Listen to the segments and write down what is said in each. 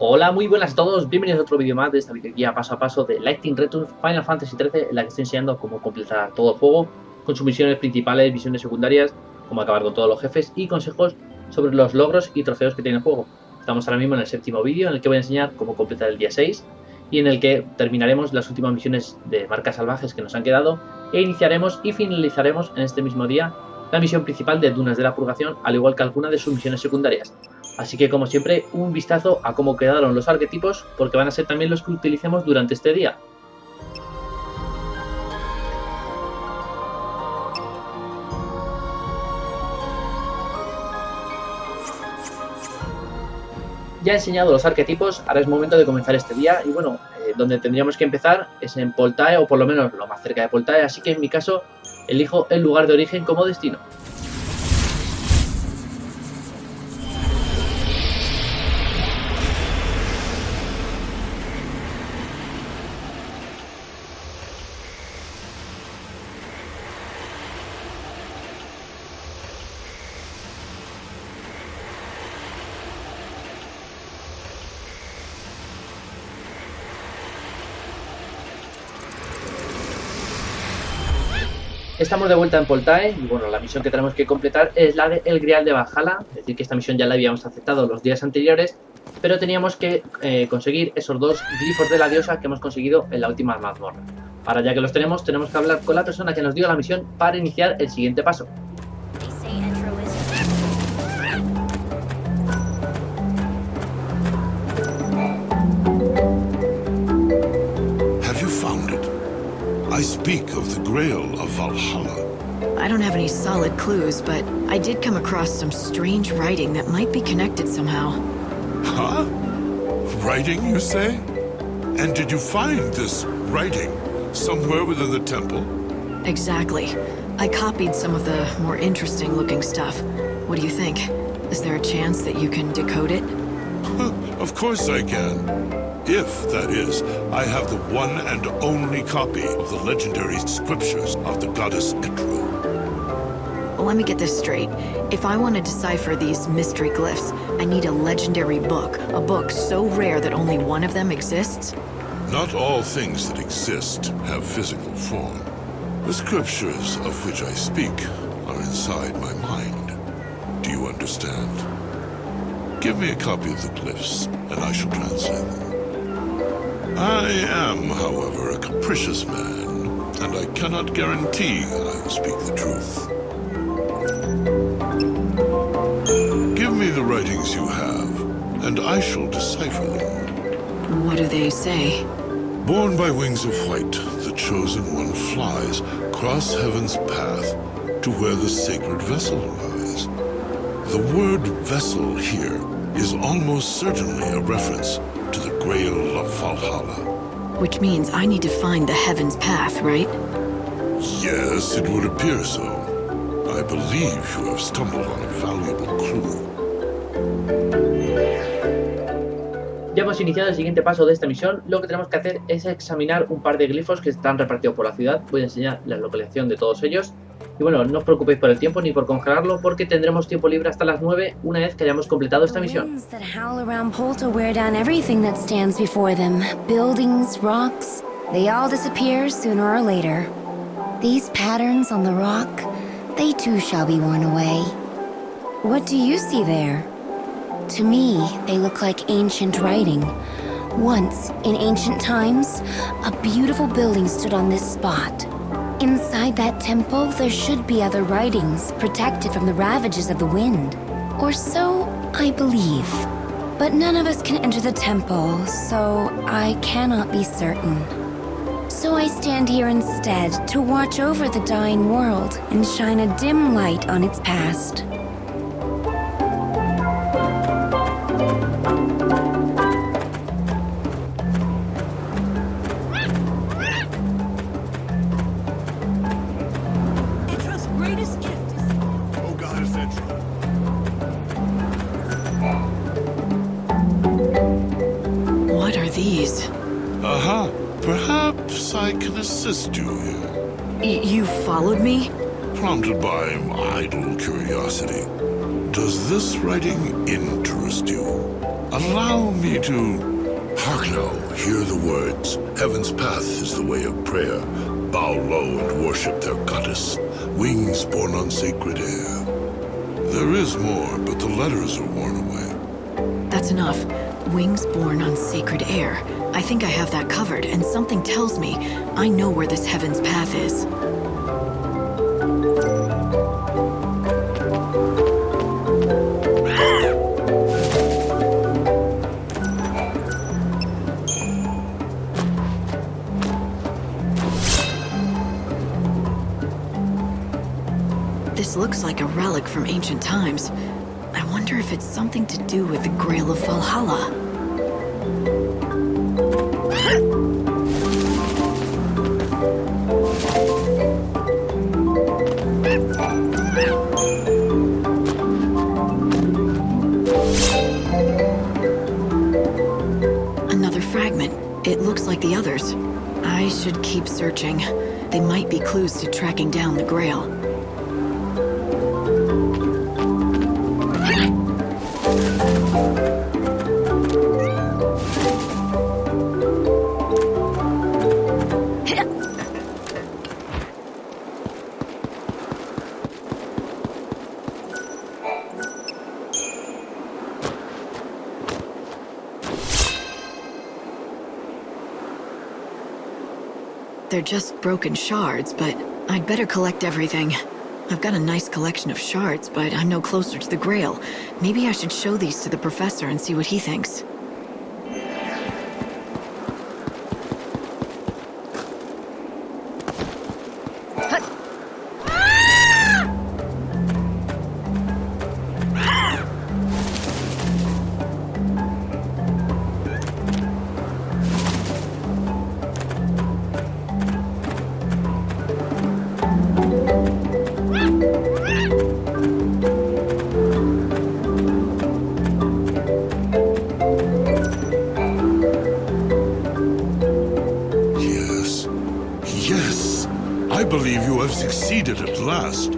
Hola, muy buenas a todos, bienvenidos a otro vídeo más de esta videoguía paso a paso de Lightning Retruns Final Fantasy XIII, en la que estoy enseñando cómo completar todo el juego, con sus misiones principales, misiones secundarias, cómo acabar con todos los jefes y consejos sobre los logros y trofeos que tiene el juego. Estamos ahora mismo en el séptimo vídeo, en el que voy a enseñar cómo completar el día 6 y en el que terminaremos las últimas misiones de marcas salvajes que nos han quedado e iniciaremos y finalizaremos en este mismo día la misión principal de Dunas de la Purgación, al igual que alguna de sus misiones secundarias. Así que, como siempre, un vistazo a cómo quedaron los arquetipos, porque van a ser también los que utilicemos durante este día. Ya he enseñado los arquetipos, ahora es momento de comenzar este día y bueno, donde tendríamos que empezar es en Parte, o por lo menos lo más cerca de Parte, así que en mi caso elijo el lugar de origen como destino. Estamos de vuelta en Poltae y bueno, la misión que tenemos que completar es la de El Grial de Valhalla, es decir que esta misión ya la habíamos aceptado los días anteriores, pero teníamos que conseguir esos dos glifos de la diosa que hemos conseguido en la última mazmorra. Ahora ya que los tenemos que hablar con la persona que nos dio la misión para iniciar el siguiente paso. I speak of the Grail of Valhalla. I don't have any solid clues, but I did come across some strange writing that might be connected somehow. Huh? Writing, you say? And did you find this writing somewhere within the temple? Exactly. I copied some of the more interesting looking stuff. What do you think? Is there a chance that you can decode it? Of course I can. If, that is, I have the one and only copy of the legendary scriptures of the goddess Etru. Well, let me get this straight. If I want to decipher these mystery glyphs, I need a legendary book. A book so rare that only one of them exists? Not all things that exist have physical form. The scriptures of which I speak are inside my mind. Do you understand? Give me a copy of the glyphs, and I shall translate them. I am, however, a capricious man, and I cannot guarantee I will speak the truth. Give me the writings you have, and I shall decipher them. What do they say? Born by wings of white, the chosen one flies across heaven's path to where the sacred vessel lies. The word vessel here is almost certainly a reference to the Grail of Valhalla. Which means I need to find the Heaven's Path, right? Yes, it would appear so. I believe you have stumbled on a valuable clue. Ya hemos iniciado el siguiente paso de esta misión. Lo que tenemos que hacer es examinar un par de glifos que están repartidos por la ciudad. Voy a enseñar la localización de todos ellos. Y bueno, no os preocupéis por el tiempo ni por congelarlo, porque tendremos tiempo libre hasta las 9 una vez que hayamos completado esta misión. Buildings, rocks, they all disappear sooner or later. These patterns on the rock, they too shall be worn away. What do you see there? To me, they look like ancient writing. Once, in ancient times, a beautiful building stood on this spot. Inside that temple, there should be other writings, protected from the ravages of the wind. Or so I believe. But none of us can enter the temple, so I cannot be certain. So I stand here instead to watch over the dying world and shine a dim light on its past. What are these? Aha! Perhaps I can assist you here. You followed me? Prompted by idle curiosity. Does this writing interest you? Allow me to... Hark now, hear the words. Heaven's path is the way of prayer. Bow low and worship their goddess. Wings borne on sacred air. There is more, but the letters are worn away. That's enough. Wings borne on sacred air. I think I have that covered, and something tells me I know where this heaven's path is. This looks like a relic from ancient times. I wonder if it's something to do with the Grail of Valhalla. Another fragment. It looks like the others. I should keep searching. They might be clues to tracking down the Grail. They're just broken shards, but I'd better collect everything. I've got a nice collection of shards, but I'm no closer to the Grail. Maybe I should show these to the professor and see what he thinks. At last,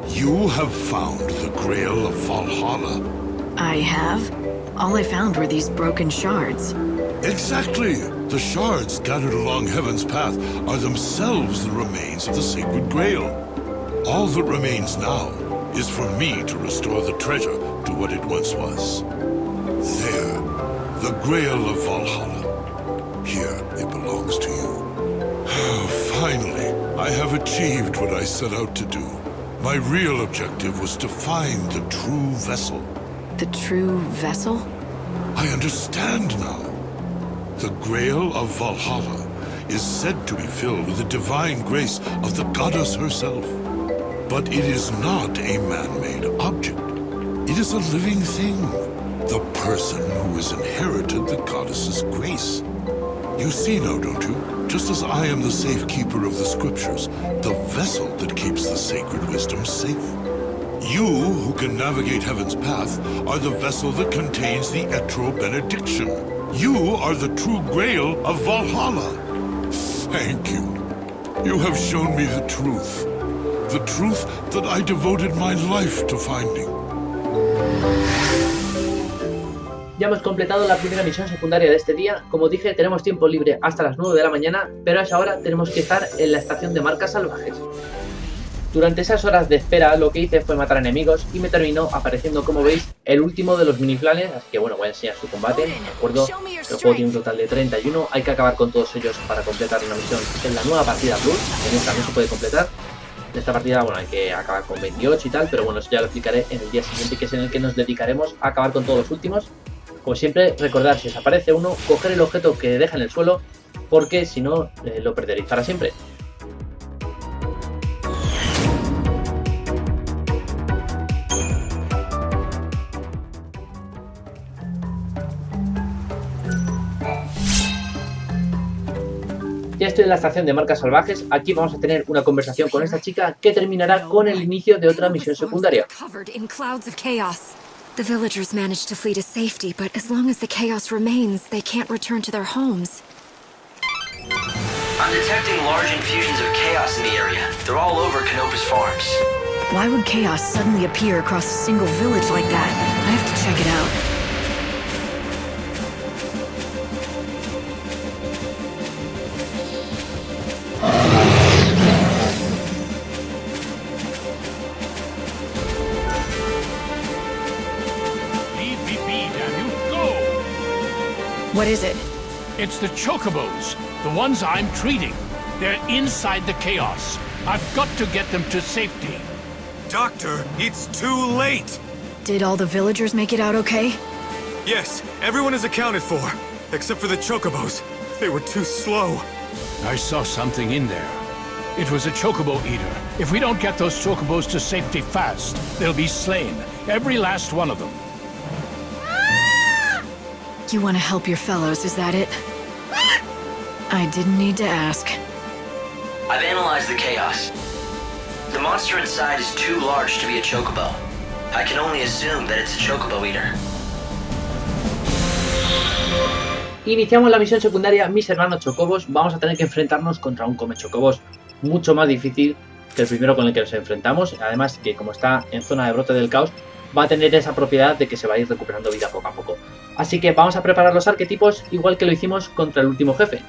you have found the Grail of Valhalla. I have? All I found were these broken shards. Exactly! The shards scattered along Heaven's path are themselves the remains of the sacred Grail. All that remains now is for me to restore the treasure to what it once was. There, the Grail of Valhalla. Here, it belongs to you. Finally, I have achieved what I set out to do. My real objective was to find the true vessel. The true vessel? I understand now. The Grail of Valhalla is said to be filled with the divine grace of the goddess herself. But it is not a man-made object. It is a living thing. The person who has inherited the goddess's grace. You see now, don't you? Just as I am the safekeeper of the scriptures, the vessel that keeps the sacred wisdom safe. You, who can navigate Heaven's path, are the vessel that contains the Etro benediction. You are the true Grail of Valhalla. Thank you. You have shown me the truth. The truth that I devoted my life to finding. Ya hemos completado la primera misión secundaria de este día. Como dije, tenemos tiempo libre hasta las 9 de la mañana, pero a esa hora tenemos que estar en la estación de Marcas salvajes. Durante esas horas de espera lo que hice fue matar enemigos y me terminó apareciendo, como veis, el último de los miniplanes, así que bueno, voy a enseñar su combate. De acuerdo, el juego tiene un total de 31, hay que acabar con todos ellos para completar una misión en la nueva partida Plus, en esta no se puede completar. En esta partida, bueno, hay que acabar con 28 y tal, pero bueno, eso ya lo explicaré en el día siguiente, que es en el que nos dedicaremos a acabar con todos los últimos. Como siempre, recordad, si os aparece uno, coger el objeto que deja en el suelo, porque si no, lo perderéis para siempre. Ya estoy en la estación de Marcas salvajes. Aquí vamos a tener una conversación con esta chica que terminará con el inicio de otra misión secundaria. The villagers managed to flee to safety, but as long as the chaos remains, they can't return to their homes. I'm detecting large infusions of chaos in the area. They're all over Canopus Farms. Why would chaos suddenly appear across a single village like that? I have to check it out. What is it? It's the chocobos, the ones I'm treating. They're inside the chaos. I've got to get them to safety. Doctor, it's too late! Did all the villagers make it out okay? Yes, everyone is accounted for, except for the chocobos. They were too slow. I saw something in there. It was a chocobo eater. If we don't get those chocobos to safety fast, they'll be slain. Every last one of them. You want to help your fellows, is that it? I didn't need to ask. I've analyzed the chaos. The monster inside is too large to be a chocobo. I can only assume that it's a chocobo eater. Iniciamos la misión secundaria Mis hermanos chocobos. Vamos a tener que enfrentarnos contra un come chocobos mucho más difícil que el primero con el que nos enfrentamos. Además que como está en zona de brote del caos, va a tener esa propiedad de que se va a ir recuperando vida poco a poco. Así que vamos a preparar los arquetipos igual que lo hicimos contra el último jefe.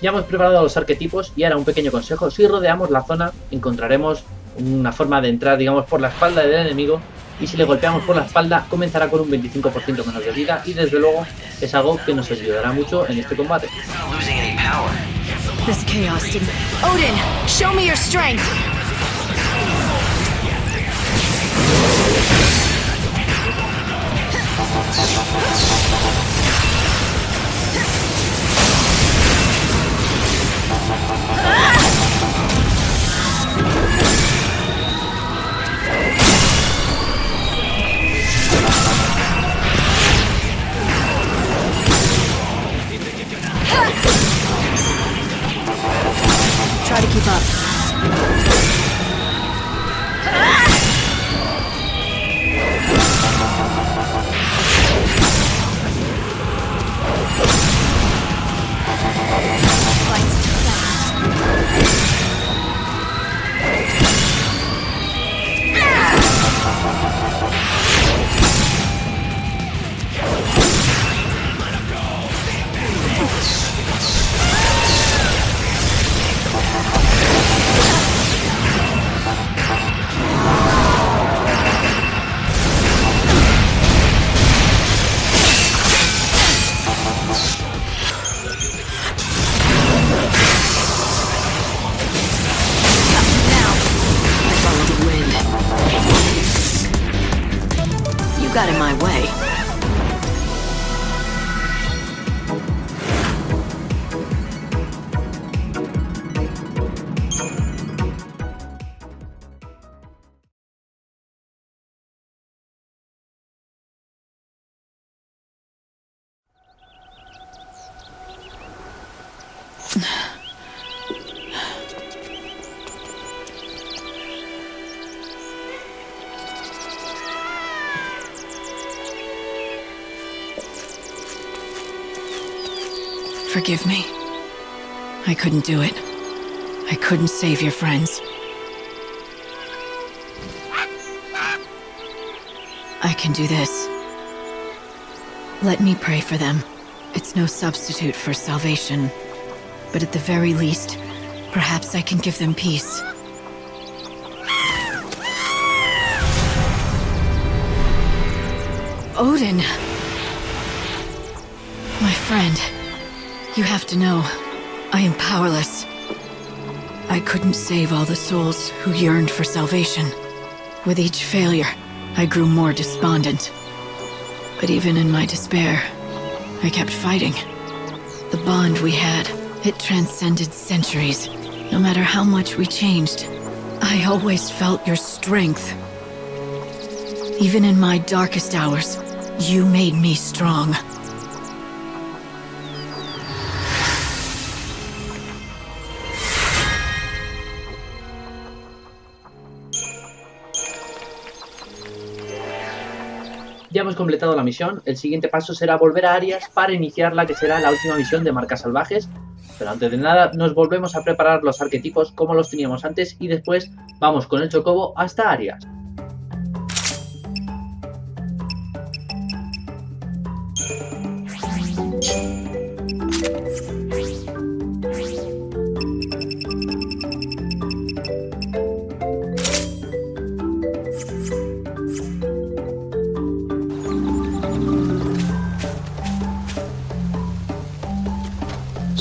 Ya hemos preparado los arquetipos y ahora un pequeño consejo: si rodeamos la zona encontraremos una forma de entrar, digamos, por la espalda del enemigo, y si le golpeamos por la espalda comenzará con un 25% menos de vida y desde luego es algo que nos ayudará mucho en este combate. This chaos didn't... Odin, show me your strength! Try to keep up. Got in my way. Forgive me. I couldn't do it. I couldn't save your friends. I can do this. Let me pray for them. It's no substitute for salvation. But at the very least, perhaps I can give them peace. Odin! My friend. You have to know, I am powerless. I couldn't save all the souls who yearned for salvation. With each failure, I grew more despondent. But even in my despair, I kept fighting. The bond we had, it transcended centuries. No matter how much we changed, I always felt your strength. Even in my darkest hours, you made me strong. Ya hemos completado la misión. El siguiente paso será volver a Arias para iniciar la que será la última misión de Marcas salvajes. Pero antes de nada nos volvemos a preparar los arquetipos como los teníamos antes y después vamos con el chocobo hasta Arias.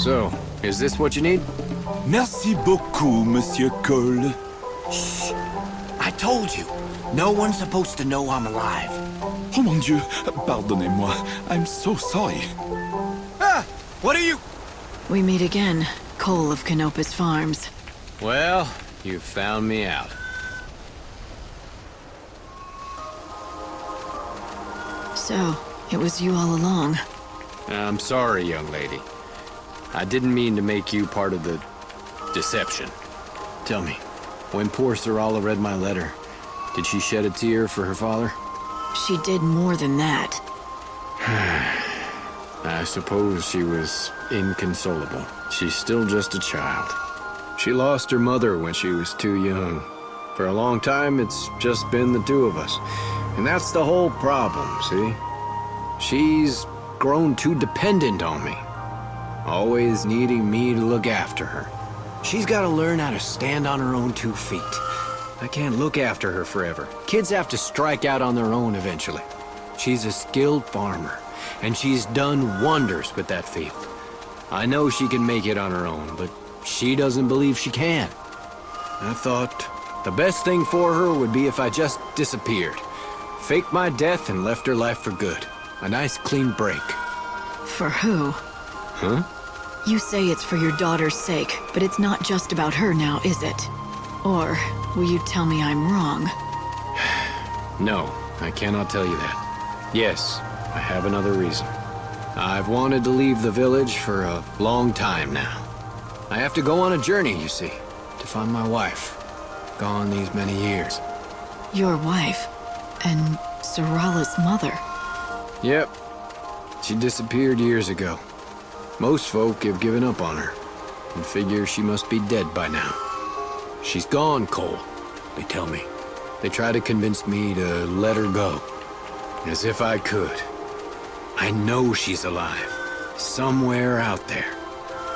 So, is this what you need? Merci beaucoup, Monsieur Cole. Shh. I told you, no one's supposed to know I'm alive. Oh mon Dieu, pardonnez-moi. I'm so sorry. Ah! What are you... We meet again, Cole of Canopus Farms. Well, you found me out. So, it was you all along. I'm sorry, young lady. I didn't mean to make you part of the deception. Tell me, when poor Sarala read my letter, did she shed a tear for her father? She did more than that. I suppose she was inconsolable. She's still just a child. She lost her mother when she was too young. For a long time, it's just been the two of us. And that's the whole problem, see? She's grown too dependent on me. Always needing me to look after her. She's got to learn how to stand on her own 2 feet. I can't look after her forever. Kids have to strike out on their own eventually. She's a skilled farmer, and she's done wonders with that field. I know she can make it on her own, but she doesn't believe she can. I thought the best thing for her would be if I just disappeared. Faked my death and left her life for good. A nice clean break. For who? Huh? You say it's for your daughter's sake, but it's not just about her now, is it? Or will you tell me I'm wrong? No, I cannot tell you that. Yes, I have another reason. I've wanted to leave the village for a long time now. I have to go on a journey, you see, to find my wife. Gone these many years. Your wife? And Sarala's mother? Yep. She disappeared years ago. Most folk have given up on her and figure she must be dead by now. She's gone, Cole, they tell me. They try to convince me to let her go. As if I could. I know she's alive. Somewhere out there.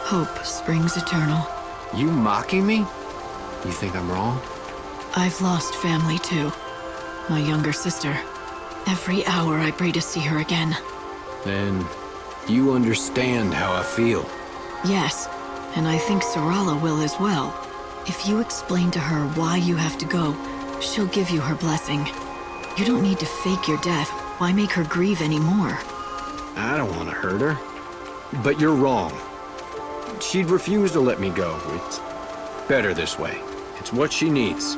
Hope springs eternal. You mocking me? You think I'm wrong? I've lost family too. My younger sister. Every hour I pray to see her again. Then you understand how I feel. Yes, and I think Sarala will as well. If you explain to her why you have to go, she'll give you her blessing. You don't need to fake your death. Why make her grieve anymore? I don't want to hurt her. But you're wrong. She'd refuse to let me go. It's better this way. It's what she needs.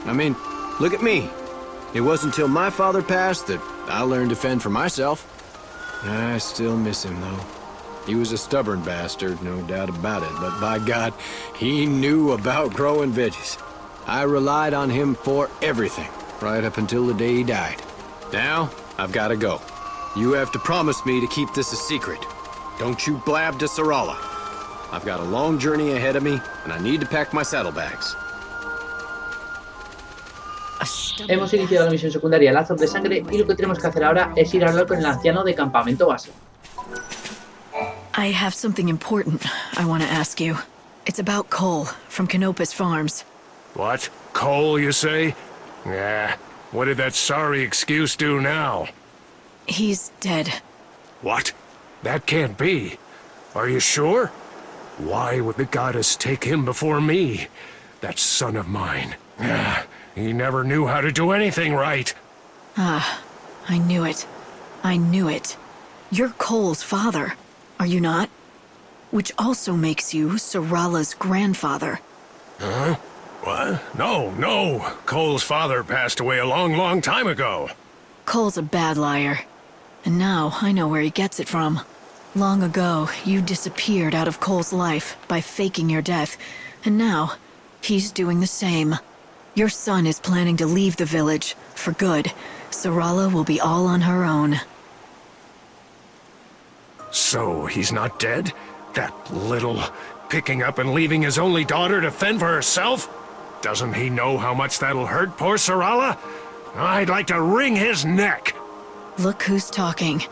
I mean, look at me. It wasn't until my father passed that I learned to fend for myself. I still miss him, though. He was a stubborn bastard, no doubt about it, but by God, he knew about growing veggies. I relied on him for everything, right up until the day he died. Now, I've got to go. You have to promise me to keep this a secret. Don't you blab to Sarala. I've got a long journey ahead of me, and I need to pack my saddlebags. Hemos iniciado la misión secundaria Lazos de Sangre y lo que tenemos que hacer ahora es ir a hablar con el anciano de campamento base. I have something important I want to ask you. It's about Cole from Canopus Farms. What? Cole, you say? Nah. What did that sorry excuse do now? He's dead. What? That can't be. Are you sure? Why would the goddess take him before me? That son of mine. He never knew how to do anything right. Ah, I knew it. I knew it. You're Cole's father, are you not? Which also makes you Sarala's grandfather. Huh? What? No. Cole's father passed away a long time ago. Cole's a bad liar. And now I know where he gets it from. Long ago, you disappeared out of Cole's life by faking your death. And now, he's doing the same. Your son is planning to leave the village, for good. Sarala will be all on her own. So, he's not dead? That little... picking up and leaving his only daughter to fend for herself? Doesn't he know how much that'll hurt poor Sarala? I'd like to wring his neck! Look who's talking.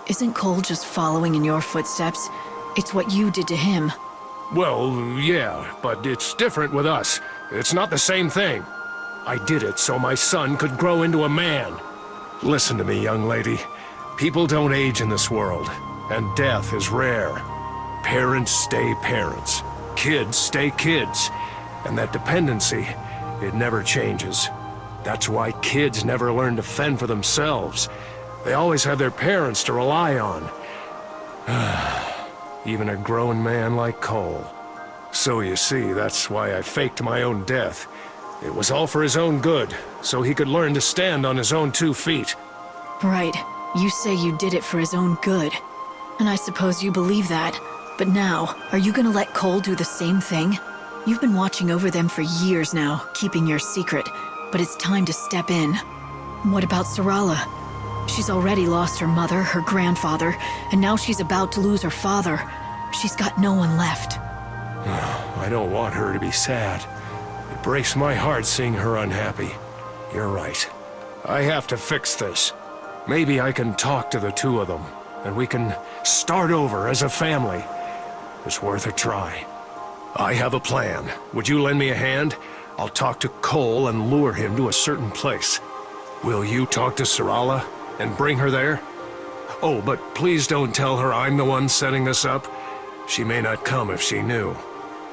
Isn't Cole just following in your footsteps? It's what you did to him. Well, yeah, but it's different with us. It's not the same thing. I did it so my son could grow into a man. Listen to me, young lady. People don't age in this world, and death is rare. Parents stay parents. Kids stay kids. And that dependency, it never changes. That's why kids never learn to fend for themselves. They always have their parents to rely on. Even a grown man like Cole. So you see, that's why I faked my own death. It was all for his own good, so he could learn to stand on his own 2 feet. Right. You say you did it for his own good. And I suppose you believe that. But now, are you gonna let Cole do the same thing? You've been watching over them for years now, keeping your secret. But it's time to step in. What about Sarala? She's already lost her mother, her grandfather, and now she's about to lose her father. She's got no one left. I don't want her to be sad. It breaks my heart seeing her unhappy. You're right. I have to fix this. Maybe I can talk to the 2 of them, and we can start over as a family. It's worth a try. I have a plan. Would you lend me a hand? I'll talk to Cole and lure him to a certain place. Will you talk to Sarala and bring her there? Oh, but please don't tell her I'm the one setting this up. She may not come if she knew.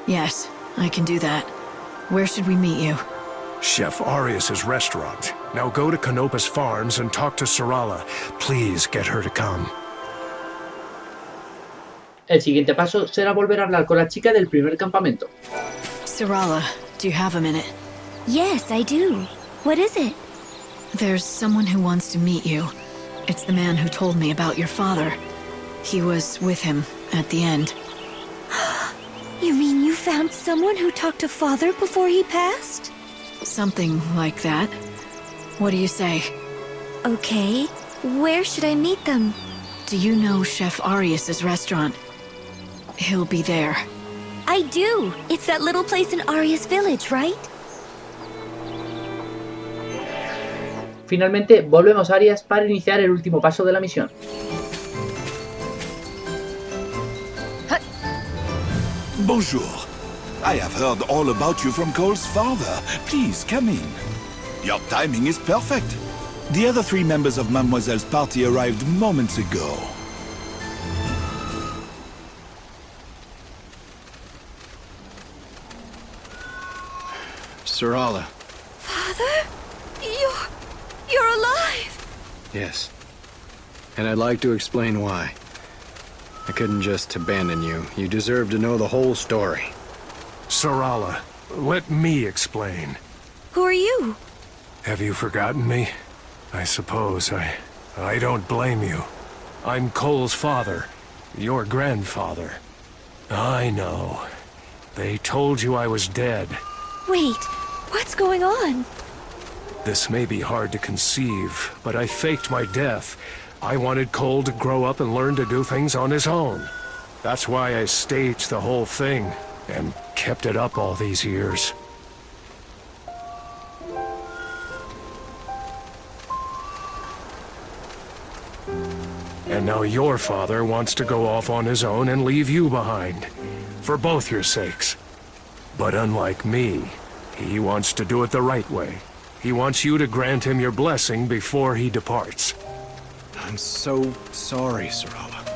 Yes, I can do that. Where should we meet you? Chef Arias's restaurant. Now go to Canopus Farms and talk to Sarala. Please get her to come. El siguiente paso será volver a hablar con la chica del primer campamento. Sarala, do you have a minute? Yes, I do. What is it? There's someone who wants to meet you. It's the man who told me about your father. He was with him at the end. You mean you found someone who talked to Father before he passed? Something like that. What do you say? Okay. Where should I meet them? Do you know Chef Arias's restaurant? He'll be there. I do. It's that little place in Arias Village, right? Finalmente, volvemos a Arias para iniciar el último paso de la misión. Bonjour. I have heard all about you from Cole's father. Please, come in. Your timing is perfect. The other 3 members of Mademoiselle's party arrived moments ago. Sarala. Father? You're alive! Yes. And I'd like to explain why. I couldn't just abandon you. You deserve to know the whole story. Sarala, let me explain. Who are you? Have you forgotten me? I suppose I don't blame you. I'm Cole's father, your grandfather. I know. They told you I was dead. Wait, what's going on? This may be hard to conceive, but I faked my death. I wanted Cole to grow up and learn to do things on his own. That's why I staged the whole thing, and kept it up all these years. And now your father wants to go off on his own and leave you behind. For both your sakes. But unlike me, he wants to do it the right way. He wants you to grant him your blessing before he departs. I'm so sorry, Sarala.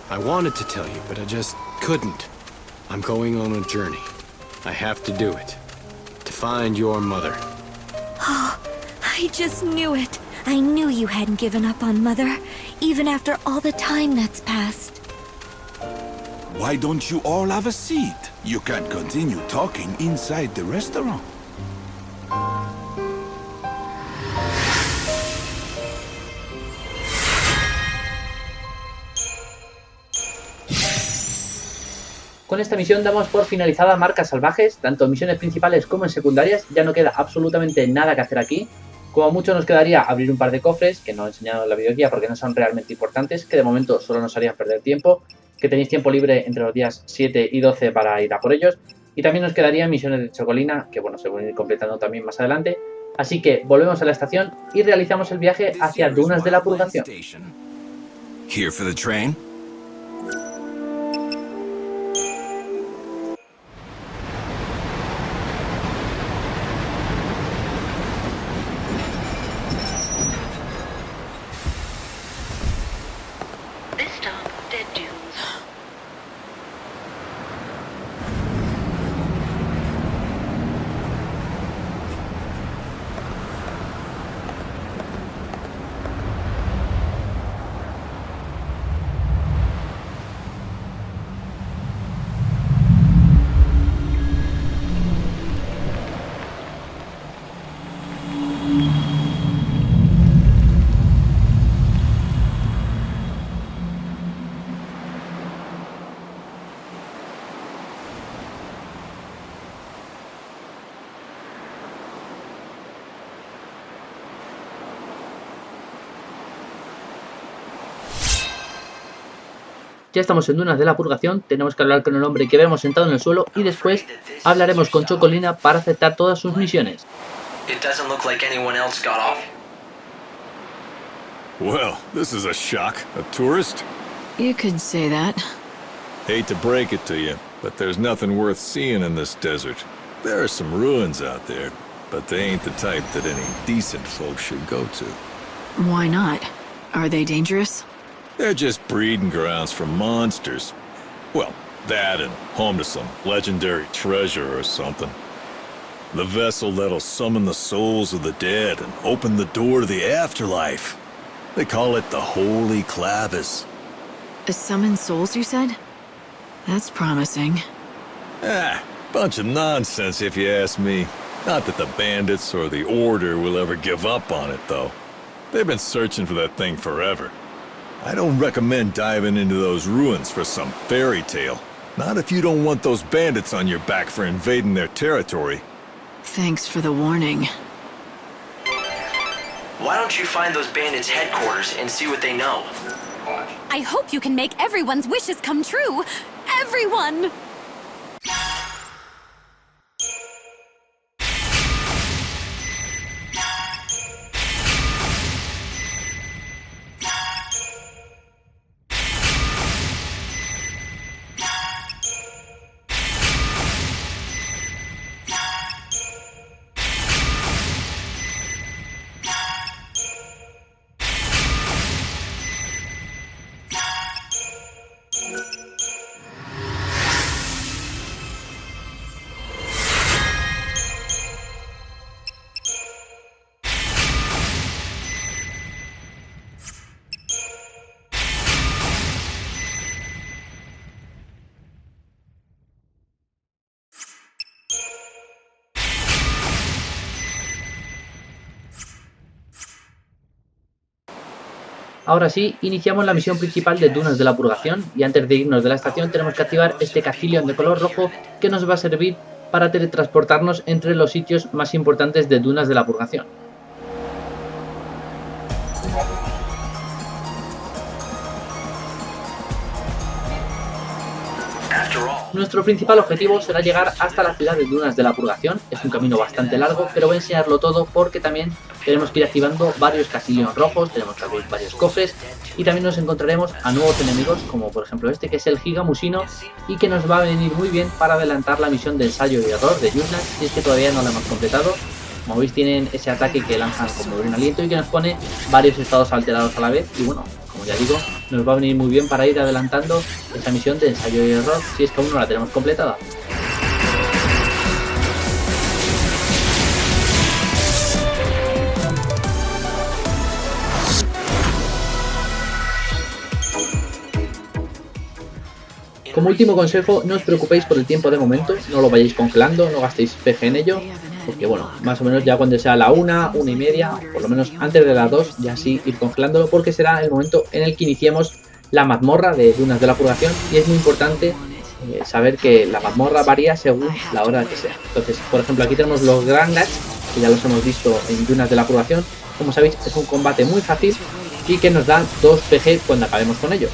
I wanted to tell you, but I just couldn't. I'm going on a journey. I have to do it. To find your mother. Oh, I just knew it. I knew you hadn't given up on Mother, even after all the time that's passed. Why don't you all have a seat? You can't continue talking inside the restaurant. Con esta misión damos por finalizada Marcas salvajes, tanto en misiones principales como en secundarias. Ya no queda absolutamente nada que hacer aquí. Como mucho nos quedaría abrir un par de cofres, que no he enseñado en la videoguía porque no son realmente importantes, que de momento solo nos harían perder tiempo, que tenéis tiempo libre entre los días 7 y 12 para ir a por ellos. Y también nos quedarían misiones de chocolina, que bueno, se van a ir completando también más adelante. Así que volvemos a la estación y realizamos el viaje hacia Dunas de la Purgación. Here for the train? Ya estamos en Dunas de la Purgación, tenemos que hablar con el hombre que vemos sentado en el suelo y después hablaremos con Chocolina para aceptar todas sus misiones. Well, this is a shock. A tourist? You could say that. Hate to break it to you, but there's nothing worth seeing in this desert. There are some ruins out there, but they ain't the type that any decent folks should go to. Why not? Are they dangerous? They're just breeding grounds for monsters. Well, that and home to some legendary treasure or something. The vessel that'll summon the souls of the dead and open the door to the afterlife. They call it the Holy Clavis. Summon souls, you said? That's promising. Bunch of nonsense if you ask me. Not that the bandits or the Order will ever give up on it, though. They've been searching for that thing forever. I don't recommend diving into those ruins for some fairy tale. Not if you don't want those bandits on your back for invading their territory. Thanks for the warning. Why don't you find those bandits' headquarters and see what they know? I hope you can make everyone's wishes come true! Everyone! Ahora sí, iniciamos la misión principal de Dunas de la Purgación y antes de irnos de la estación tenemos que activar este castillo de color rojo que nos va a servir para teletransportarnos entre los sitios más importantes de Dunas de la Purgación. Nuestro principal objetivo será llegar hasta la ciudad de Dunas de la Purgación. Es un camino bastante largo, pero voy a enseñarlo todo porque también tenemos que ir activando varios castillos rojos, tenemos que abrir varios cofres y también nos encontraremos a nuevos enemigos como por ejemplo este que es el gigamusino y que nos va a venir muy bien para adelantar la misión de ensayo y error de Dunas si es que todavía no la hemos completado. Como veis tienen ese ataque que lanzan como de un aliento y que nos pone varios estados alterados a la vez y bueno, como ya digo, nos va a venir muy bien para ir adelantando esa misión de ensayo y error si es que aún no la tenemos completada. Como último consejo, no os preocupéis por el tiempo de momento, no lo vayáis congelando, no gastéis PG en ello, porque bueno, más o menos ya cuando sea la 1:30, por lo menos antes de las 2, ya sí ir congelándolo, porque será el momento en el que iniciemos la mazmorra de Dunas de la Purgación y es muy importante saber que la mazmorra varía según la hora que sea. Entonces, por ejemplo, aquí tenemos los Grand Gats, que ya los hemos visto en Dunas de la Purgación, como sabéis es un combate muy fácil y que nos da 2 PG cuando acabemos con ello.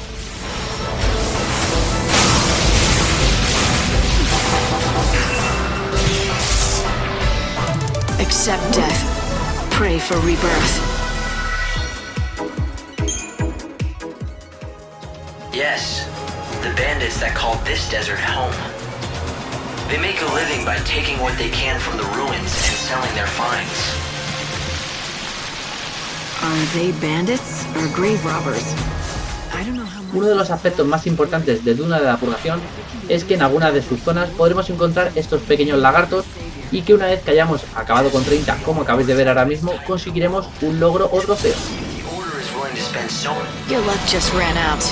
Accept death. Pray for rebirth. Yes, the bandits that call this desert home. They make a living by taking what they can from the ruins and selling their finds. Are they bandits or grave robbers? I don't know how much... Uno de los aspectos más importantes de Dunas de la Purgación es que en algunas de sus zonas podremos encontrar estos pequeños lagartos y que una vez que hayamos acabado con 30, como acabáis de ver ahora mismo, conseguiremos un logro o trofeo. Your luck just ran out.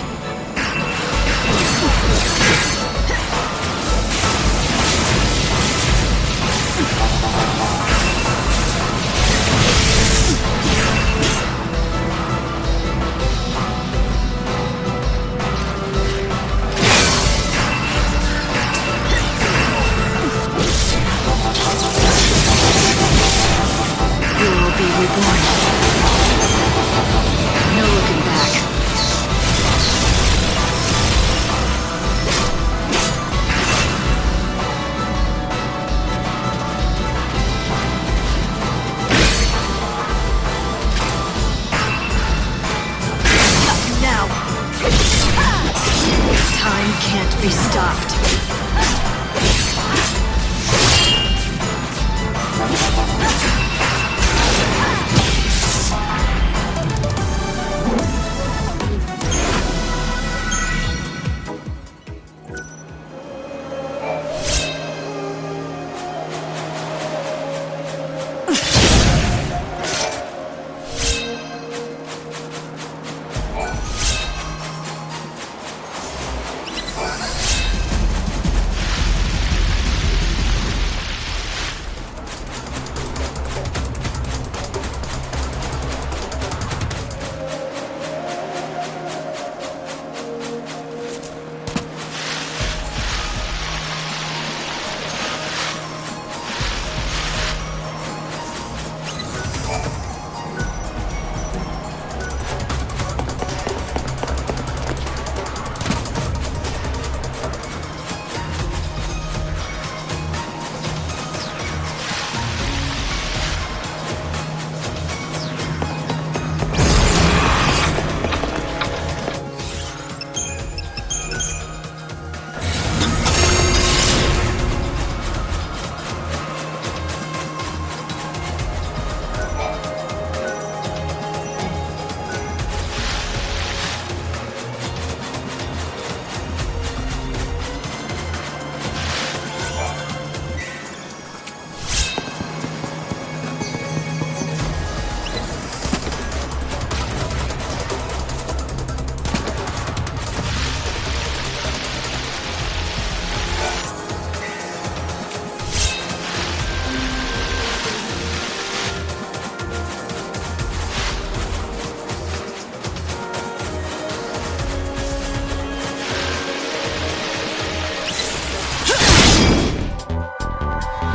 be stopped.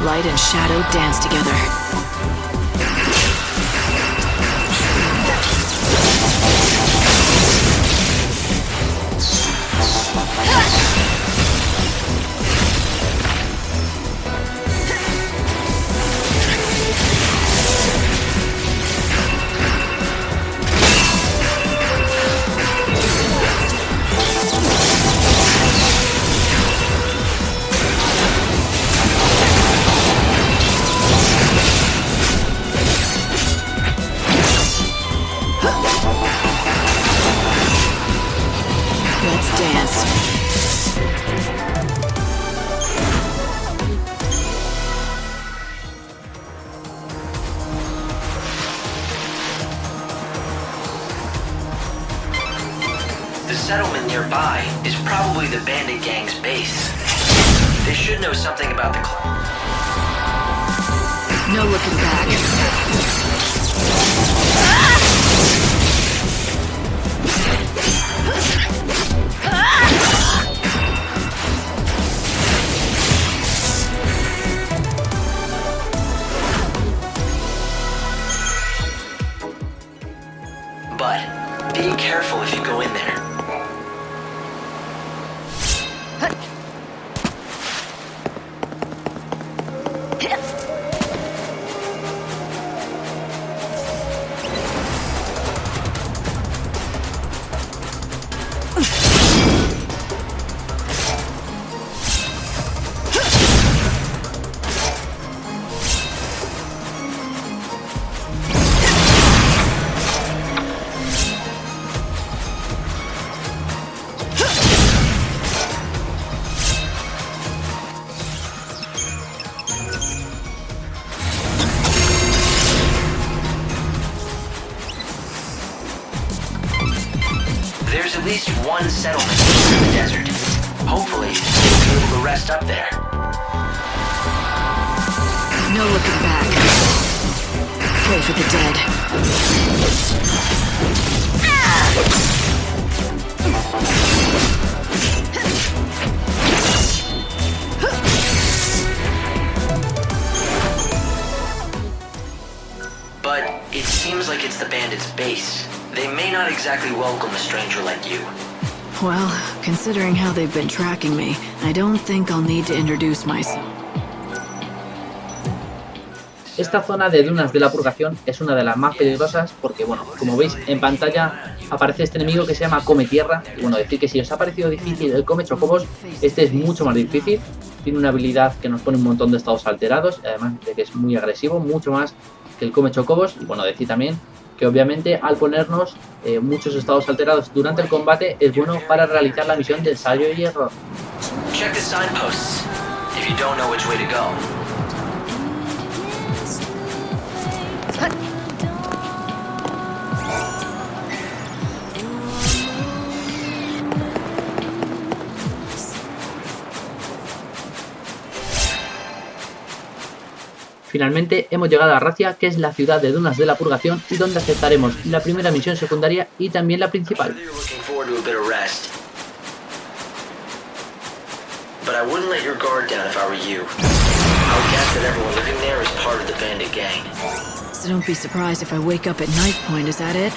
Light and shadow dance together. Let's dance. The settlement nearby is probably the bandit gang's base. They should know something about the No looking back. But be careful if you go in there. There's at least one settlement in the desert. Hopefully, you'll be able to rest up there. No looking back. Pray for the dead. But it seems like it's the bandits' base. They may not exactly welcome a stranger like you. Well, considering how they've been tracking me, I don't think I'll need to introduce myself. Esta zona de dunas de la Purgación es una de las más peligrosas porque, bueno, como veis en pantalla, aparece este enemigo que se llama Come Tierra. Y bueno, decir que si os ha parecido difícil el Come Chocobos, este es mucho más difícil. Tiene una habilidad que nos pone un montón de estados alterados, además de que es muy agresivo, mucho más que el Come Chocobos. Y bueno, decir también que obviamente al ponernos muchos estados alterados durante el combate es bueno para realizar la misión del ensayo y error. Check the signposts if you don't know which way to go. Finalmente hemos llegado a Racia, que es la ciudad de Dunas de la Purgación y donde aceptaremos la primera misión secundaria y también la principal. But I wouldn't let your guard down if I were you. I would guess that everyone living there is part of the bandit gang. So don't be surprised if I wake up at knife point, is that it?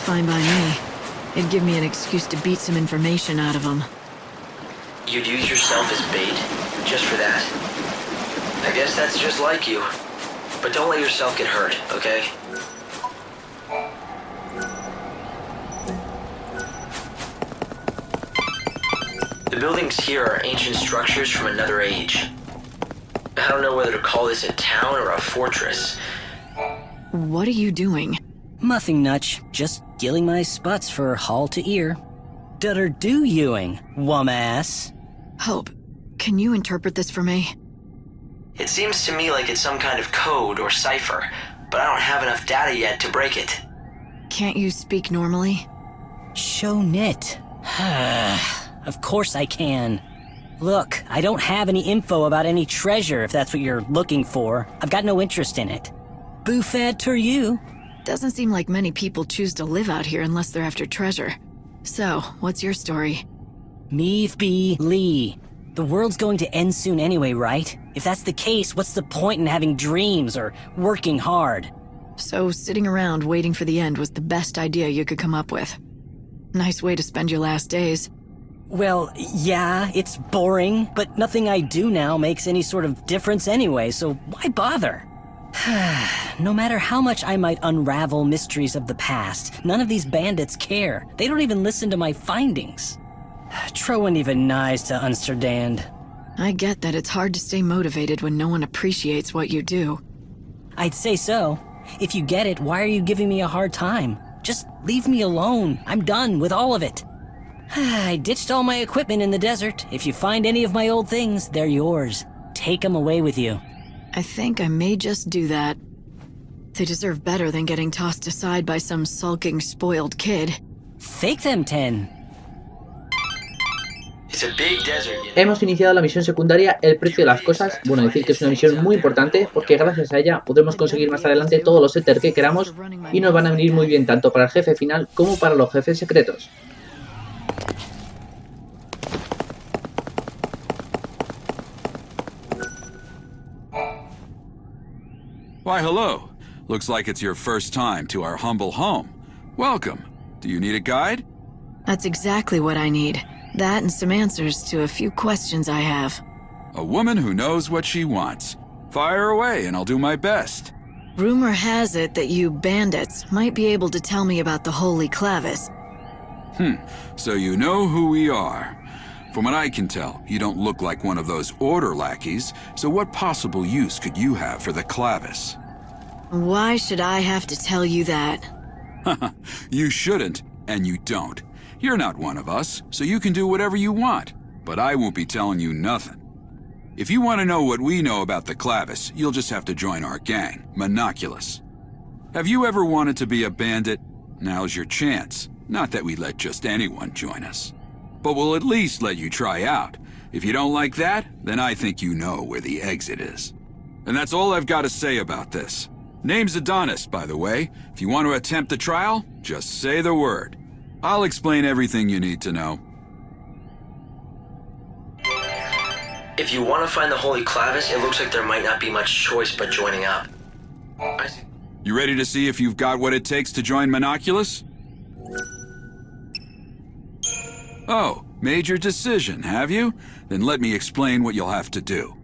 Fine by me. It'd give me an excuse to beat some information out of them. You'd use yourself as bait? Just for that? I guess that's just like you. But don't let yourself get hurt, okay? The buildings here are ancient structures from another age. I don't know whether to call this a town or a fortress. What are you doing? Nothing much. Just gilling my sputs for hall to ear. Dutter do Ewing, wum-ass. Hope, can you interpret this for me? It seems to me like it's some kind of code or cipher, but I don't have enough data yet to break it. Can't you speak normally? Show nit. Of course I can. Look, I don't have any info about any treasure if that's what you're looking for. I've got no interest in it. Buffet to you. Doesn't seem like many people choose to live out here unless they're after treasure. So, what's your story? Meave B. Lee. The world's going to end soon anyway, right? If that's the case, what's the point in having dreams or working hard? So sitting around waiting for the end was the best idea you could come up with. Nice way to spend your last days. Well, yeah, it's boring, but nothing I do now makes any sort of difference anyway, so why bother? No matter how much I might unravel mysteries of the past, none of these bandits care. They don't even listen to my findings. Trowan even nice to understand. I get that it's hard to stay motivated when no one appreciates what you do. I'd say so. If you get it, why are you giving me a hard time? Just leave me alone. I'm done with all of it. I ditched all my equipment in the desert. If you find any of my old things, they're yours. Take them away with you. I think I may just do that. They deserve better than getting tossed aside by some sulking, spoiled kid. Fake them 10. Hemos iniciado la misión secundaria El precio de las cosas. Bueno, decir que es una misión muy importante porque gracias a ella podremos conseguir más adelante todos los éter que queramos y nos van a venir muy bien tanto para el jefe final como para los jefes secretos. Why, hello. Looks like it's your first time to our humble home. Welcome. Do you need a guide? That's exactly what I need. That and some answers to a few questions I have. A woman who knows what she wants. Fire away and I'll do my best. Rumor has it that you bandits might be able to tell me about the Holy Clavis. So you know who we are. From what I can tell, you don't look like one of those order lackeys, so what possible use could you have for the Clavis? Why should I have to tell you that? You shouldn't, and you don't. You're not one of us, so you can do whatever you want, but I won't be telling you nothing. If you want to know what we know about the Clavis, you'll just have to join our gang, Monoculus. Have you ever wanted to be a bandit? Now's your chance. Not that we let just anyone join us. But we'll at least let you try out. If you don't like that, then I think you know where the exit is. And that's all I've got to say about this. Name's Adonis, by the way. If you want to attempt the trial, just say the word. I'll explain everything you need to know. If you want to find the Holy Clavis, it looks like there might not be much choice but joining up. You ready to see if you've got what it takes to join Monoculus? Oh, made your decision, have you? Then let me explain what you'll have to do.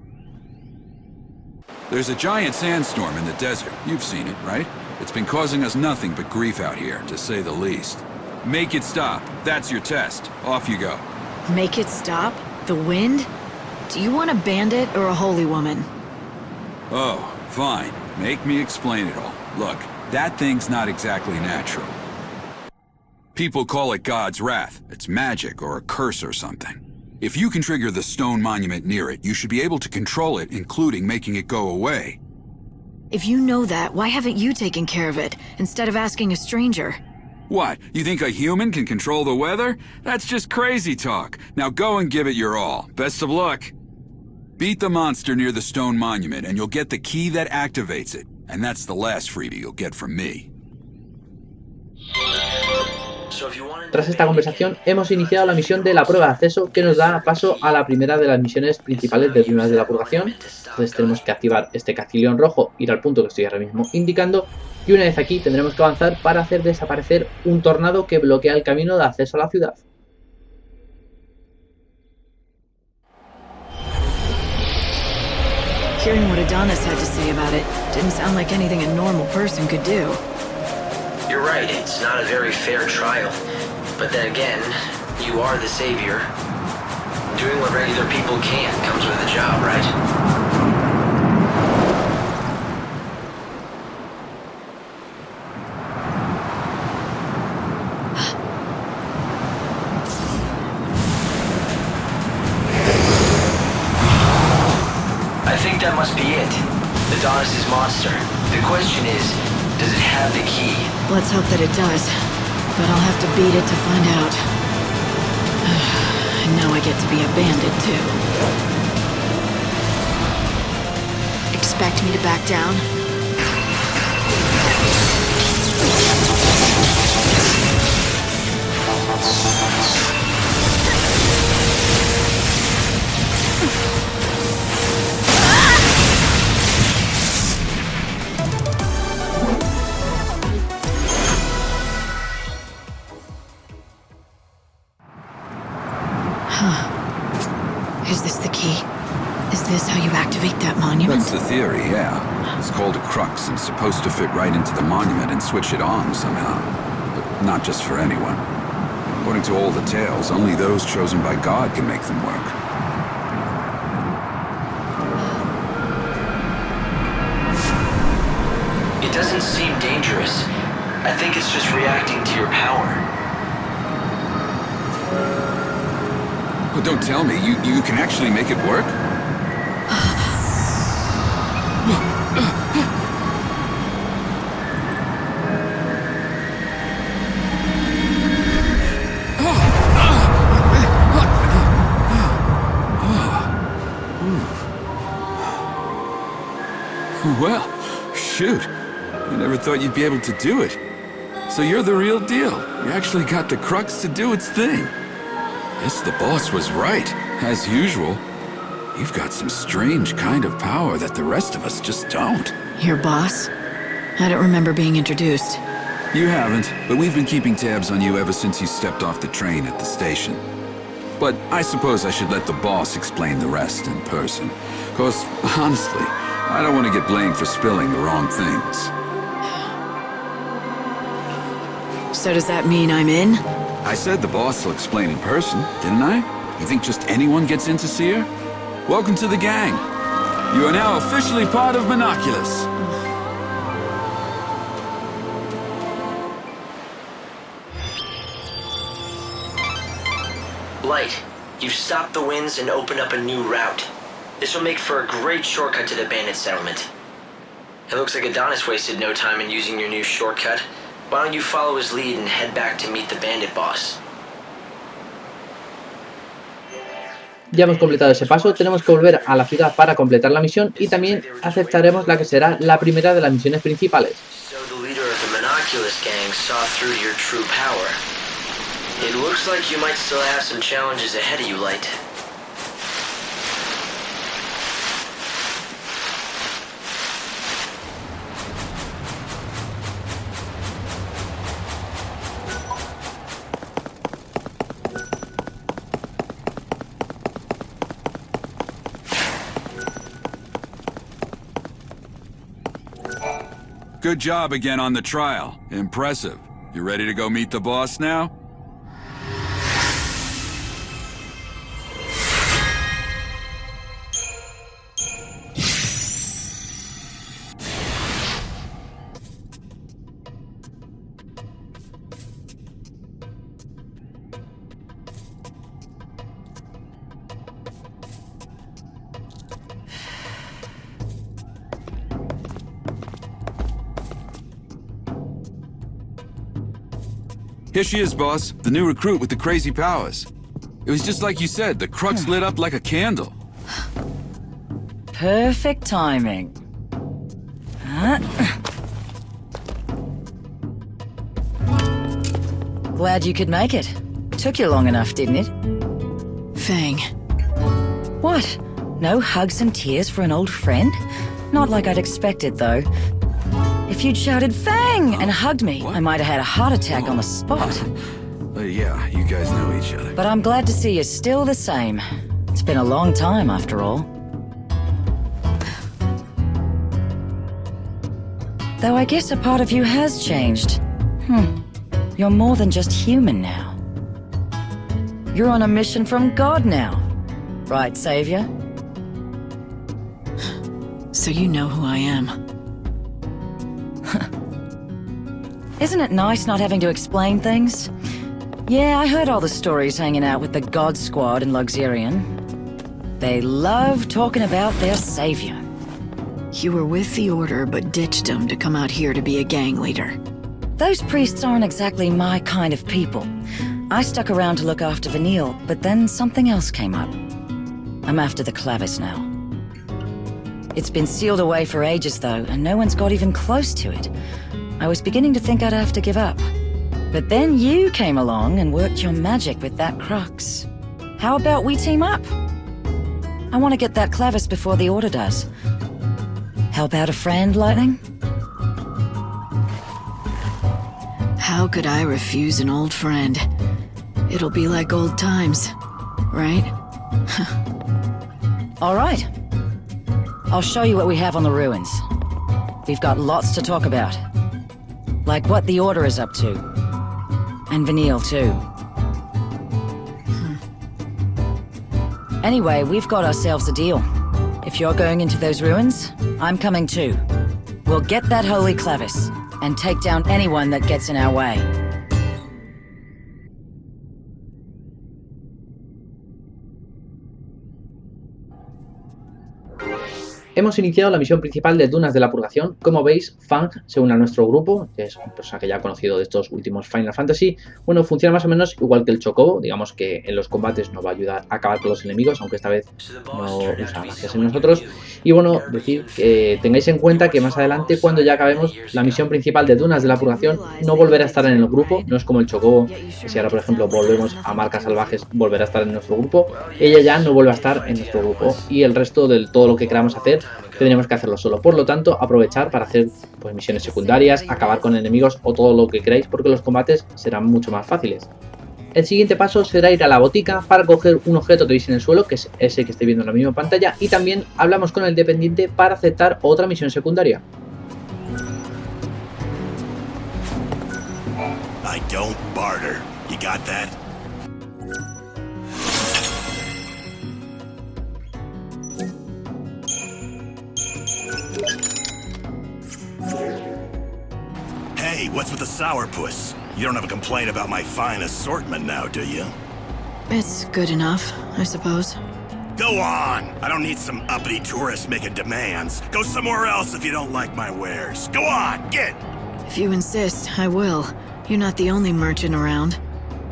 There's a giant sandstorm in the desert. You've seen it, right? It's been causing us nothing but grief out here, to say the least. Make it stop. That's your test. Off you go. Make it stop? The wind? Do you want a bandit or a holy woman? Oh, fine. Make me explain it all. Look, that thing's not exactly natural. People call it God's wrath. It's magic or a curse or something. If you can trigger the stone monument near it, you should be able to control it, including making it go away. If you know that, why haven't you taken care of it, instead of asking a stranger? What, you think a human can control the weather? That's just crazy talk. Now go and give it your all. Best of luck. Beat the monster near the stone monument, and you'll get the key that activates it. And that's the last freebie you'll get from me. Tras esta conversación, hemos iniciado la misión de la prueba de acceso, que nos da paso a la primera de las misiones principales de Dunas de la Purgación. Entonces tenemos que activar este cacilión rojo, ir al punto que estoy ahora mismo indicando, y una vez aquí tendremos que avanzar para hacer desaparecer un tornado que bloquea el camino de acceso a la ciudad. Hearing what Dunas had to say about it didn't sound like anything a normal person could do. You're right, it's not a very fair trial. But then again, you are the savior. Doing what regular people can't comes with a job, right? I think that must be it. The Dunas' monster. The question is, does it have the key? Let's hope that it does. But I'll have to beat it to find out. And now I get to be a bandit, too. Expect me to back down? Is this the key? Is this how you activate that monument? That's the theory, yeah. It's called a crux and supposed to fit right into the monument and switch it on somehow. But not just for anyone. According to all the tales, only those chosen by God can make them work. It doesn't seem dangerous. I think it's just reacting to your power. Well, don't tell me, you can actually make it work? Well, shoot. I never thought you'd be able to do it. So you're the real deal. You actually got the crux to do its thing. Guess the boss was right. As usual, you've got some strange kind of power that the rest of us just don't. Your boss? I don't remember being introduced. You haven't, but we've been keeping tabs on you ever since you stepped off the train at the station. But I suppose I should let the boss explain the rest in person. 'Cause, honestly, I don't want to get blamed for spilling the wrong things. So does that mean I'm in? I said the boss will explain in person, didn't I? You think just anyone gets in to see her? Welcome to the gang. You are now officially part of Monoculus. Light, you've stopped the winds and opened up a new route. This will make for a great shortcut to the bandit settlement. It looks like Adonis wasted no time in using your new shortcut. Why don't you follow his lead and head back to meet the bandit boss? Ya hemos completado ese paso, tenemos que volver a la ciudad para completar la misión y también aceptaremos la que será la primera de las misiones principales. So the leader of the Monoculus gang saw through your true power. It looks like you might still have some challenges ahead of you, Light. Good job again on the trial. Impressive. You ready to go meet the boss now? Here she is, boss. The new recruit with the crazy powers. It was just like you said, the crux lit up like a candle. Perfect timing. Glad you could make it. Took you long enough, didn't it? Fang. What? No hugs and tears for an old friend? Not like I'd expected, though. If you'd shouted Fang and hugged me, I might have had a heart attack on the spot. Yeah, you guys know each other. But I'm glad to see you're still the same. It's been a long time, after all. Though I guess a part of you has changed. You're more than just human now. You're on a mission from God now. Right, Savior? So you know who I am. Isn't it nice not having to explain things? Yeah, I heard all the stories hanging out with the God Squad in Luxurian. They love talking about their savior. You were with the Order, but ditched them to come out here to be a gang leader. Those priests aren't exactly my kind of people. I stuck around to look after Vanille, but then something else came up. I'm after the clavis now. It's been sealed away for ages, though, and no one's got even close to it. I was beginning to think I'd have to give up. But then you came along and worked your magic with that crux. How about we team up? I want to get that clavis before the Order does. Help out a friend, Lightning? How could I refuse an old friend? It'll be like old times, right? All right. I'll show you what we have on the ruins. We've got lots to talk about. Like what the Order is up to. And Vanille, too. Anyway, we've got ourselves a deal. If you're going into those ruins, I'm coming too. We'll get that holy clavis, and take down anyone that gets in our way. Hemos iniciado la misión principal de Dunas de la Purgación. Como veis, Fang se une a nuestro grupo, que es una persona que ya ha conocido de estos últimos Final Fantasy. Bueno, funciona más o menos igual que el chocobo, digamos que en los combates nos va a ayudar a acabar con los enemigos, aunque esta vez no usa magias en nosotros. Y bueno, decir que tengáis en cuenta que más adelante, cuando ya acabemos la misión principal de Dunas de la Purgación, no volverá a estar en el grupo, no es como el chocobo, que si ahora por ejemplo volvemos a Marcas salvajes, volverá a estar en nuestro grupo. Ella ya no vuelve a estar en nuestro grupo, y el resto de todo lo que queramos hacer tendríamos que hacerlo solo. Por lo tanto, aprovechar para hacer pues misiones secundarias, acabar con enemigos o todo lo que queráis, porque los combates serán mucho más fáciles. El siguiente paso será ir a la botica para coger un objeto que veis en el suelo, que es ese que estáis viendo en la misma pantalla, y también hablamos con el dependiente para aceptar otra misión secundaria. I don't barter. You got that? Hey, what's with the sourpuss? You don't have a complaint about my fine assortment now, do you? It's good enough, I suppose. Go on! I don't need some uppity tourists making demands. Go somewhere else if you don't like my wares. Go on, get! If you insist, I will. You're not the only merchant around.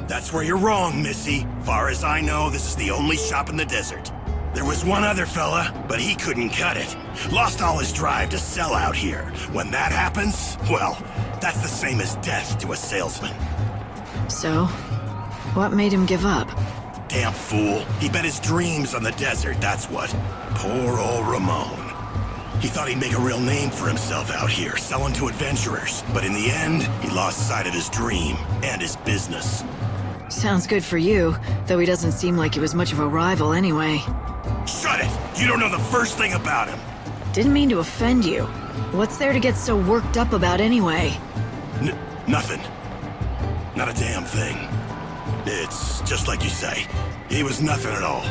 That's where you're wrong, Missy. Far as I know, this is the only shop in the desert. There was one other fella, but he couldn't cut it. Lost all his drive to sell out here. When that happens, well, that's the same as death to a salesman. So, what made him give up? Damn fool. He bet his dreams on the desert, that's what. Poor old Ramon. He thought he'd make a real name for himself out here, selling to adventurers. But in the end, he lost sight of his dream and his business. Sounds good for you, though he doesn't seem like he was much of a rival anyway. Shut it! You don't know the first thing about him. Didn't mean to offend you. What's there to get so worked up about anyway? Nothing. Not a damn thing. It's just like you say. He was nothing at all.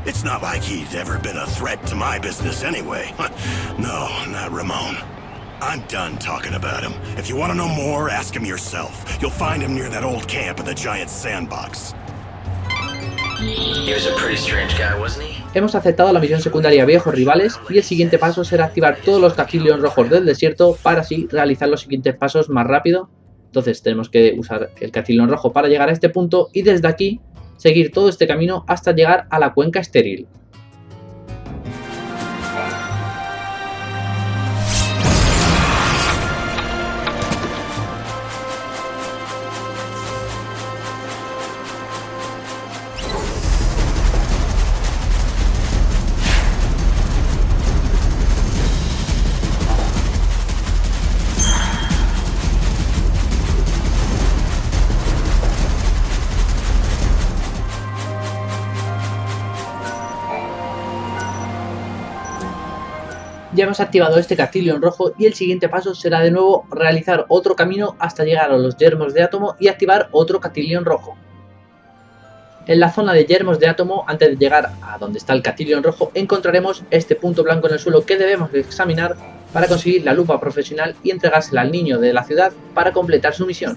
It's not like he'd ever been a threat to my business anyway. No, not Ramon. I'm done talking about him. If you want to know more, ask him yourself. You'll find him near that old camp in the giant sandbox. He was a pretty strange guy, wasn't he? Hemos aceptado la misión secundaria Viejos Rivales y el siguiente paso será activar todos los castillos rojos del desierto para así realizar los siguientes pasos más rápido. Entonces tenemos que usar el castillo rojo para llegar a este punto y desde aquí seguir todo este camino hasta llegar a la cuenca estéril. Ya hemos activado este castillo en rojo y el siguiente paso será de nuevo realizar otro camino hasta llegar a los yermos de átomo y activar otro castillo en rojo. En la zona de yermos de átomo, antes de llegar a donde está el castillo en rojo, encontraremos este punto blanco en el suelo que debemos examinar para conseguir la lupa profesional y entregársela al niño de la ciudad para completar su misión.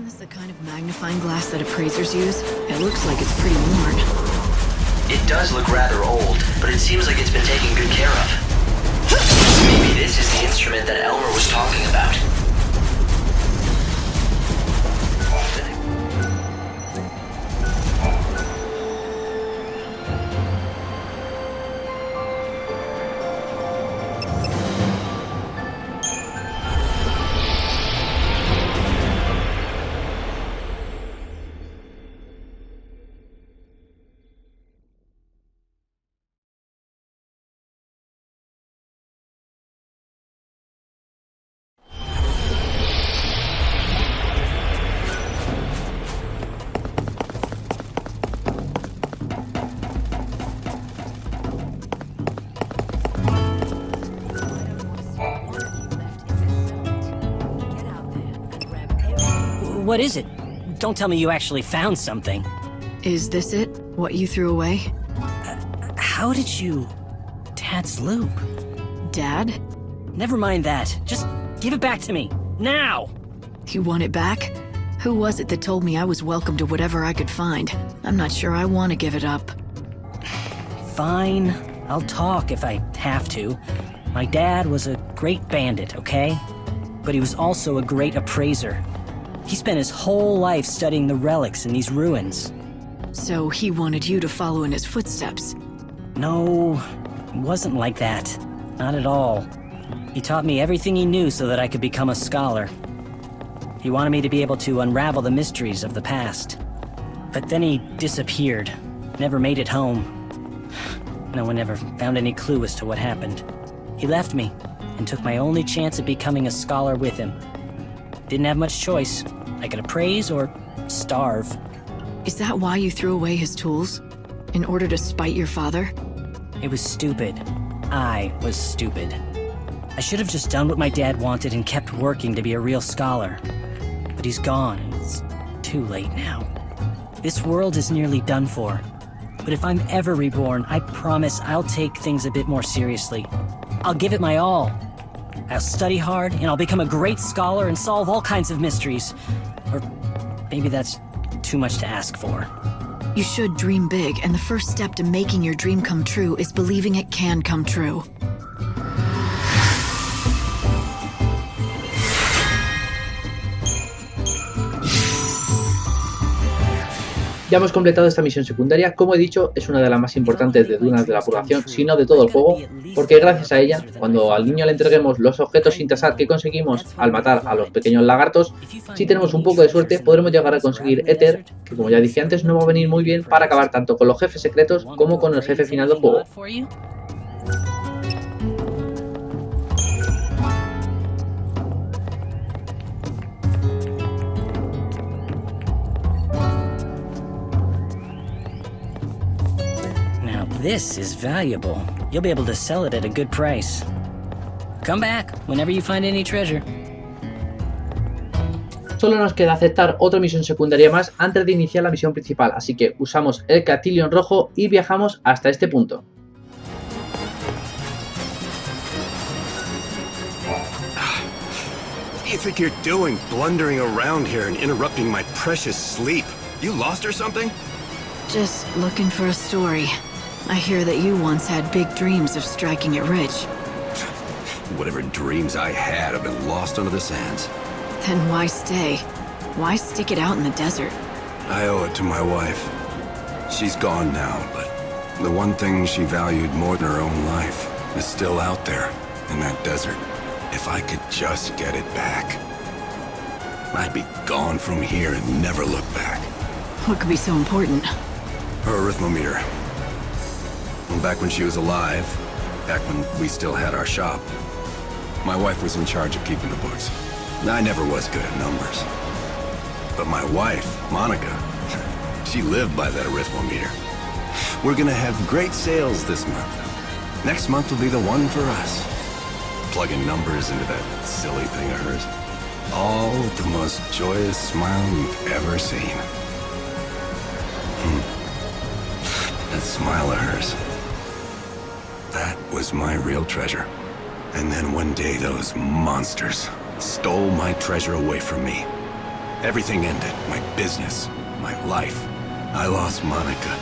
It does look rather old, but it seems like it's been taken good care of. Maybe this is the instrument that Elmer was talking about. What is it? Don't tell me you actually found something. Is this it? What you threw away? How did you... Dad's loop? Dad? Never mind that. Just give it back to me. Now! You want it back? Who was it that told me I was welcome to whatever I could find? I'm not sure I want to give it up. Fine. I'll talk if I have to. My dad was a great bandit, okay? But he was also a great appraiser. He spent his whole life studying the relics in these ruins. So he wanted you to follow in his footsteps? No, it wasn't like that. Not at all. He taught me everything he knew so that I could become a scholar. He wanted me to be able to unravel the mysteries of the past. But then he disappeared. Never made it home. No one ever found any clue as to what happened. He left me and took my only chance at becoming a scholar with him. Didn't have much choice. I could appraise or starve. Is that why you threw away his tools? In order to spite your father? It was stupid. I was stupid. I should have just done what my dad wanted and kept working to be a real scholar. But he's gone, and it's too late now. This world is nearly done for. But if I'm ever reborn, I promise I'll take things a bit more seriously. I'll give it my all. I'll study hard, and I'll become a great scholar and solve all kinds of mysteries. Or maybe that's too much to ask for. You should dream big, and the first step to making your dream come true is believing it can come true. Ya hemos completado esta misión secundaria, como he dicho, es una de las más importantes de Dunas de la Purgación, si no de todo el juego, porque gracias a ella, cuando al niño le entreguemos los objetos sin tasar que conseguimos al matar a los pequeños lagartos, si tenemos un poco de suerte podremos llegar a conseguir éter, que como ya dije antes no va a venir muy bien para acabar tanto con los jefes secretos como con el jefe final del juego. This is valuable. You'll be able to sell it at a good price. Come back whenever you find any treasure. Solo nos queda aceptar otra misión secundaria más antes de iniciar la misión principal, así que usamos el gatillo en rojo y viajamos hasta este punto. What do you think you're doing, blundering around here and interrupting my precious sleep? You lost or something? Just looking for a story. I hear that you once had big dreams of striking it rich. Whatever dreams I had have been lost under the sands. Then why stay? Why stick it out in the desert? I owe it to my wife. She's gone now, but the one thing she valued more than her own life is still out there in that desert. If I could just get it back, I'd be gone from here and never look back. What could be so important? Her arithmometer. Back when she was alive, back when we still had our shop, my wife was in charge of keeping the books. I never was good at numbers. But my wife, Monica, she lived by that arithmometer. We're gonna have great sales this month. Next month will be the one for us. Plugging numbers into that silly thing of hers. All with the most joyous smile you've ever seen. That smile of hers. That was my real treasure. And then one day those monsters stole my treasure away from me. Everything ended. My business, my life. I lost Monica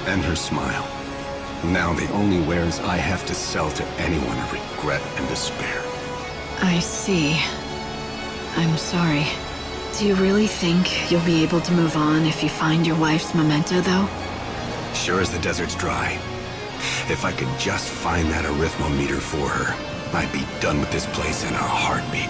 and her smile. Now the only wares I have to sell to anyone are regret and despair. I see. I'm sorry. Do you really think you'll be able to move on if you find your wife's memento, though? Sure as the desert's dry. If I could just find that arithmometer for her, I'd be done with this place in a heartbeat.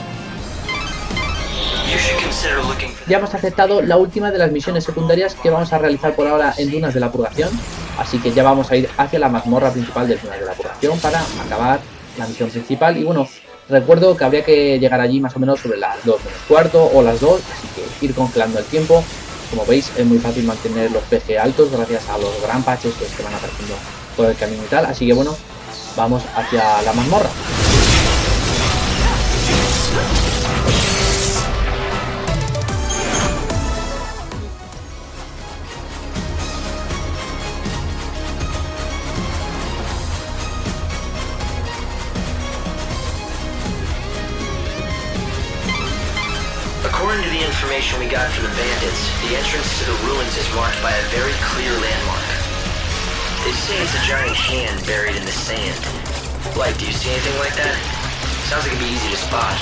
Ya hemos aceptado la última de las misiones secundarias que vamos a realizar por ahora en Dunas de la Purgación, así que ya vamos a ir hacia la mazmorra principal de Dunas de la Purgación para acabar la misión principal. Y bueno, recuerdo que habría que llegar allí más o menos sobre las 2 menos cuarto o las 2, así que ir congelando el tiempo. Como veis, es muy fácil mantener los PG altos gracias a los gran patches que van apareciendo por el camino y tal, así que bueno, vamos hacia la mazmorra. According to the information we got from the bandits, the entrance to the ruins is marked by a very clear landmark. They say it's a giant hand buried in the sand. Like, do you see anything like that? Sounds like it'd be easy to spot.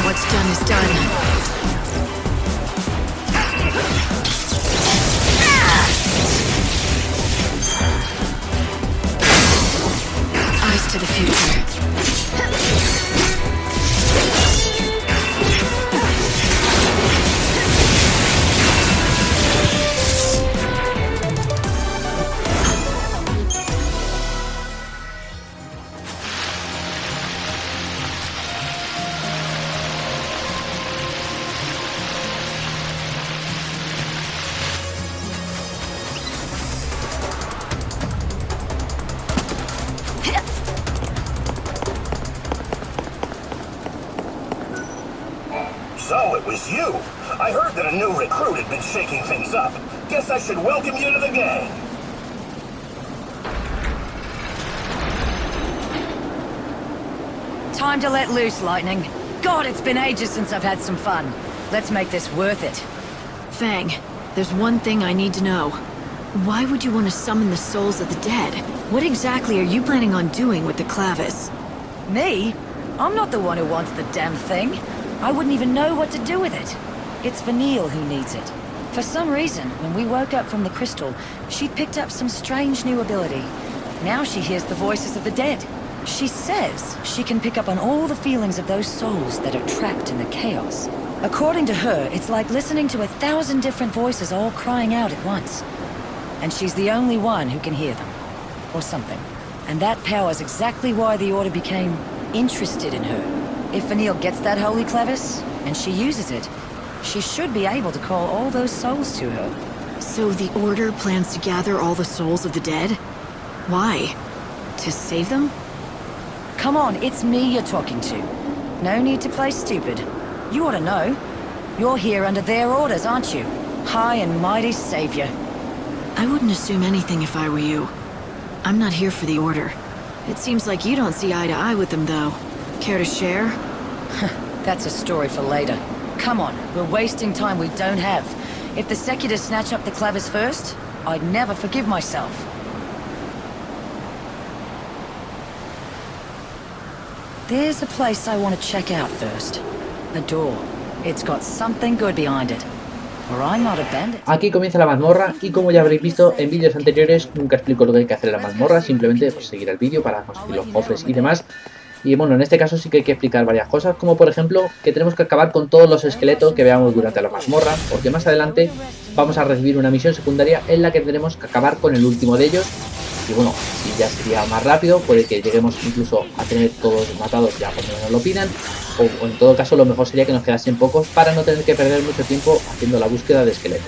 What's done is done. Eyes to the future. So it was you. I heard that a new recruit had been shaking things up. Guess I should welcome you to the gang. Time to let loose, Lightning. God, it's been ages since I've had some fun. Let's make this worth it. Fang, there's one thing I need to know. Why would you want to summon the souls of the dead? What exactly are you planning on doing with the clavis? Me? I'm not the one who wants the damn thing. I wouldn't even know what to do with it. It's Vanille who needs it. For some reason, when we woke up from the crystal, she'd picked up some strange new ability. Now she hears the voices of the dead. She says she can pick up on all the feelings of those souls that are trapped in the chaos. According to her, it's like listening to 1,000 different voices all crying out at once. And she's the only one who can hear them. Or something. And that power's exactly why the Order became interested in her. If Vanille gets that holy clevis, and she uses it, she should be able to call all those souls to her. So the Order plans to gather all the souls of the dead? Why? To save them? Come on, it's me you're talking to. No need to play stupid. You ought to know. You're here under their orders, aren't you? High and mighty savior. I wouldn't assume anything if I were you. I'm not here for the Order. It seems like you don't see eye to eye with them, though. Care to share? That's a story for later. Come on, we're wasting time we don't have. If the Secuitors snatch up the clevis first, I'd never forgive myself. There's a place I want to check out first. A door. It's got something good behind it. Or I'm not a bandit. Aquí comienza la mazmorra y como ya habréis visto en vídeos anteriores, nunca explico lo que hay que hacer en la mazmorra, simplemente pues, seguir el vídeo para conseguir los cofres y demás. Y bueno, en este caso sí que hay que explicar varias cosas, como por ejemplo que tenemos que acabar con todos los esqueletos que veamos durante la mazmorra, porque más adelante vamos a recibir una misión secundaria en la que tendremos que acabar con el último de ellos. Y bueno, si ya sería más rápido, puede que lleguemos incluso a tener todos matados ya cuando nos lo pidan, o en todo caso lo mejor sería que nos quedasen pocos para no tener que perder mucho tiempo haciendo la búsqueda de esqueletos.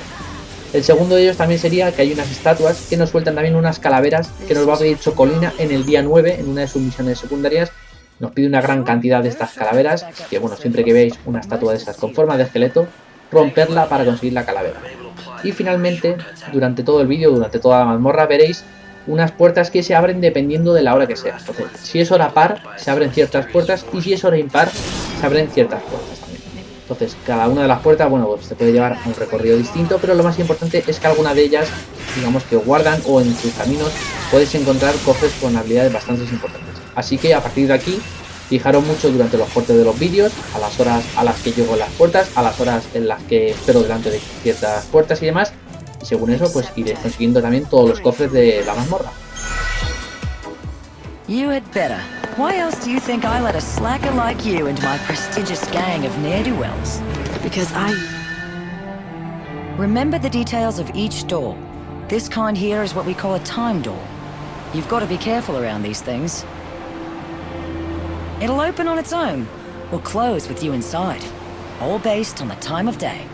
El segundo de ellos también sería que hay unas estatuas que nos sueltan también unas calaveras que nos va a pedir Chocolina en el día 9 en una de sus misiones secundarias. Nos pide una gran cantidad de estas calaveras, así que bueno, siempre que veáis una estatua de esas con forma de esqueleto, romperla para conseguir la calavera. Y finalmente, durante todo el vídeo, durante toda la mazmorra, veréis unas puertas que se abren dependiendo de la hora que sea. Entonces, si es hora par, se abren ciertas puertas, y si es hora impar, se abren ciertas puertas también. Entonces, cada una de las puertas, bueno, pues se puede llevar a un recorrido distinto, pero lo más importante es que alguna de ellas, digamos que guardan o en sus caminos puedes encontrar cofres con habilidades bastante importantes. Así que a partir de aquí, fijaros mucho durante los cortes de los vídeos, a las horas a las que llego a las puertas, a las horas en las que espero delante de ciertas puertas y demás, y según eso pues iréis consiguiendo también todos los cofres de la mazmorra. You had better. Why else do you think I let a slacker like you into my prestigious gang of ne'er-do-wells? Because I... Remember the details of each door. This kind here is what we call a time door. You've got to be careful around these things. It'll open on its own, or close with you inside, all based on the time of day.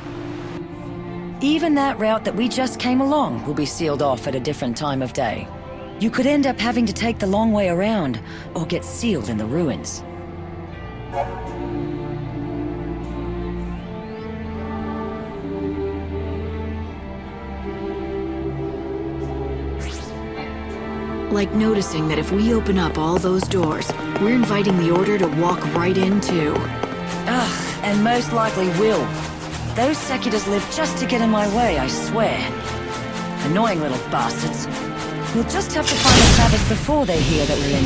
Even that route that we just came along will be sealed off at a different time of day. You could end up having to take the long way around, or get sealed in the ruins. Like noticing that if we open up all those doors, we're inviting the Order to walk right in too. Ugh, and most likely will. Those Secuitors live just to get in my way, I swear. Annoying little bastards. We'll just have to find the clevis before they hear that we're in.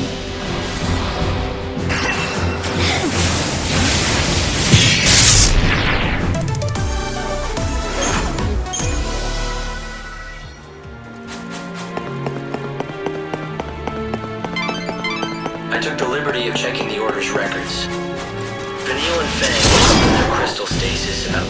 I took the liberty of checking the Order's records. Vanille and Fang opened their crystal stasis about...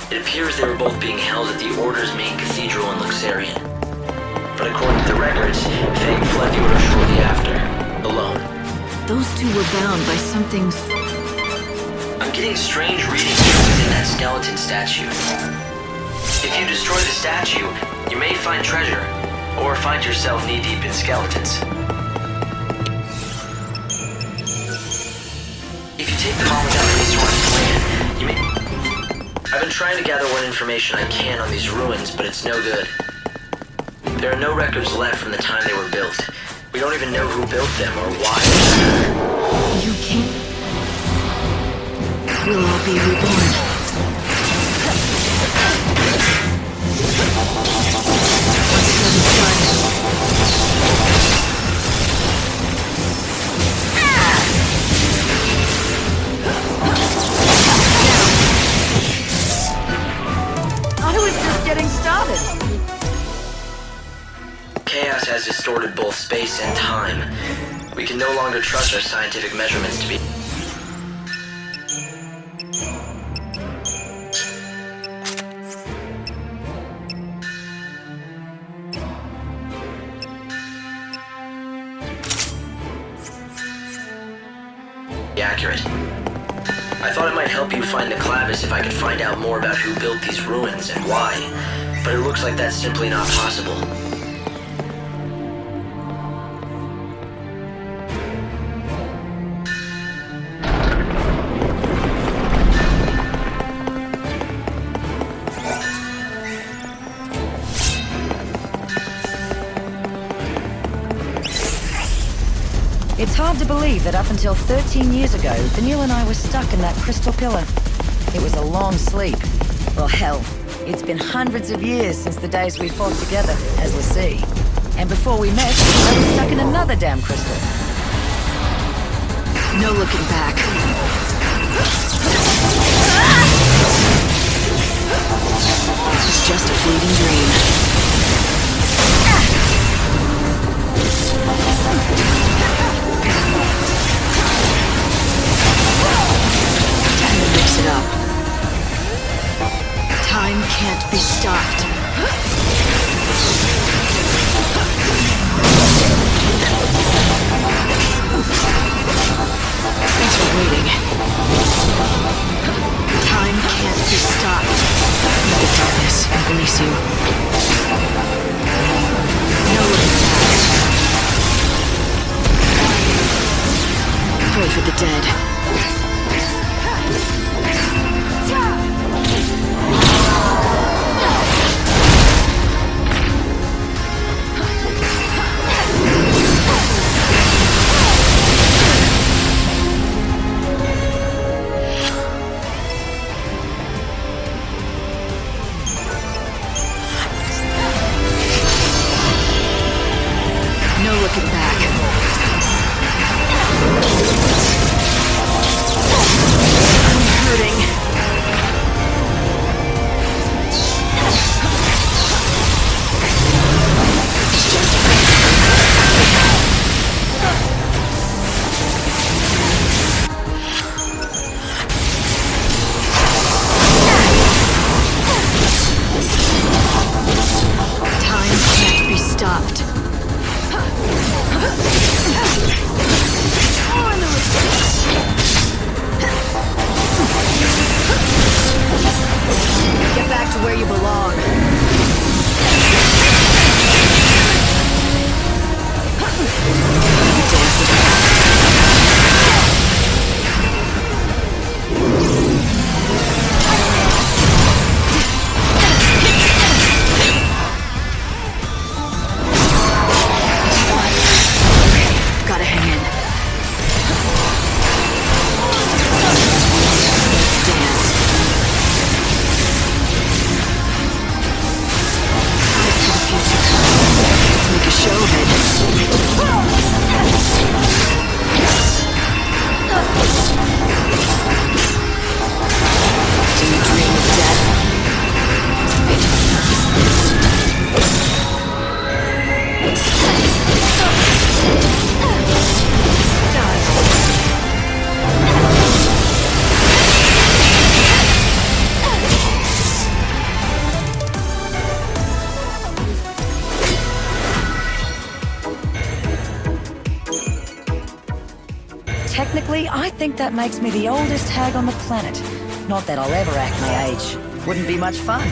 It appears they were both being held at the Order's main cathedral in Luxarian. But according to the records, Fang fled the Order shortly after, alone. Those two were bound by something... I'm getting strange readings from within that skeleton statue. If you destroy the statue, you may find treasure, or find yourself knee-deep in skeletons. If you take them all without any sort of plan, you may... I've been trying to gather what information I can on these ruins, but it's no good. There are no records left from the time they were built. We don't even know who built them or why. You can't... We'll all be reborn. distorted both space and time. We can no longer trust our scientific measurements to be... accurate. I thought it might help you find the Clavis if I could find out more about who built these ruins and why, but it looks like that's simply not possible. It's hard to believe that up until 13 years ago, Vanille and I were stuck in that crystal pillar. It was a long sleep. Well, hell, it's been hundreds of years since the days we fought together as Lassie. And before we met, I was stuck in another damn crystal. No looking back. It's just a fleeting dream. Time to mix it up. Time can't be stopped. Thanks for waiting. Time can't be stopped. Let the darkness embrace you. No looking back. Pray for the dead. No looking back. I'm hurting. It's just time can't be stopped. Get back to where you belong. Gotta hang in. Let's dance. Eyes to the future. Let's make a show of it. Do you dream of death? Technically, I think that makes me the oldest hag on the planet. Not that I'll ever act my age. Wouldn't be much fun.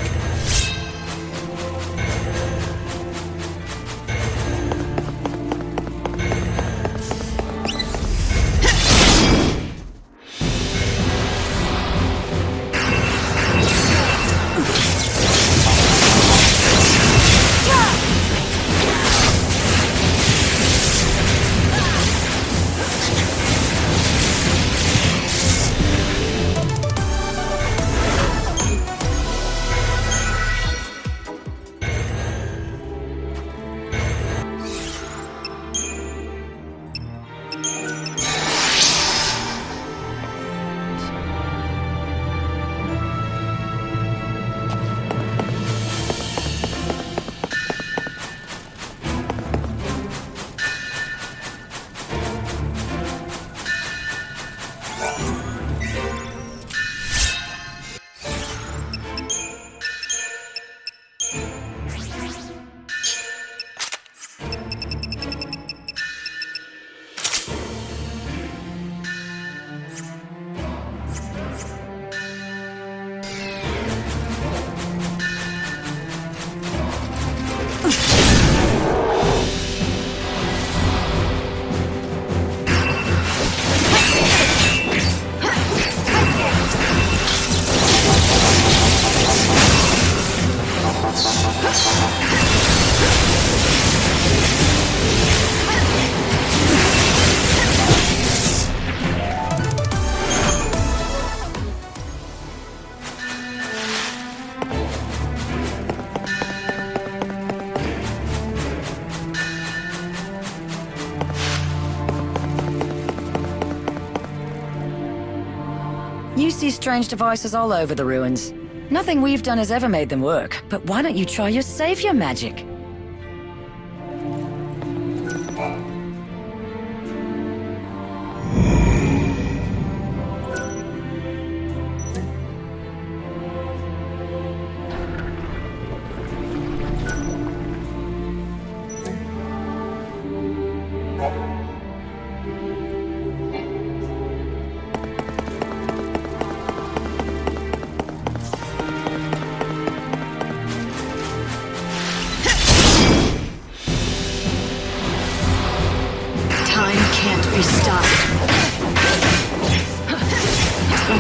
You see strange devices all over the ruins. Nothing we've done has ever made them work, but why don't you try your savior magic?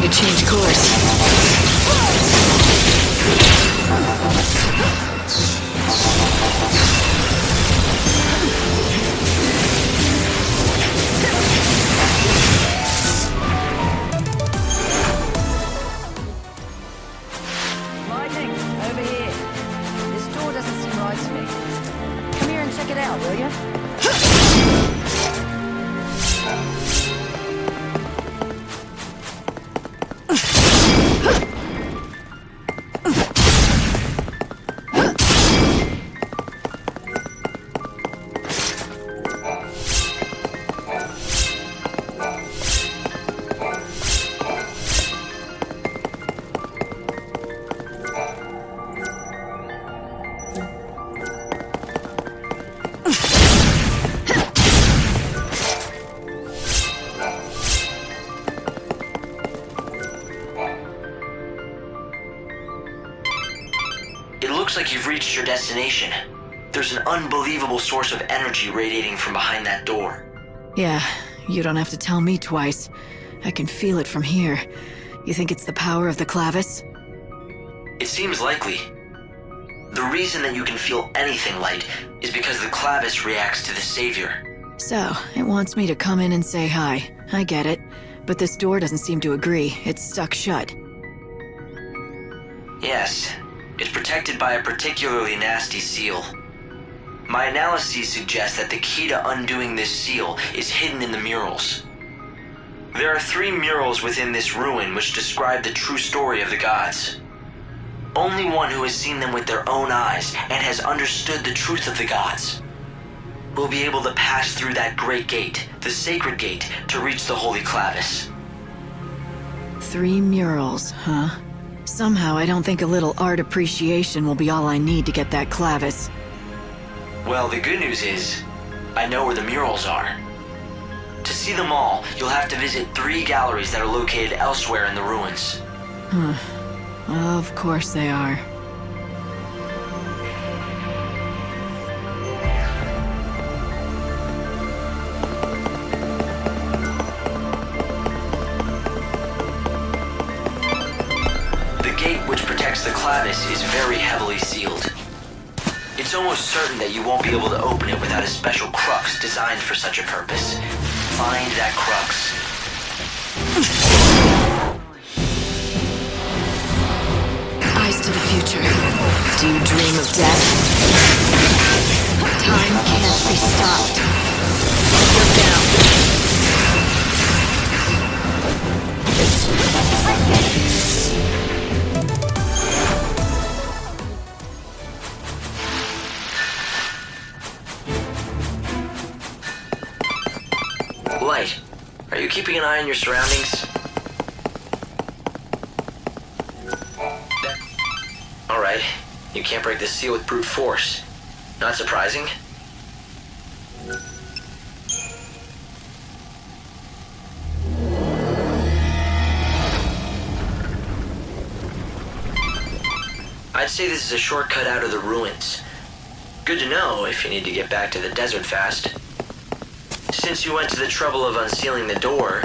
Change course. Lightning, over here. This door doesn't seem right to me. Come here and check it out, will you? Looks like you've reached your destination. There's an unbelievable source of energy radiating from behind that door. Yeah, you don't have to tell me twice. I can feel it from here. You think it's the power of the clavis? It seems likely. The reason that you can feel anything light is because the clavis reacts to the savior. So, it wants me to come in and say hi. I get it. But this door doesn't seem to agree. It's stuck shut. Yes. It's protected by a particularly nasty seal. My analyses suggest that the key to undoing this seal is hidden in the murals. There are 3 murals within this ruin which describe the true story of the gods. Only one who has seen them with their own eyes and has understood the truth of the gods will be able to pass through that great gate, the sacred gate, to reach the holy clavis. 3 murals, huh? Somehow I don't think a little art appreciation will be all I need to get that clavis. Well, the good news is, I know where the murals are. To see them all, you'll have to visit 3 galleries that are located elsewhere in the ruins. Of course they are. The clavis is very heavily sealed. It's almost certain that you won't be able to open it without a special crux designed for such a purpose. Find that crux. Eyes to the future. Do you dream of death? Time can't be stopped. Look down. Light, are you keeping an eye on your surroundings? Alright, you can't break this seal with brute force. Not surprising. I'd say this is a shortcut out of the ruins. Good to know if you need to get back to the desert fast. Since you went to the trouble of unsealing the door.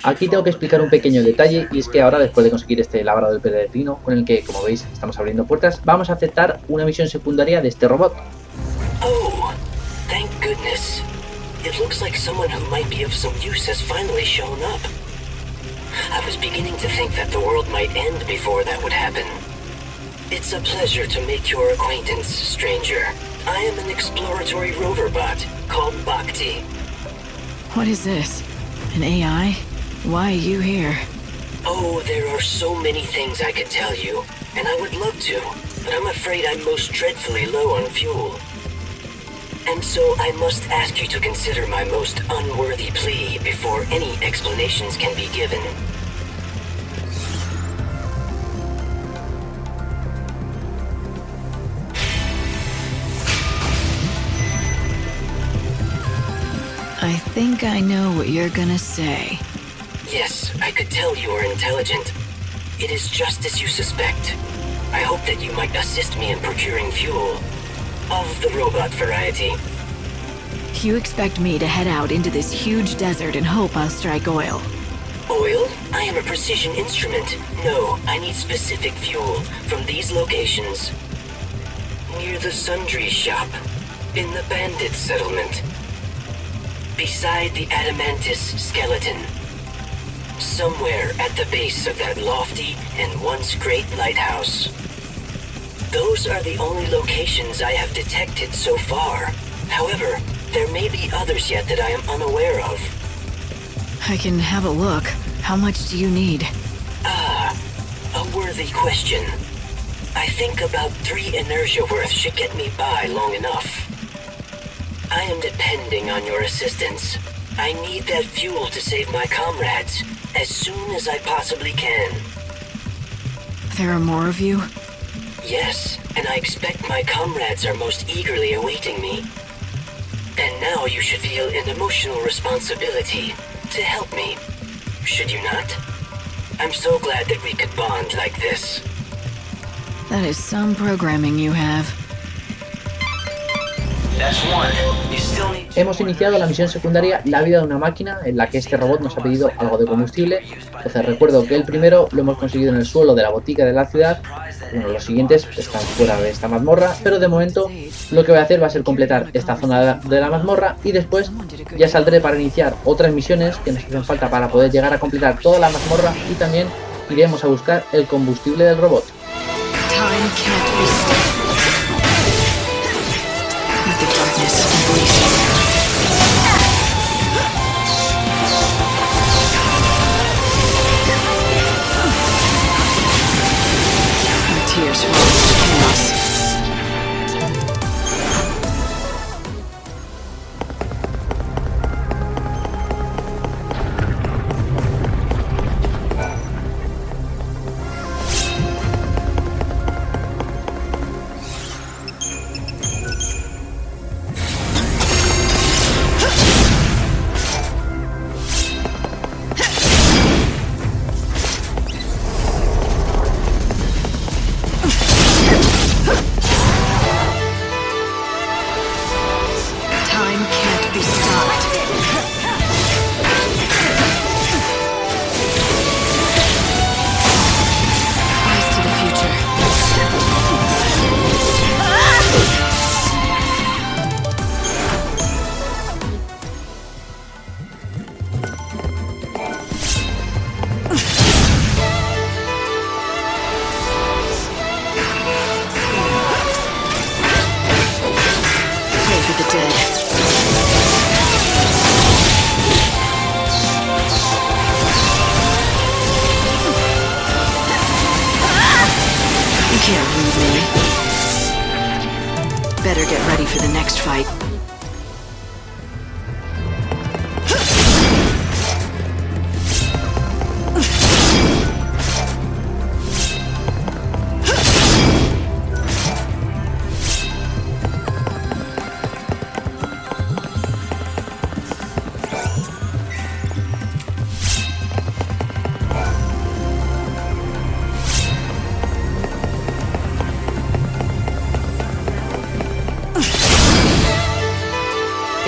Aquí tengo que explicar un pequeño detalle, y es que ahora, después de conseguir este labrado del peregrino, con el que, como veis, estamos abriendo puertas, vamos a aceptar una misión secundaria de este robot. Oh, thank goodness. It looks like someone who might be of some use has finally shown up. I was beginning to think that the world might end before that would happen. It's a pleasure to make your acquaintance, stranger. I am an exploratory rover bot called Bhakti. What is this? An AI? Why are you here? Oh, there are so many things I could tell you, and I would love to, but I'm afraid I'm most dreadfully low on fuel. And so I must ask you to consider my most unworthy plea before any explanations can be given. I think I know what you're gonna say. Yes, I could tell you are intelligent. It is just as you suspect. I hope that you might assist me in procuring fuel. Of the robot variety. You expect me to head out into this huge desert and hope I'll strike oil? Oil? I am a precision instrument. No, I need specific fuel from these locations. Near the sundry shop. In the bandit settlement. Beside the Adamantis skeleton. Somewhere at the base of that lofty and once great lighthouse. Those are the only locations I have detected so far. However, there may be others yet that I am unaware of. I can have a look. How much do you need? A worthy question. I think about 3 inertia worth should get me by long enough. I am depending on your assistance. I need that fuel to save my comrades as soon as I possibly can. There are more of you? Yes, and I expect my comrades are most eagerly awaiting me. And now you should feel an emotional responsibility to help me. Should you not? I'm so glad that we could bond like this. That is some programming you have. Hemos iniciado la misión secundaria La vida de una máquina, en la que este robot nos ha pedido algo de combustible. Entonces recuerdo que el primero lo hemos conseguido en el suelo de la botica de la ciudad. Bueno, los siguientes están fuera de esta mazmorra, pero de momento lo que voy a hacer va a ser completar esta zona de la mazmorra y después ya saldré para iniciar otras misiones que nos hacen falta para poder llegar a completar toda la mazmorra y también iremos a buscar el combustible del robot. Tears fall into chaos. Better get ready for the next fight.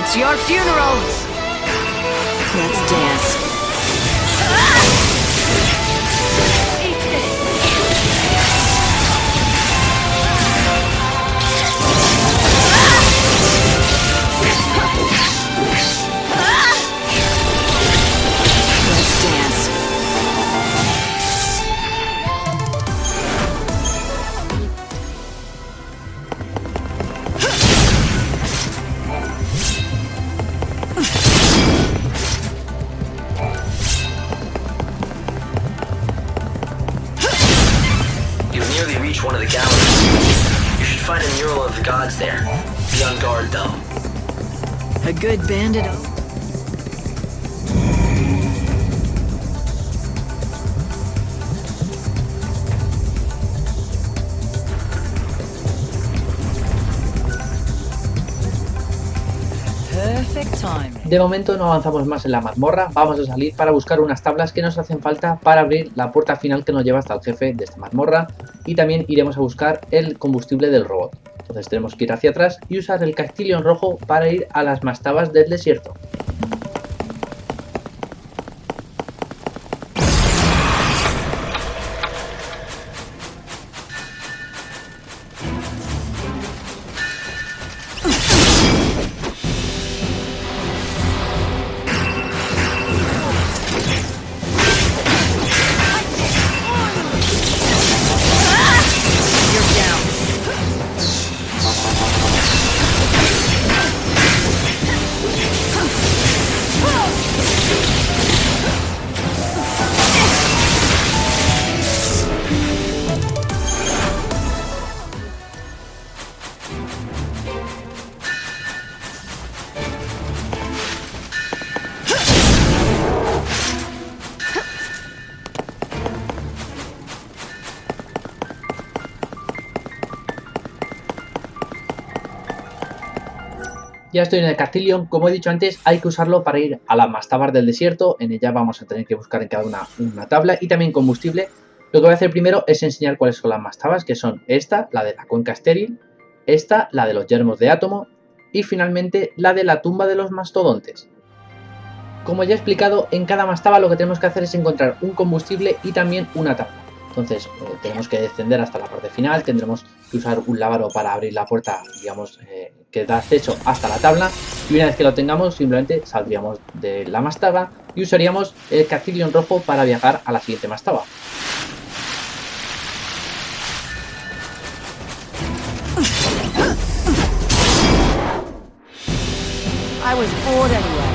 It's your funeral! Let's dance. Let's dance. really reach one of the galleries. You should find a mural of the gods there. Be on guard, though. A good bandit. De momento no avanzamos más en la mazmorra, vamos a salir para buscar unas tablas que nos hacen falta para abrir la puerta final que nos lleva hasta el jefe de esta mazmorra, y también iremos a buscar el combustible del robot. Entonces tenemos que ir hacia atrás y usar el castillo en rojo para ir a las mastabas del desierto. Ya estoy en el castillo, como he dicho antes, hay que usarlo para ir a las mastabas del desierto. En ella vamos a tener que buscar en cada una tabla y también combustible. Lo que voy a hacer primero es enseñar cuáles son las mastabas, que son esta, la de la cuenca estéril, esta, la de los yermos de átomo y finalmente la de la tumba de los mastodontes. Como ya he explicado, en cada mastaba lo que tenemos que hacer es encontrar un combustible y también una tabla. Entonces tenemos que descender hasta la parte final, tendremos que usar un lábaro para abrir la puerta, digamos, que da acceso hasta la tabla, y una vez que lo tengamos simplemente saldríamos de la mastaba y usaríamos el castillo en rojo para viajar a la siguiente mastaba. I was bored anyway.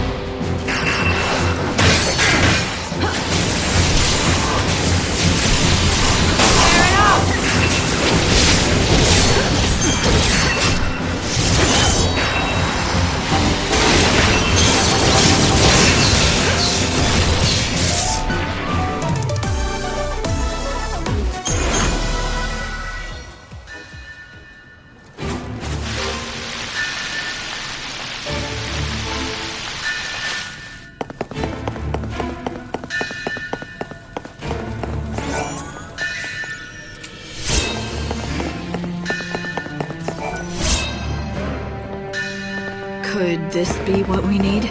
Could this be what we need?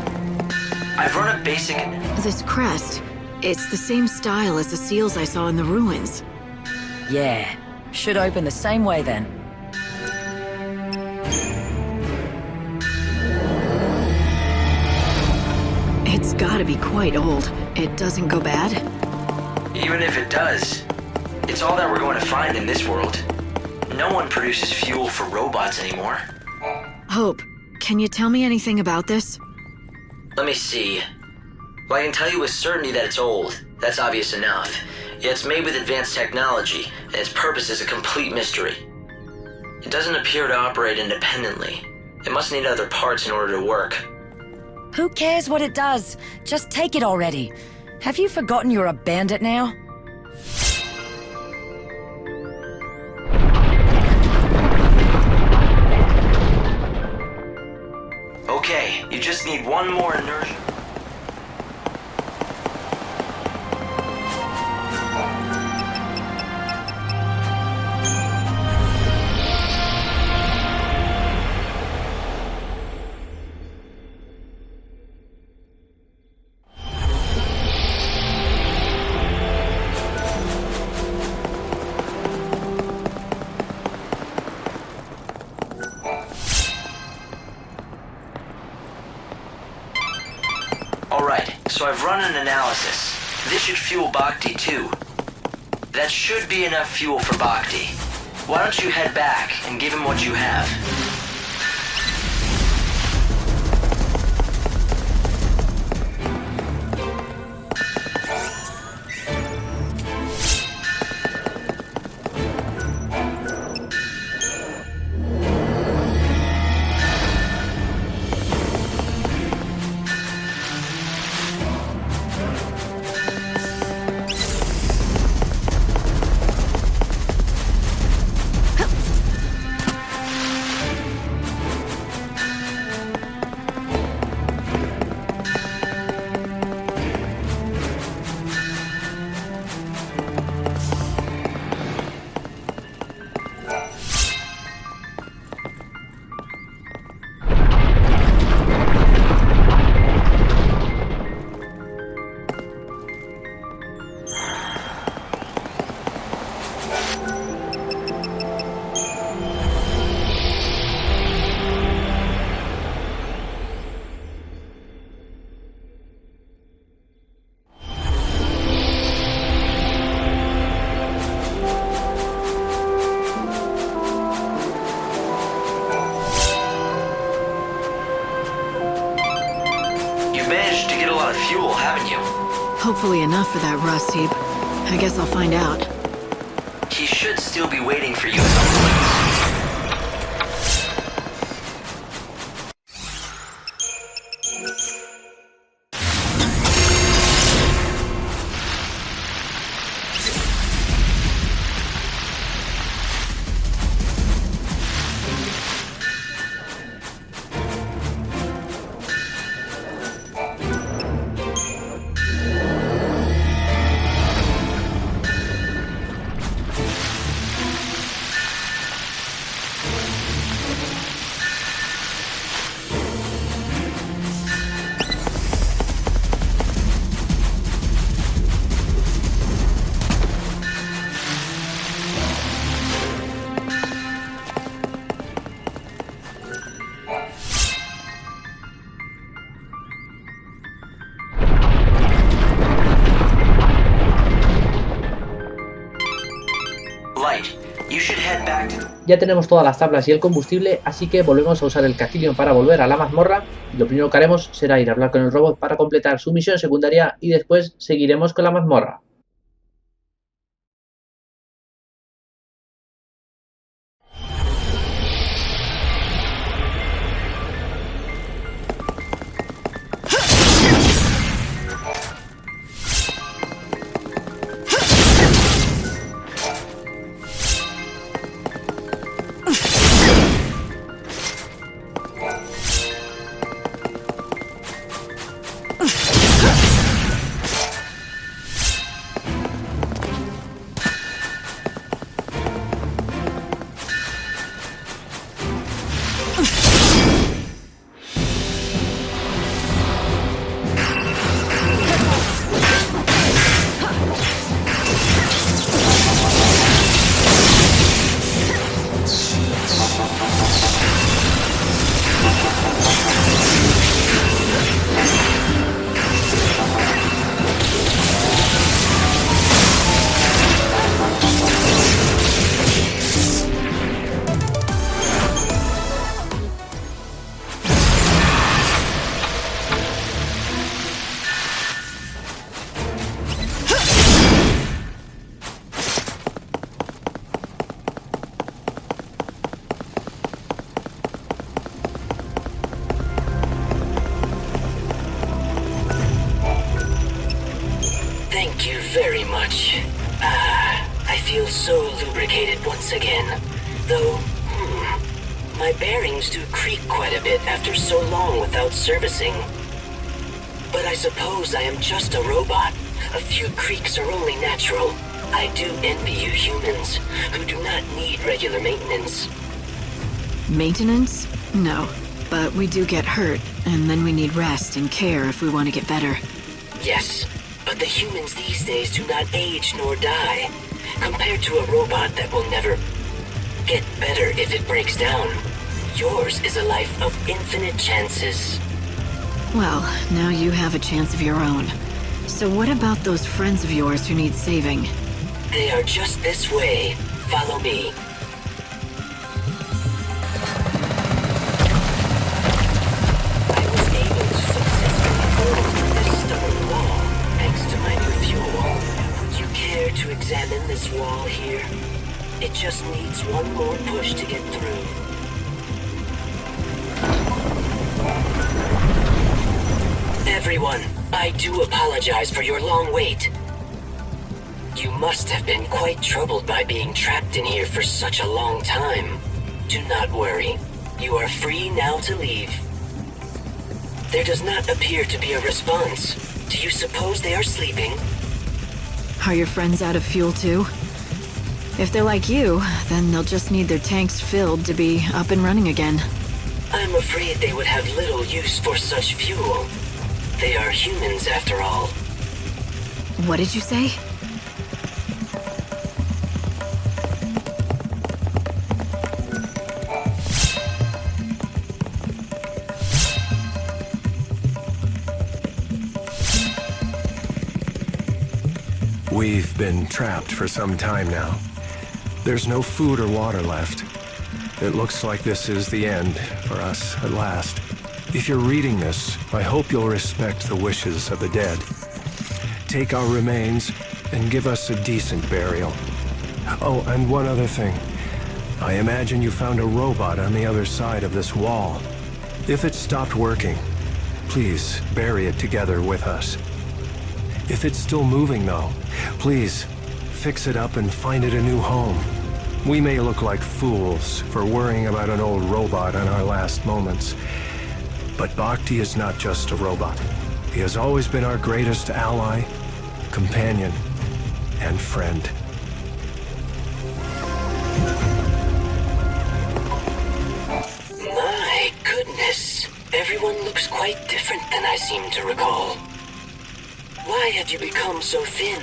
I've run a basic... This crest, it's the same style as the seals I saw in the ruins. Yeah, should open the same way then. It's gotta be quite old. It doesn't go bad? Even if it does, it's all that we're going to find in this world. No one produces fuel for robots anymore. Hope, can you tell me anything about this? Let me see. Well, I can tell you with certainty that it's old. That's obvious enough. Yet it's made with advanced technology, and its purpose is a complete mystery. It doesn't appear to operate independently. It must need other parts in order to work. Who cares what it does? Just take it already. Have you forgotten you're a bandit now? Okay, you just need one more inertia. Alright, so I've run an analysis. This should fuel Bhakti too. That should be enough fuel for Bhakti. Why don't you head back and give him what you have? Hopefully enough for that rust heap. I guess I'll find out. He should still be waiting for you someplace. Ya tenemos todas las tablas y el combustible, así que volvemos a usar el castillo para volver a la mazmorra. Lo primero que haremos será ir a hablar con el robot para completar su misión secundaria y después seguiremos con la mazmorra. Thank you very much. I feel so lubricated once again. Though, my bearings do creak quite a bit after so long without servicing. But I suppose I am just a robot. A few creaks are only natural. I do envy you humans, who do not need regular maintenance. Maintenance? No. But we do get hurt, and then we need rest and care if we want to get better. Yes, but the humans these days do not age nor die. Compared to a robot that will never get better if it breaks down. Yours is a life of infinite chances. Well, now you have a chance of your own. So what about those friends of yours who need saving? They are just this way. Follow me. I was able to successfully overcome this stubborn wall, thanks to my new fuel. Would you care to examine this wall here? It just needs one more push to get through. Everyone, I do apologize for your long wait. You must have been quite troubled by being trapped in here for such a long time. Do not worry. You are free now to leave. There does not appear to be a response. Do you suppose they are sleeping? Are your friends out of fuel too? If they're like you, then they'll just need their tanks filled to be up and running again. I'm afraid they would have little use for such fuel. They are humans after all. What did you say? We've been trapped for some time now. There's no food or water left. It looks like this is the end for us at last. If you're reading this, I hope you'll respect the wishes of the dead. Take our remains and give us a decent burial. Oh, and one other thing. I imagine you found a robot on the other side of this wall. If it stopped working, please bury it together with us. If it's still moving though, please fix it up and find it a new home. We may look like fools for worrying about an old robot in our last moments, but Bhakti is not just a robot. He has always been our greatest ally, companion, and friend. My goodness. Everyone looks quite different than I seem to recall. Why have you become so thin?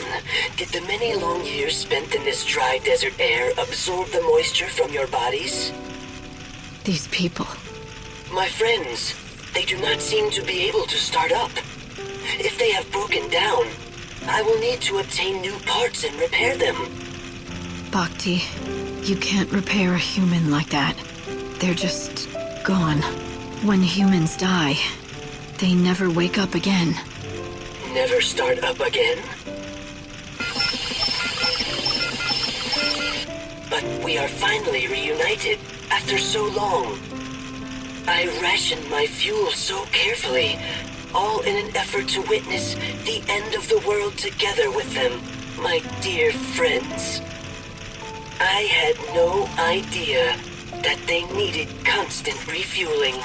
Did the many long years spent in this dry desert air absorb the moisture from your bodies? These people. My friends, they do not seem to be able to start up. If they have broken down, I will need to obtain new parts and repair them. Bhakti, you can't repair a human like that. They're just gone. When humans die, they never wake up again. Never start up again? But we are finally reunited after so long. I rationed my fuel so carefully, all in an effort to witness the end of the world together with them, my dear friends. I had no idea that they needed constant refueling.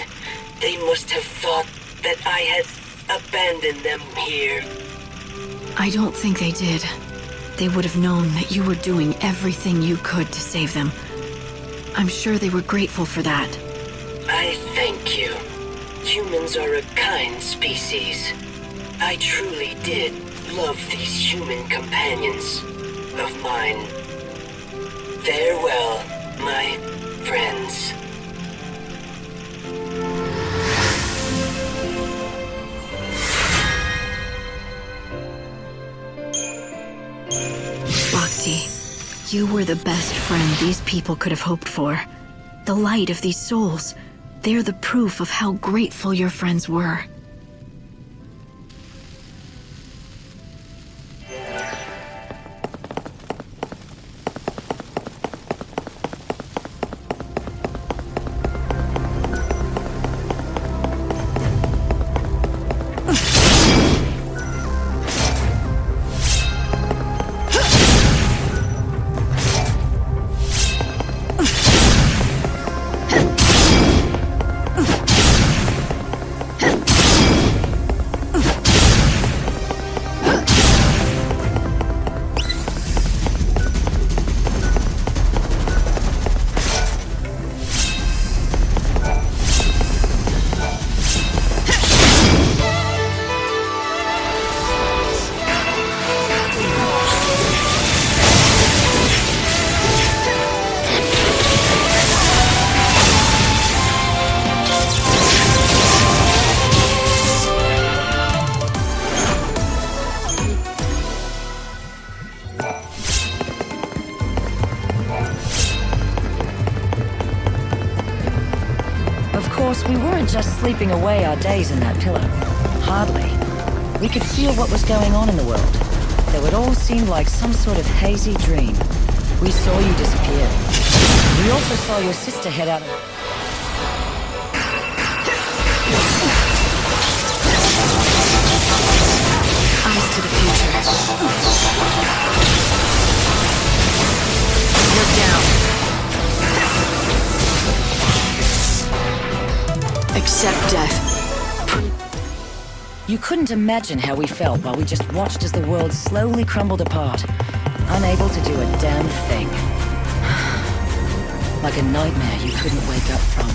They must have thought that I had abandoned them here. I don't think they did. They would have known that you were doing everything you could to save them. I'm sure they were grateful for that. I thank you. Humans are a kind species. I truly did love these human companions of mine. Farewell, my friends. Bhakti, you were the best friend these people could have hoped for. The light of these souls. They're the proof of how grateful your friends were. We weren't just sleeping away our days in that pillow. Hardly. We could feel what was going on in the world, though it all seemed like some sort of hazy dream. We saw you disappear. We also saw your sister head out. Eyes to the future. You're down. Accept death. You couldn't imagine how we felt while we just watched as the world slowly crumbled apart, unable to do a damn thing. Like a nightmare you couldn't wake up from.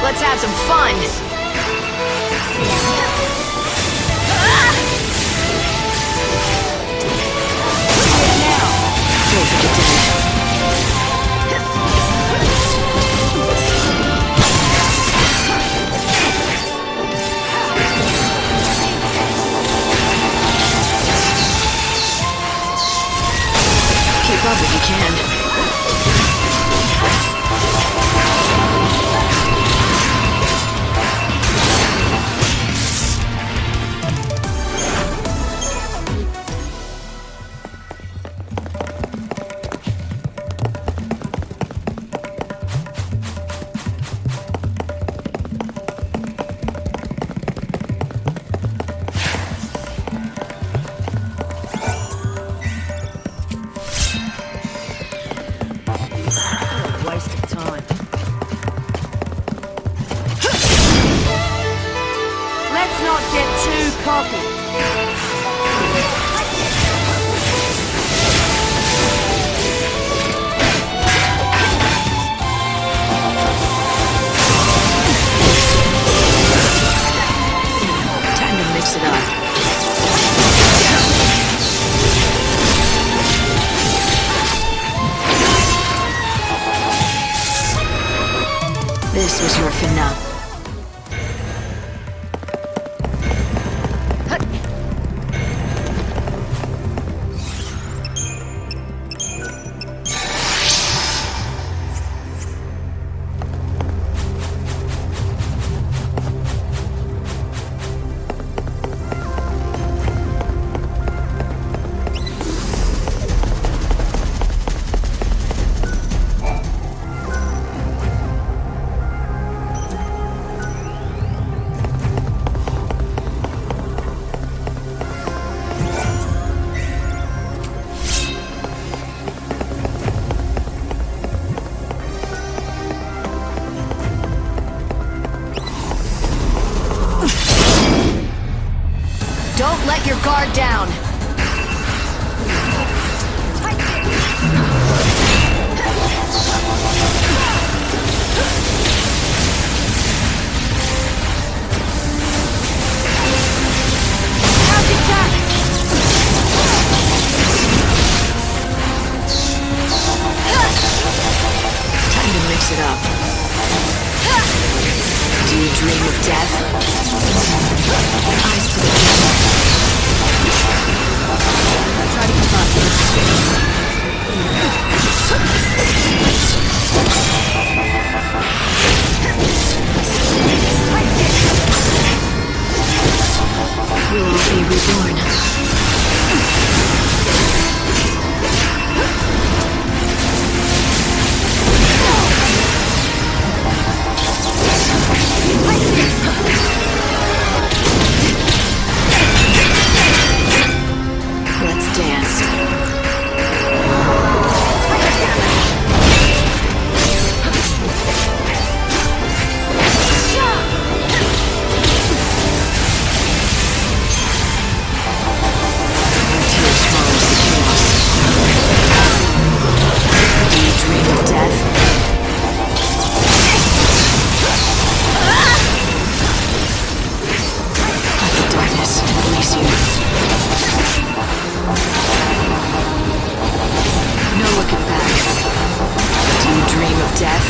Let's have some fun! Don't forget to keep up if you can. This was your finale. Don't let your guard down. Time to mix it up. Do you dream of death? Eyes to the future. Try to keep up. We'll all be reborn. Let's dance. Tears follows the chaos. Do you dream of death? Let the darkness release you. No looking back. Do you dream of death?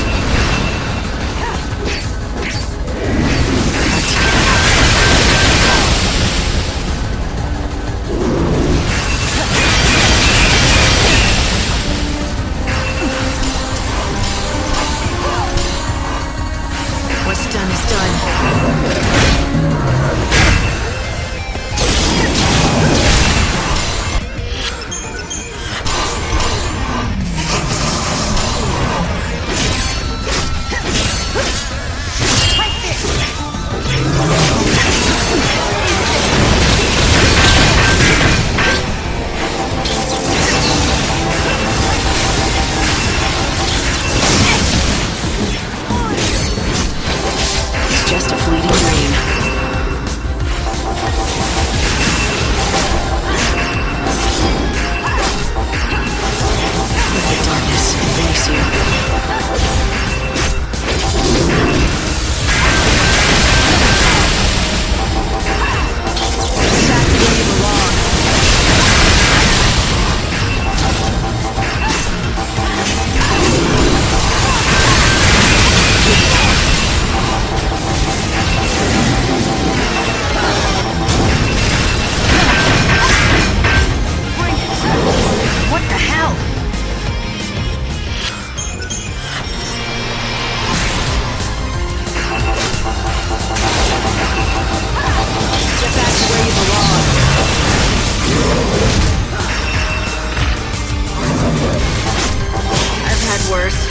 worse.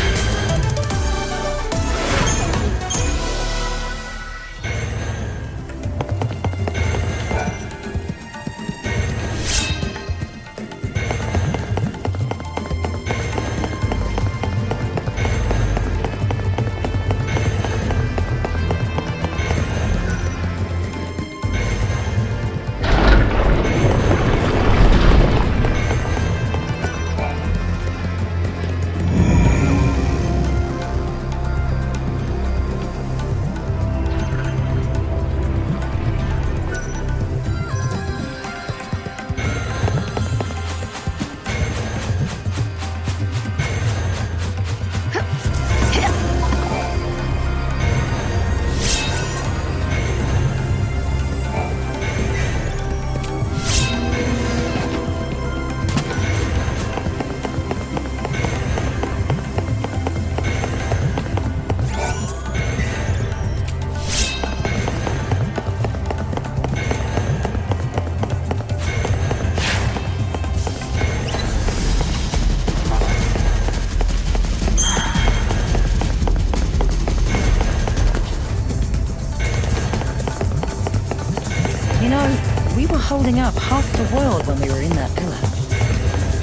Holding up half the world when we were in that pillar.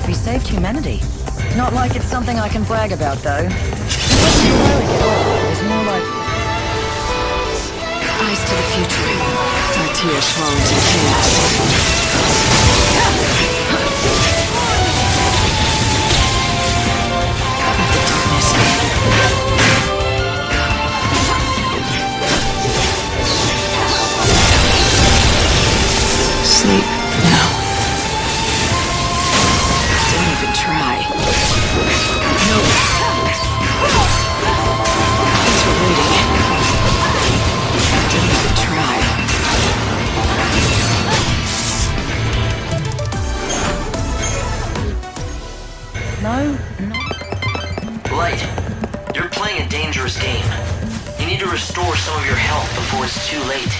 We saved humanity. Not like it's something I can brag about, though. It wasn't heroic at all. It was more like... Eyes to the future. Our tears fall into the chaos. Sleep now. Don't even try. Nope. Thanks for waiting. Don't even try. No. Light, you're playing a dangerous game. You need to restore some of your health before it's too late.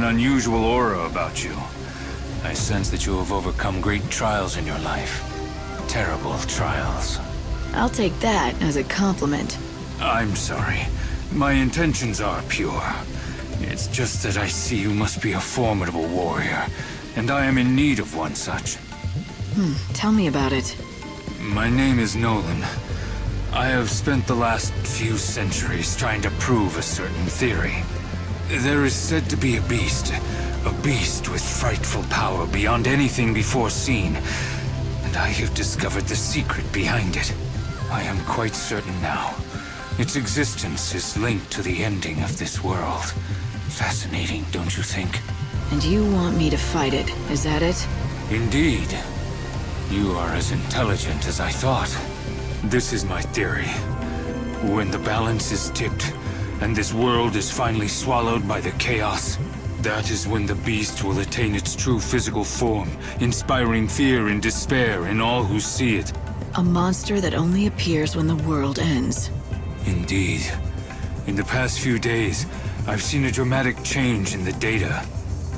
Unusual aura about you. I sense that you have overcome great trials in your life. Terrible trials. I'll take that as a compliment. I'm sorry. My intentions are pure. It's just that I see you must be a formidable warrior, and I am in need of one such. Tell me about it. My name is Nolan. I have spent the last few centuries trying to prove a certain theory. There is said to be a beast with frightful power beyond anything before seen, and I have discovered the secret behind it. I am quite certain now. Its existence is linked to the ending of this world. Fascinating, don't you think? And you want me to fight it, is that it? Indeed. You are as intelligent as I thought. This is my theory. When the balance is tipped, and this world is finally swallowed by the chaos, that is when the beast will attain its true physical form, inspiring fear and despair in all who see it. A monster that only appears when the world ends. Indeed. In the past few days, I've seen a dramatic change in the data.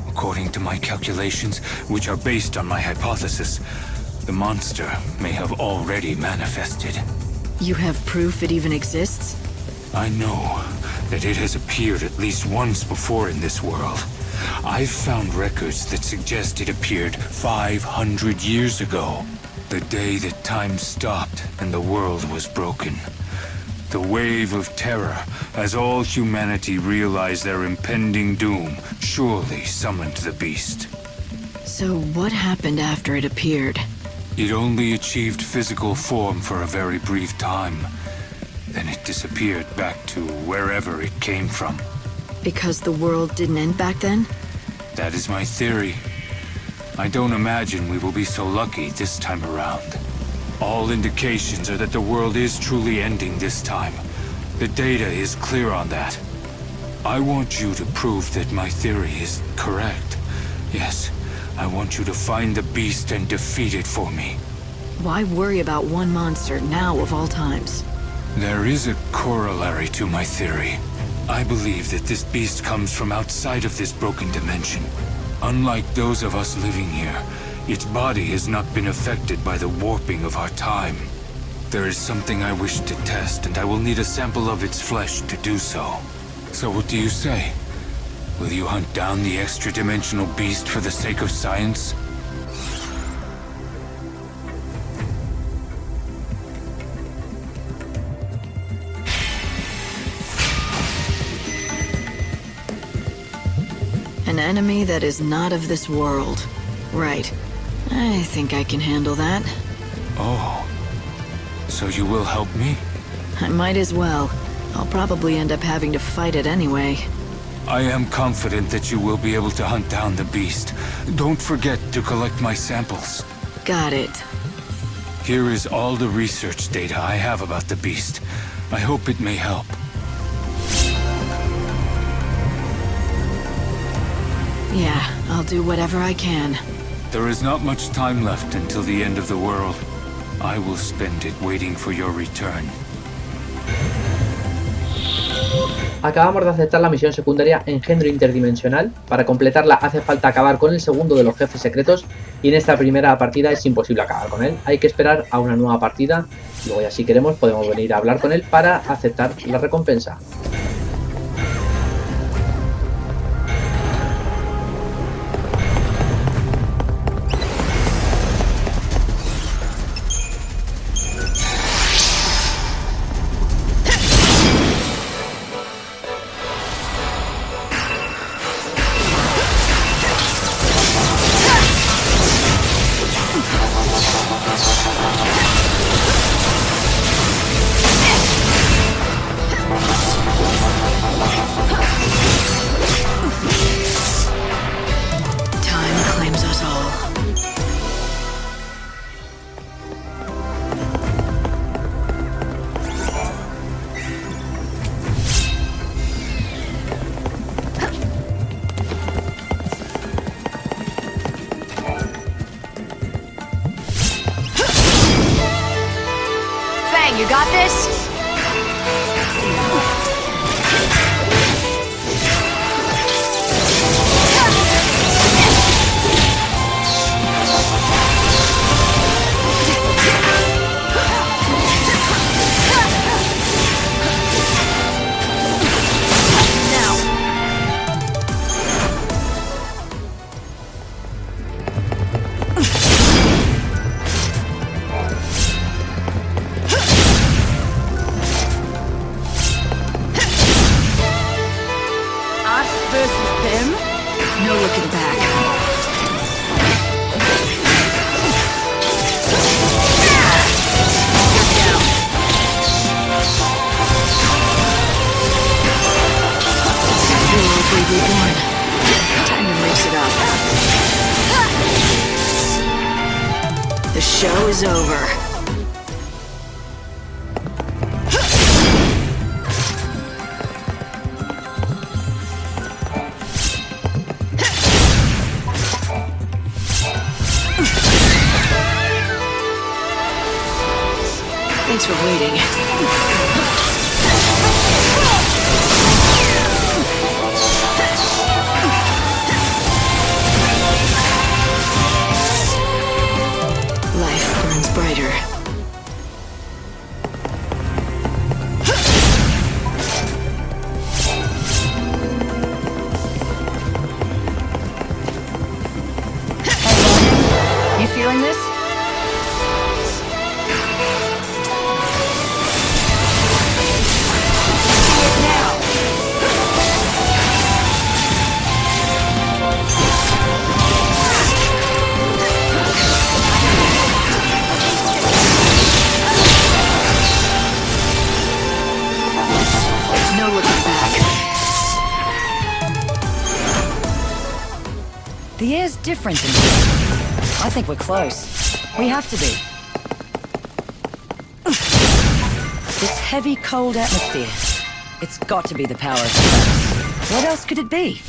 According to my calculations, which are based on my hypothesis, the monster may have already manifested. You have proof it even exists? I know that it has appeared at least once before in this world. I've found records that suggest it appeared 500 years ago, the day that time stopped and the world was broken. The wave of terror, as all humanity realized their impending doom, surely summoned the beast. So what happened after it appeared? It only achieved physical form for a very brief time. Then it disappeared back to wherever it came from. Because the world didn't end back then? That is my theory. I don't imagine we will be so lucky this time around. All indications are that the world is truly ending this time. The data is clear on that. I want you to prove that my theory is correct. Yes, I want you to find the beast and defeat it for me. Why worry about one monster now of all times? There is a corollary to my theory. I believe that this beast comes from outside of this broken dimension. Unlike those of us living here, its body has not been affected by the warping of our time. There is something I wish to test, and I will need a sample of its flesh to do so. So what do you say? Will you hunt down the extra-dimensional beast for the sake of science? An enemy that is not of this world. Right. I think I can handle that. Oh. So you will help me? I might as well. I'll probably end up having to fight it anyway. I am confident that you will be able to hunt down the beast. Don't forget to collect my samples. Got it. Here is all the research data I have about the beast. I hope it may help. Yeah, I'll do whatever I can. There is not much time left until the end of the world. I will spend it waiting for your return. Acabamos de aceptar la misión secundaria Engendro Interdimensional. Para completarla hace falta acabar con el segundo de los jefes secretos y en esta primera partida es imposible acabar con él. Hay que esperar a una nueva partida y luego ya si queremos podemos venir a hablar con él para aceptar la recompensa. You got this? No looking back. Reborn. Time to mix it up. The show is over. Thanks for waiting. Life burns brighter. You feeling this? The air's different in here. I think we're close. We have to be. This heavy, cold atmosphere. It's got to be the power of space. What else could it be?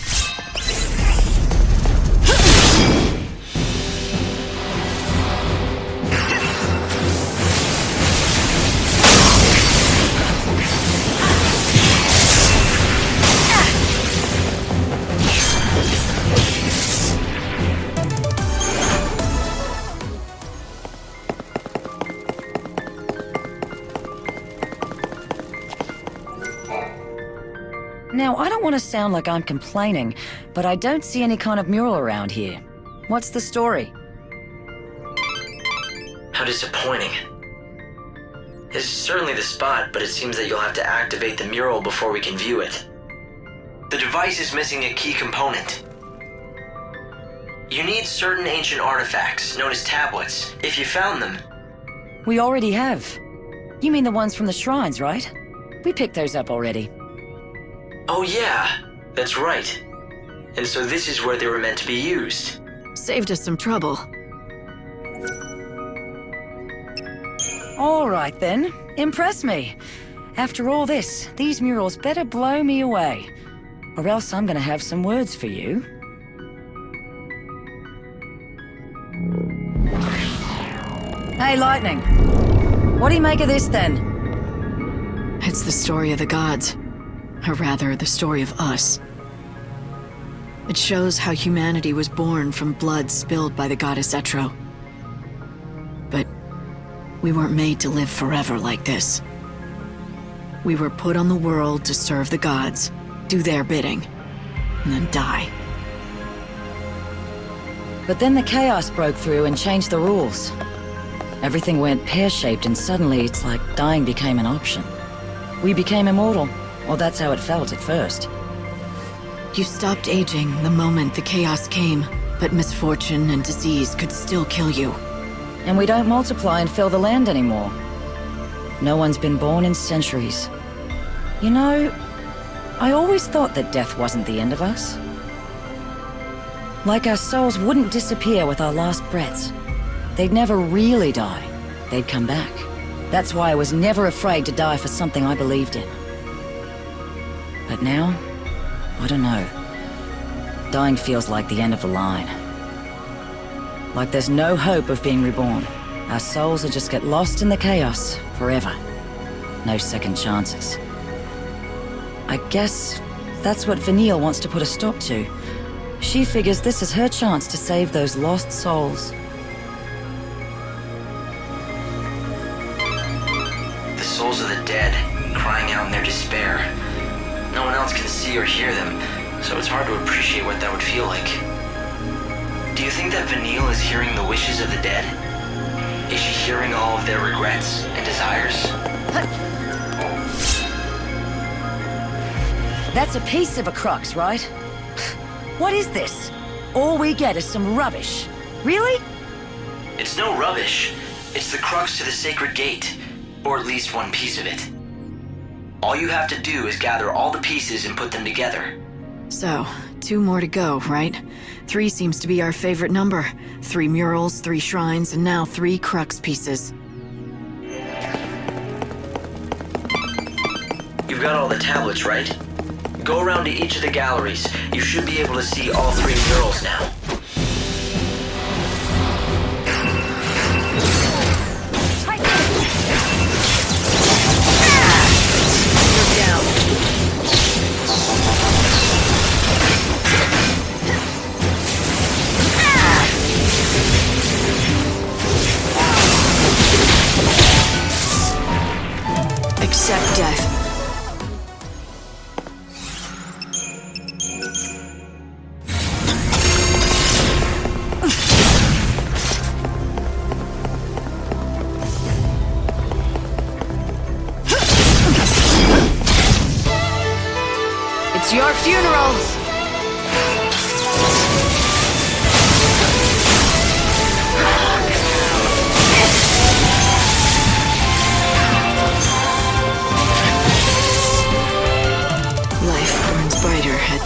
Now, I don't want to sound like I'm complaining, but I don't see any kind of mural around here. What's the story? How disappointing. This is certainly the spot, but it seems that you'll have to activate the mural before we can view it. The device is missing a key component. You need certain ancient artifacts, known as tablets, if you found them. We already have. You mean the ones from the shrines, right? We picked those up already. Oh yeah, that's right. And so this is where they were meant to be used. Saved us some trouble. All right then, impress me. After all this, these murals better blow me away. Or else I'm gonna have some words for you. Hey, Lightning. What do you make of this then? It's the story of the gods. Or rather, the story of us. It shows how humanity was born from blood spilled by the goddess Etro. But we weren't made to live forever like this. We were put on the world to serve the gods, do their bidding, and then die. But then the chaos broke through and changed the rules. Everything went pear-shaped and suddenly it's like dying became an option. We became immortal. Well, that's how it felt at first. You stopped aging the moment the chaos came, but misfortune and disease could still kill you. And we don't multiply and fill the land anymore. No one's been born in centuries. You know, I always thought that death wasn't the end of us. Like our souls wouldn't disappear with our last breaths. They'd never really die. They'd come back. That's why I was never afraid to die for something I believed in. But now, I don't know. Dying feels like the end of the line. Like there's no hope of being reborn. Our souls will just get lost in the chaos forever. No second chances. I guess that's what Vanille wants to put a stop to. She figures this is her chance to save those lost souls. The souls of the dead, crying out in their despair. No one else can see or hear them, so it's hard to appreciate what that would feel like. Do you think that Vanille is hearing the wishes of the dead? Is she hearing all of their regrets and desires? That's a piece of a crux, right? What is this? All we get is some rubbish. Really? It's no rubbish. It's the crux to the sacred gate, or at least one piece of it. All you have to do is gather all the pieces and put them together. So, 2 more to go, right? 3 seems to be our favorite number. 3 murals, 3 shrines, and now 3 crux pieces. You've got all the tablets, right? Go around to each of the galleries. You should be able to see all 3 murals now. Accept death. It's your funeral! Life burns brighter at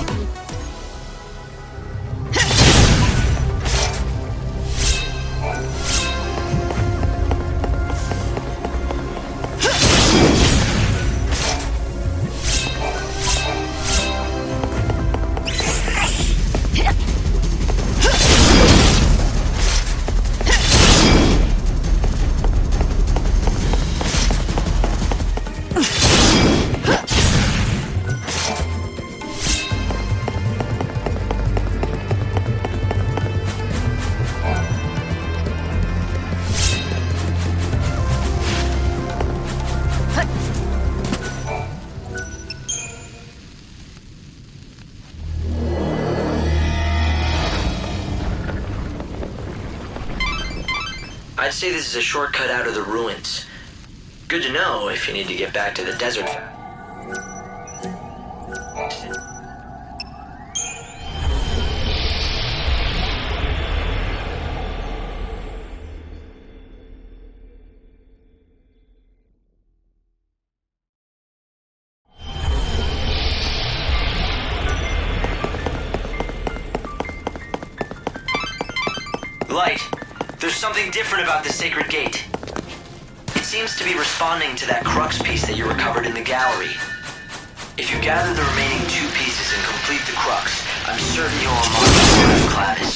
I'd say this is a shortcut out of the ruins. Good to know if you need to get back to the desert. Light, there's something different about the sacred gate. It seems to be responding to that crux piece that you recovered in the gallery. If you gather the remaining 2 pieces and complete the crux, I'm certain you'll unlock the sword of Clavis.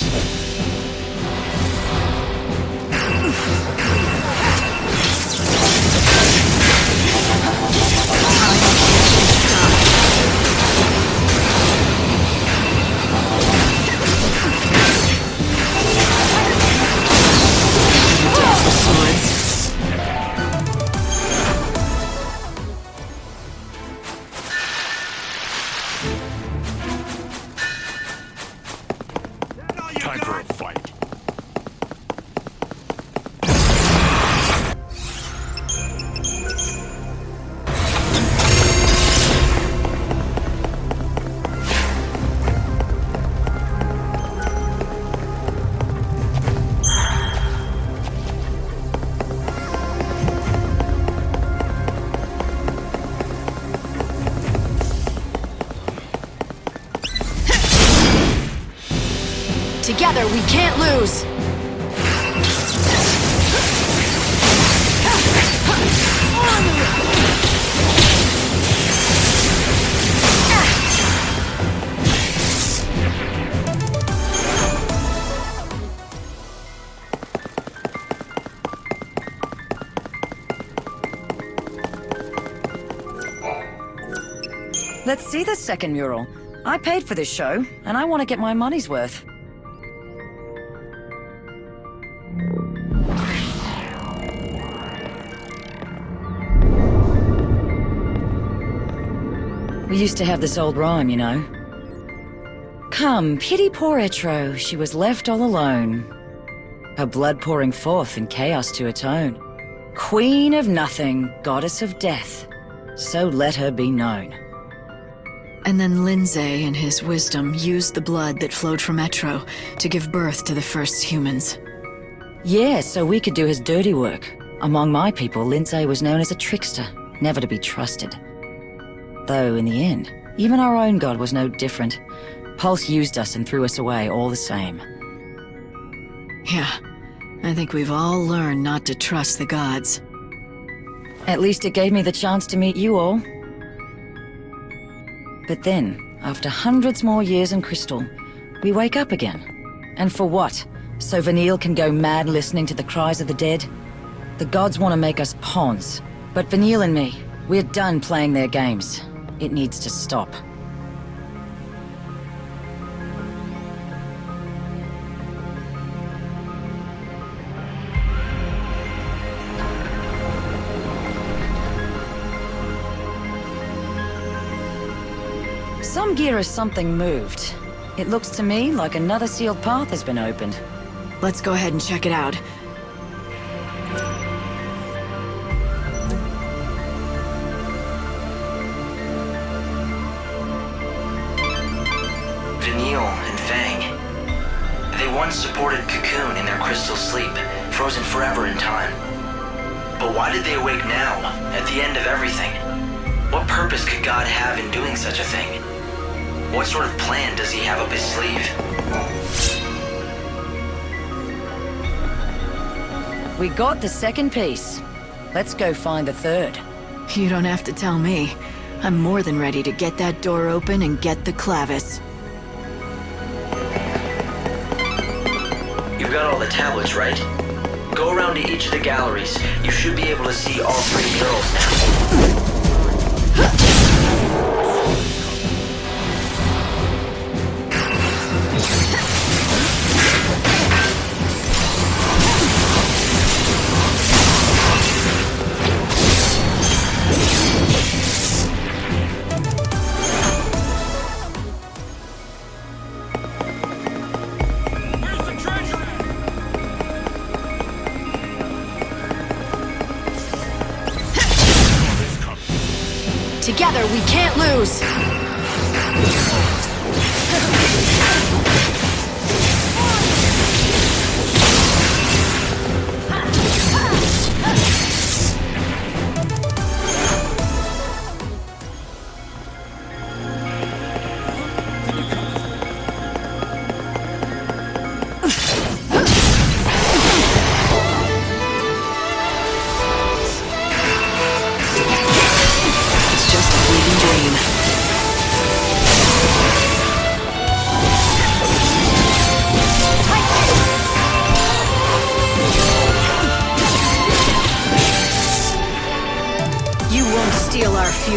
Time for a fight. Together, we can't lose! Let's see the second mural. I paid for this show, and I want to get my money's worth. We used to have this old rhyme, you know. Come, pity poor Etro, she was left all alone. Her blood pouring forth in chaos to atone. Queen of nothing, goddess of death, so let her be known. And then Lindsay, in his wisdom, used the blood that flowed from Etro to give birth to the first humans. Yeah, so we could do his dirty work. Among my people, Lindsay was known as a trickster, never to be trusted. Though, in the end, even our own god was no different. Pulse used us and threw us away all the same. Yeah, I think we've all learned not to trust the gods. At least it gave me the chance to meet you all. But then, after hundreds more years in Crystal, we wake up again. And for what? So Vanille can go mad listening to the cries of the dead? The gods want to make us pawns. But Vanille and me, we're done playing their games. It needs to stop. Some gear or something moved. It looks to me like another sealed path has been opened. Let's go ahead and check it out. Vanille and Fang. They once supported Cocoon in their crystal sleep, frozen forever in time. But why did they awake now, at the end of everything? What purpose could God have in doing such a thing? What sort of plan does he have up his sleeve? We got the second piece. Let's go find the third. You don't have to tell me. I'm more than ready to get that door open and get the clavis. You've got all the tablets, right? Go around to each of the galleries. You should be able to see all 3 murals now. Together, we can't lose!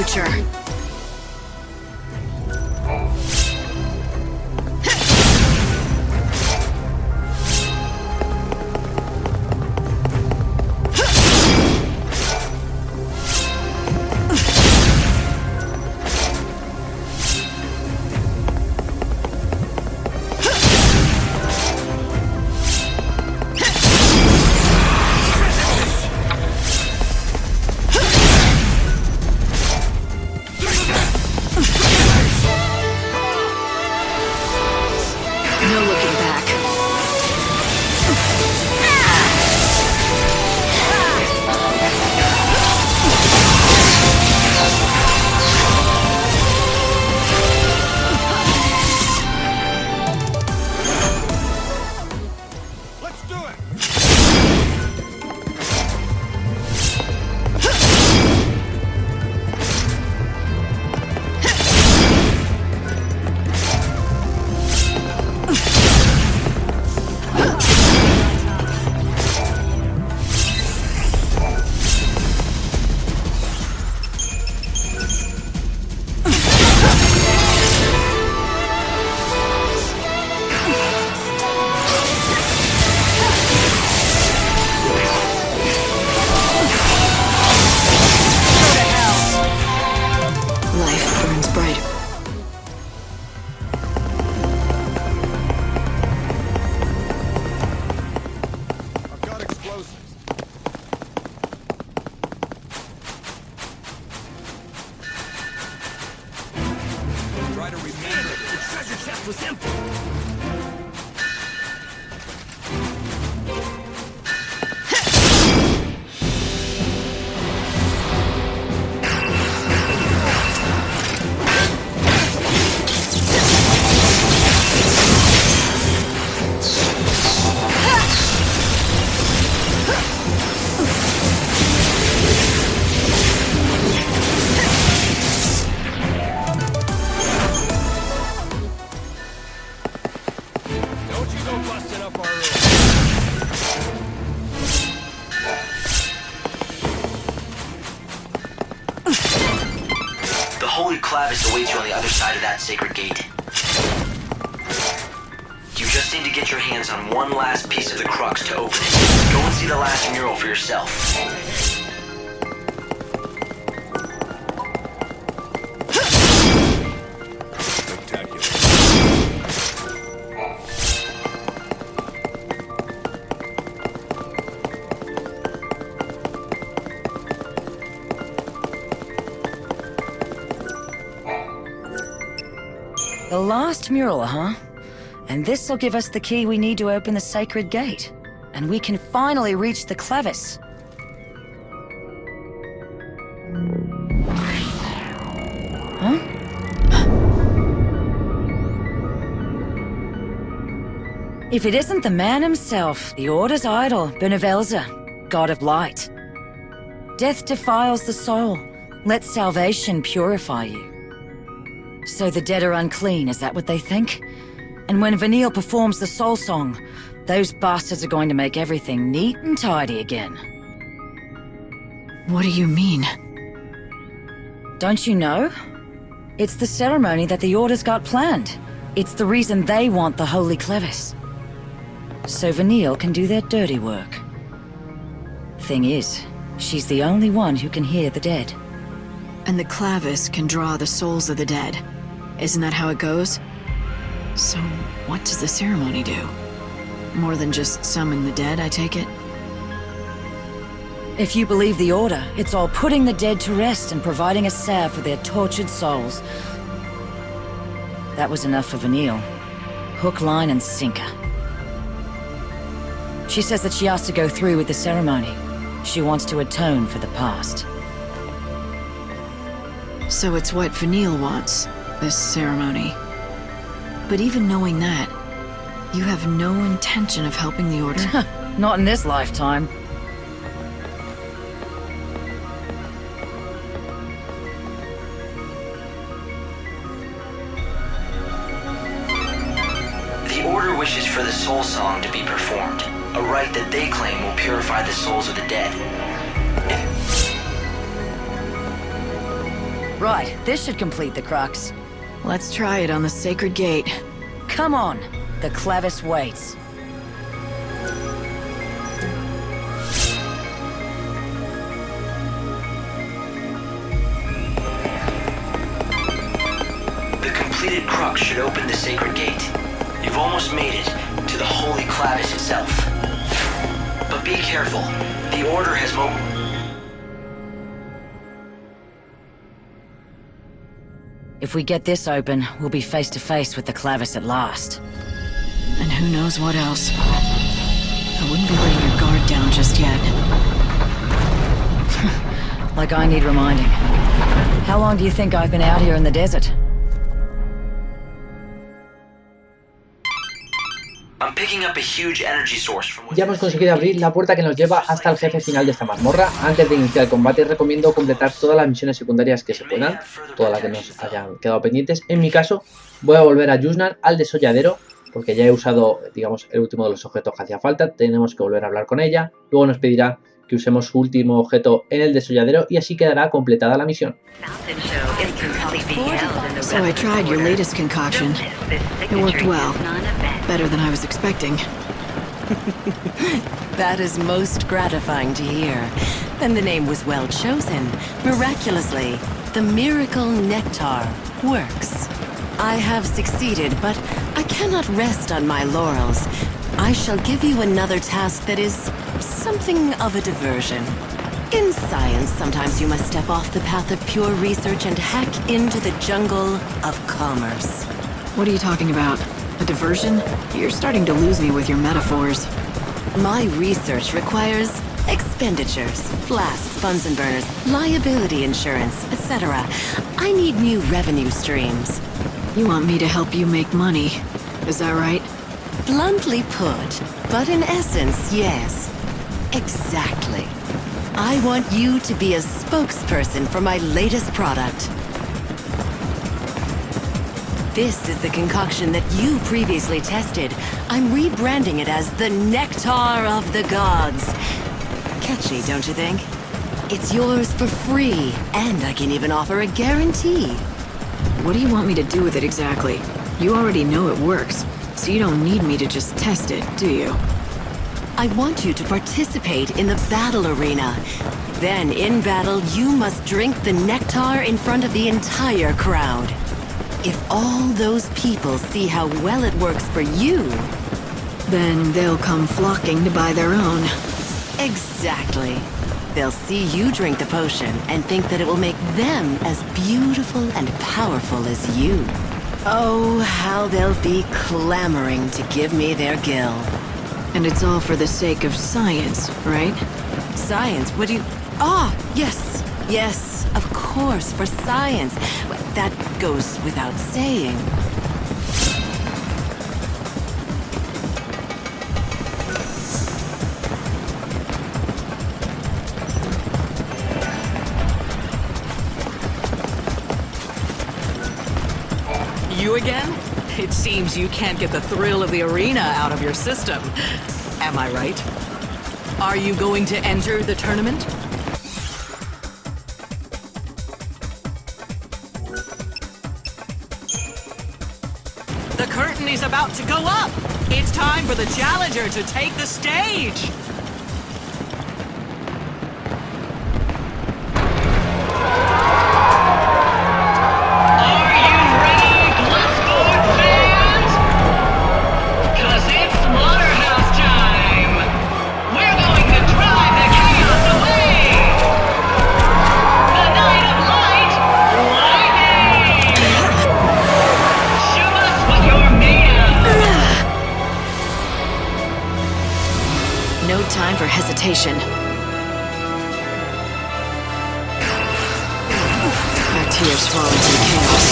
Future. Awaits you on the other side of that sacred gate. You just need to get your hands on one last piece of the crux to open it. Go and see the last mural for yourself. The last mural, huh? And this'll give us the key we need to open the sacred gate. And we can finally reach the Clavis. Huh? If it isn't the man himself, the Order's idol, Benevelza, god of light. Death defiles the soul. Let salvation purify you. So the dead are unclean, is that what they think? And when Vanille performs the soul song, those bastards are going to make everything neat and tidy again. What do you mean? Don't you know? It's the ceremony that the Order's got planned. It's the reason they want the Holy Clevis. So Vanille can do their dirty work. Thing is, she's the only one who can hear the dead. And the Clavis can draw the souls of the dead. Isn't that how it goes? So, what does the ceremony do? More than just summon the dead, I take it? If you believe the Order, it's all putting the dead to rest and providing a salve for their tortured souls. That was enough for Vanille. Hook, line, and sinker. She says that she has to go through with the ceremony. She wants to atone for the past. So it's what Vanille wants, this ceremony. But even knowing that, you have no intention of helping the Order? Not in this lifetime. The Order wishes for the Soul Song to be performed, a rite that they claim will purify the souls of the dead. Right, this should complete the crux. Let's try it on the sacred gate. Come on, the clavis waits. The completed crux should open the sacred gate. You've almost made it to the holy clavis itself. But be careful. The Order has If we get this open, we'll be face to face with the clavis at last. And who knows what else. I wouldn't be letting your guard down just yet. Like I need reminding. How long do you think I've been out here in the desert? I'm picking up a huge energy source from Ya hemos conseguido abrir la puerta que nos lleva hasta el jefe final de esta mazmorra. Antes de iniciar el combate recomiendo completar todas las misiones secundarias que se puedan, todas las que nos hayan quedado pendientes. En mi caso voy a volver a Dunas, al desolladero, porque ya he usado, digamos, el último de los objetos que hacía falta. Tenemos que volver a hablar con ella. Luego nos pedirá que usemos su último objeto en el desolladero y así quedará completada la misión. So I tried your latest concoction. It worked well. Better than I was expecting. That is most gratifying to hear. Then the name was well chosen. Miraculously, the miracle nectar works. I have succeeded, but I cannot rest on my laurels. I shall give you another task that is something of a diversion. In science, sometimes you must step off the path of pure research and hack into the jungle of commerce. What are you talking about? A diversion? You're starting to lose me with your metaphors. My research requires expenditures, blasts, Bunsen burners, liability insurance, etc. I need new revenue streams. You want me to help you make money, is that right? Bluntly put, but in essence, yes. Exactly. I want you to be a spokesperson for my latest product. This is the concoction that you previously tested. I'm rebranding it as the Nectar of the Gods. Catchy, don't you think? It's yours for free, and I can even offer a guarantee. What do you want me to do with it exactly? You already know it works, so you don't need me to just test it, do you? I want you to participate in the battle arena. Then, in battle, you must drink the nectar in front of the entire crowd. If all those people see how well it works for you, then they'll come flocking to buy their own. Exactly. They'll see you drink the potion and think that it will make them as beautiful and powerful as you. Oh, how they'll be clamoring to give me their gill. And it's all for the sake of science, right? Science? What do you... Ah, yes. Yes, of course, for science. That goes without saying. You again? It seems you can't get the thrill of the arena out of your system. Am I right? Are you going to enter the tournament? The curtain is about to go up! It's time for the challenger to take the stage! Away! hesitation. My tears fall into chaos.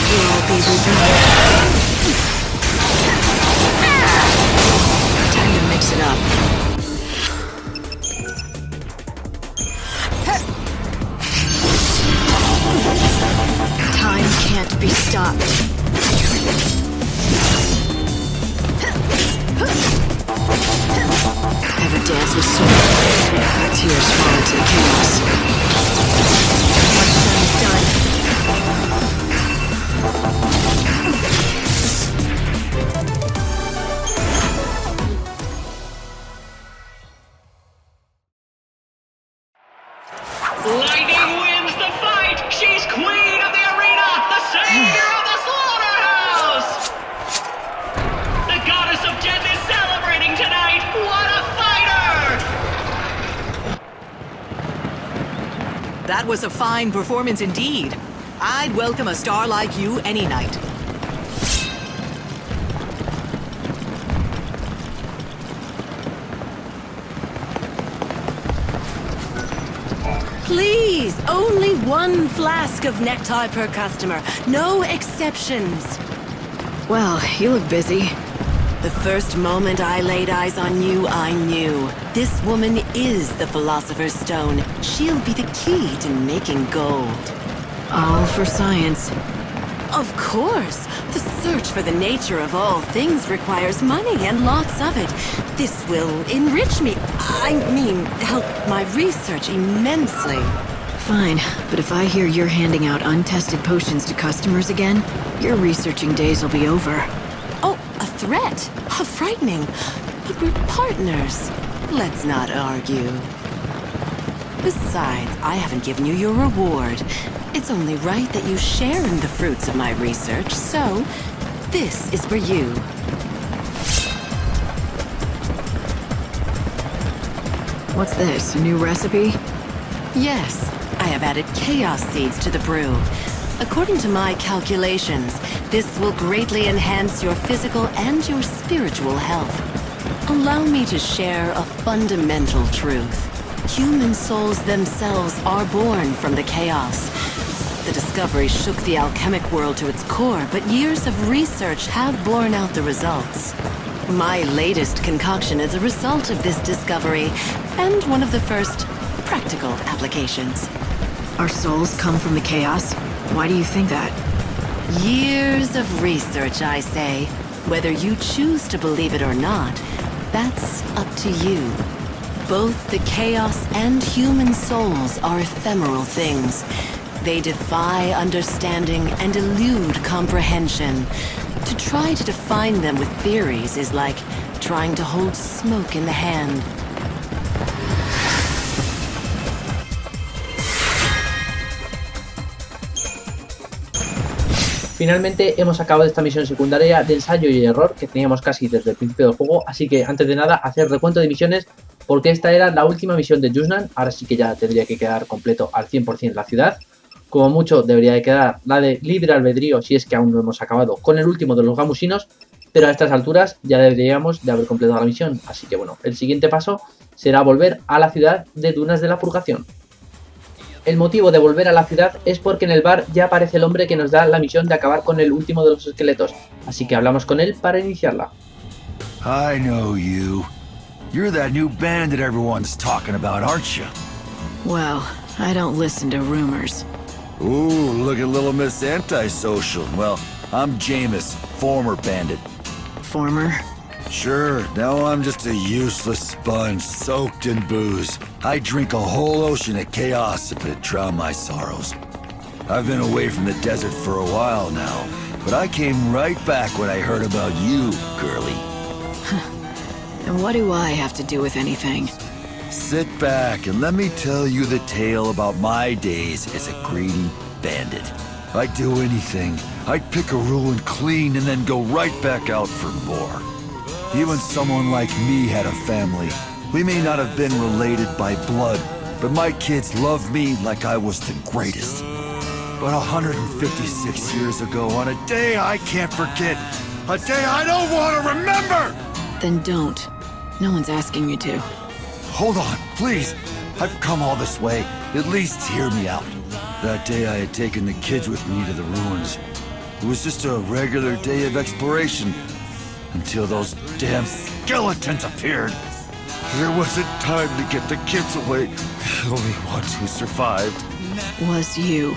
You'll all be reborn. Time to mix it up. Time can't be stopped. Ever dance with sword? My tears fall into the chaos. What's done is done. Lightning wins the fight! She's queen of the arena! The savior of the slaughterhouse! The goddess of death is celebrating tonight! What a fighter! That was a fine performance indeed. I'd welcome a star like you any night. Please, only one flask of nectar per customer. No exceptions. Well, you look busy. The first moment I laid eyes on you, I knew. This woman is the Philosopher's Stone. She'll be the key to making gold. All for science. Of course. The search for the nature of all things requires money, and lots of it. This will enrich me. I mean, help my research immensely. Fine, but if I hear you're handing out untested potions to customers again, your researching days will be over. Oh, a threat? How frightening. But we're partners. Let's not argue. Besides, I haven't given you your reward. It's only right that you share in the fruits of my research, so this is for you. What's this, a new recipe? Yes, I have added chaos seeds to the brew. According to my calculations, this will greatly enhance your physical and your spiritual health. Allow me to share a fundamental truth. Human souls themselves are born from the chaos. The discovery shook the alchemic world to its core, but years of research have borne out the results. My latest concoction is a result of this discovery, and one of the first practical applications. Our souls come from the chaos? Why do you think that? Years of research, I say. Whether you choose to believe it or not, that's up to you. Both the chaos and human souls are ephemeral things. They defy understanding and elude comprehension. To try to define them with theories is like trying to hold smoke in the hand. Finalmente hemos acabado esta misión secundaria de ensayo y error que teníamos casi desde el principio del juego, así que antes de nada hacer recuento de misiones porque esta era la última misión de Dunas. Ahora sí que ya tendría que quedar completo al 100% la ciudad. Como mucho debería de quedar la de libre albedrío si es que aún no hemos acabado con el último de los gamusinos, pero a estas alturas ya deberíamos de haber completado la misión, así que bueno, el siguiente paso será volver a la ciudad de Dunas de la Purgación. El motivo de volver a la ciudad es porque en el bar ya aparece el hombre que nos da la misión de acabar con el último de los esqueletos, así que hablamos con él para iniciarla. I know you. You're that new bandit everyone's talking about, aren't you? Well, I don't listen to rumors. Ooh, look at little Miss Antisocial. Well, I'm Jameis, former bandit. Former? Sure, now I'm just a useless sponge soaked in booze. I drink a whole ocean of chaos if it drown my sorrows. I've been away from the desert for a while now, but I came right back when I heard about you, girlie. And what do I have to do with anything? Sit back and let me tell you the tale about my days as a greedy bandit. I'd do anything. I'd pick a ruin clean and then go right back out for more. Even someone like me had a family. We may not have been related by blood, but my kids loved me like I was the greatest. But 156 years ago, on a day I can't forget, a day I don't want to remember! Then don't. No one's asking you to. Hold on, please. I've come all this way. At least hear me out. That day I had taken the kids with me to the ruins. It was just a regular day of exploration. Until those damn skeletons appeared. There wasn't time to get the kids away. The only ones who survived Was you.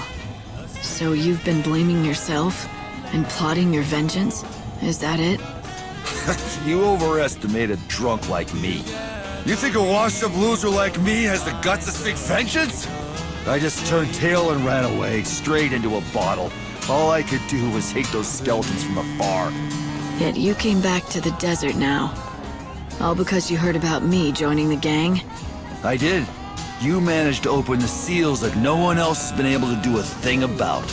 So you've been blaming yourself? And plotting your vengeance? Is that it? You overestimate a drunk like me. You think a washed-up loser like me has the guts to seek vengeance? I just turned tail and ran away, straight into a bottle. All I could do was hate those skeletons from afar. Yet you came back to the desert now. All because you heard about me joining the gang? I did. You managed to open the seals that no one else has been able to do a thing about.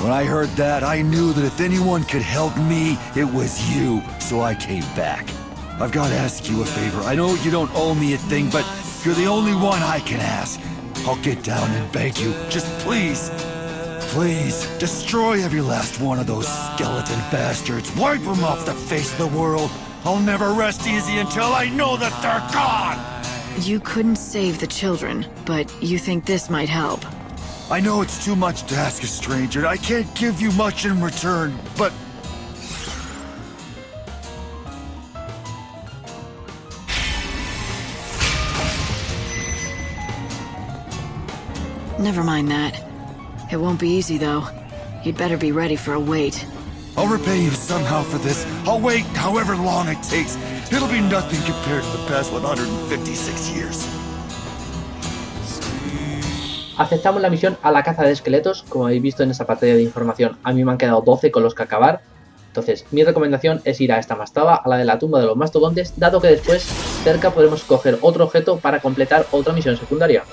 When I heard that, I knew that if anyone could help me, it was you, so I came back. I've got to ask you a favor. I know you don't owe me a thing, but you're the only one I can ask. I'll get down and beg you. Just please, please, destroy every last one of those skeleton bastards. Wipe them off the face of the world. I'll never rest easy until I know that they're gone! You couldn't save the children, but you think this might help. I know it's too much to ask a stranger, and I can't give you much in return, but... Never mind that. It won't be easy, though. You'd better be ready for a wait. I'll repay you somehow for this. I'll wait however long it takes. It'll be nothing compared to the past 156 years. Aceptamos la misión a la caza de esqueletos. Como habéis visto en esa pantalla de información, a mí me han quedado 12 con los que acabar. Entonces, mi recomendación es ir a esta mastaba, a la de la tumba de los mastodontes, dado que después, cerca, podremos coger otro objeto para completar otra misión secundaria.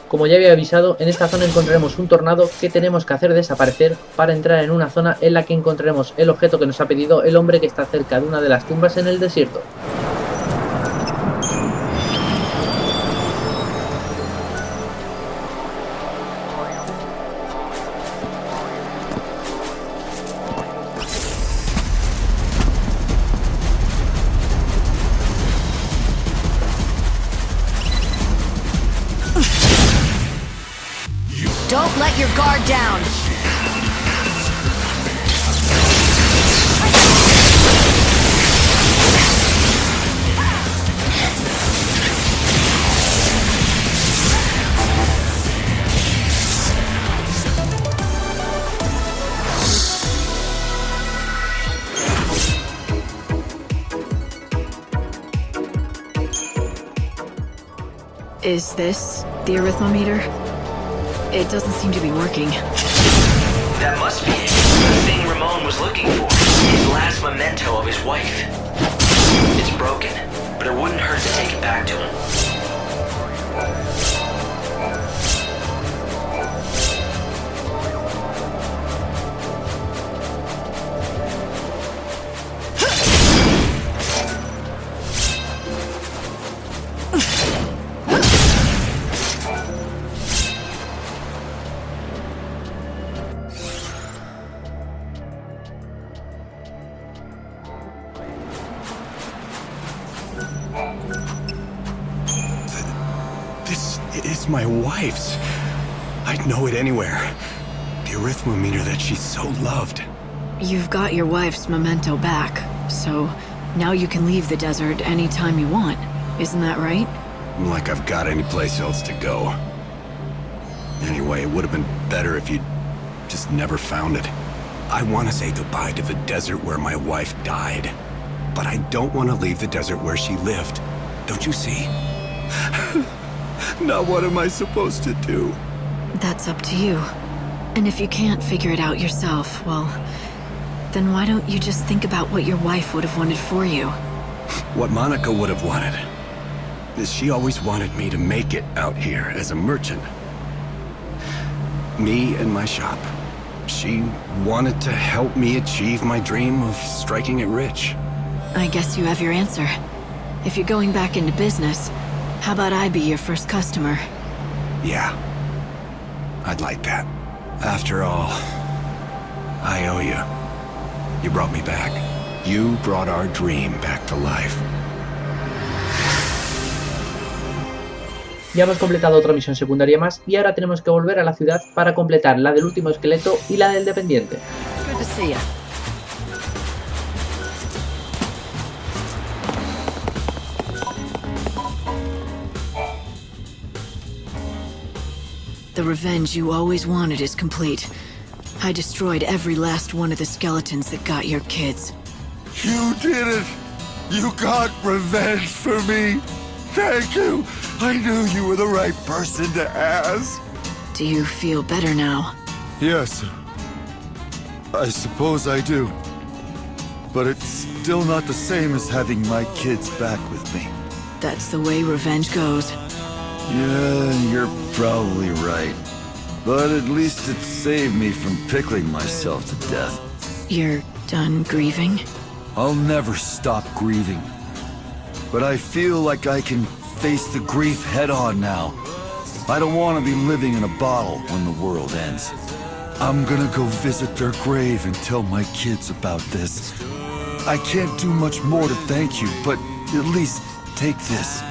Como ya había avisado, en esta zona encontraremos un tornado que tenemos que hacer desaparecer para entrar en una zona en la que encontraremos el objeto que nos ha pedido el hombre que está cerca de una de las tumbas en el desierto. Don't let your guard down. Is this the arithmometer? It doesn't seem to be working. That must be it. The thing Ramon was looking for. His last memento of his wife. It's broken, but but it wouldn't hurt to take it back to him. It's my wife's. I'd know it anywhere. The arithmometer that she so loved. You've got your wife's memento back, so now you can leave the desert anytime you want. Isn't that right? Like I've got any place else to go. Anyway, it would have been better if you'd just never found it. I want to say goodbye to the desert where my wife died. But I don't want to leave the desert where she lived. Don't you see? Now what am I supposed to do? That's up to you. And if you can't figure it out yourself, well, then why don't you just think about what your wife would have wanted for you? What Monica would have wanted is she always wanted me to make it out here as a merchant. Me and my shop. She wanted to help me achieve my dream of striking it rich. I guess you have your answer. If you're going back into business, how about I be your first customer? Yeah. I'd like that. After all, I owe you. You brought me back. You brought our dream back to life. Ya hemos completado otra misión secundaria más y ahora tenemos que volver a la ciudad para completar la del último esqueleto y la del dependiente. Good to see you. The revenge you always wanted is complete. I destroyed every last one of the skeletons that got your kids. You did it! You got revenge for me! Thank you! I knew you were the right person to ask. Do you feel better now? Yes. I suppose I do. But it's still not the same as having my kids back with me. That's the way revenge goes. Yeah, you're probably right. But at least it saved me from pickling myself to death. You're done grieving? I'll never stop grieving. But I feel like I can face the grief head-on now. I don't want to be living in a bottle when the world ends. I'm gonna go visit their grave and tell my kids about this. I can't do much more to thank you, but at least take this.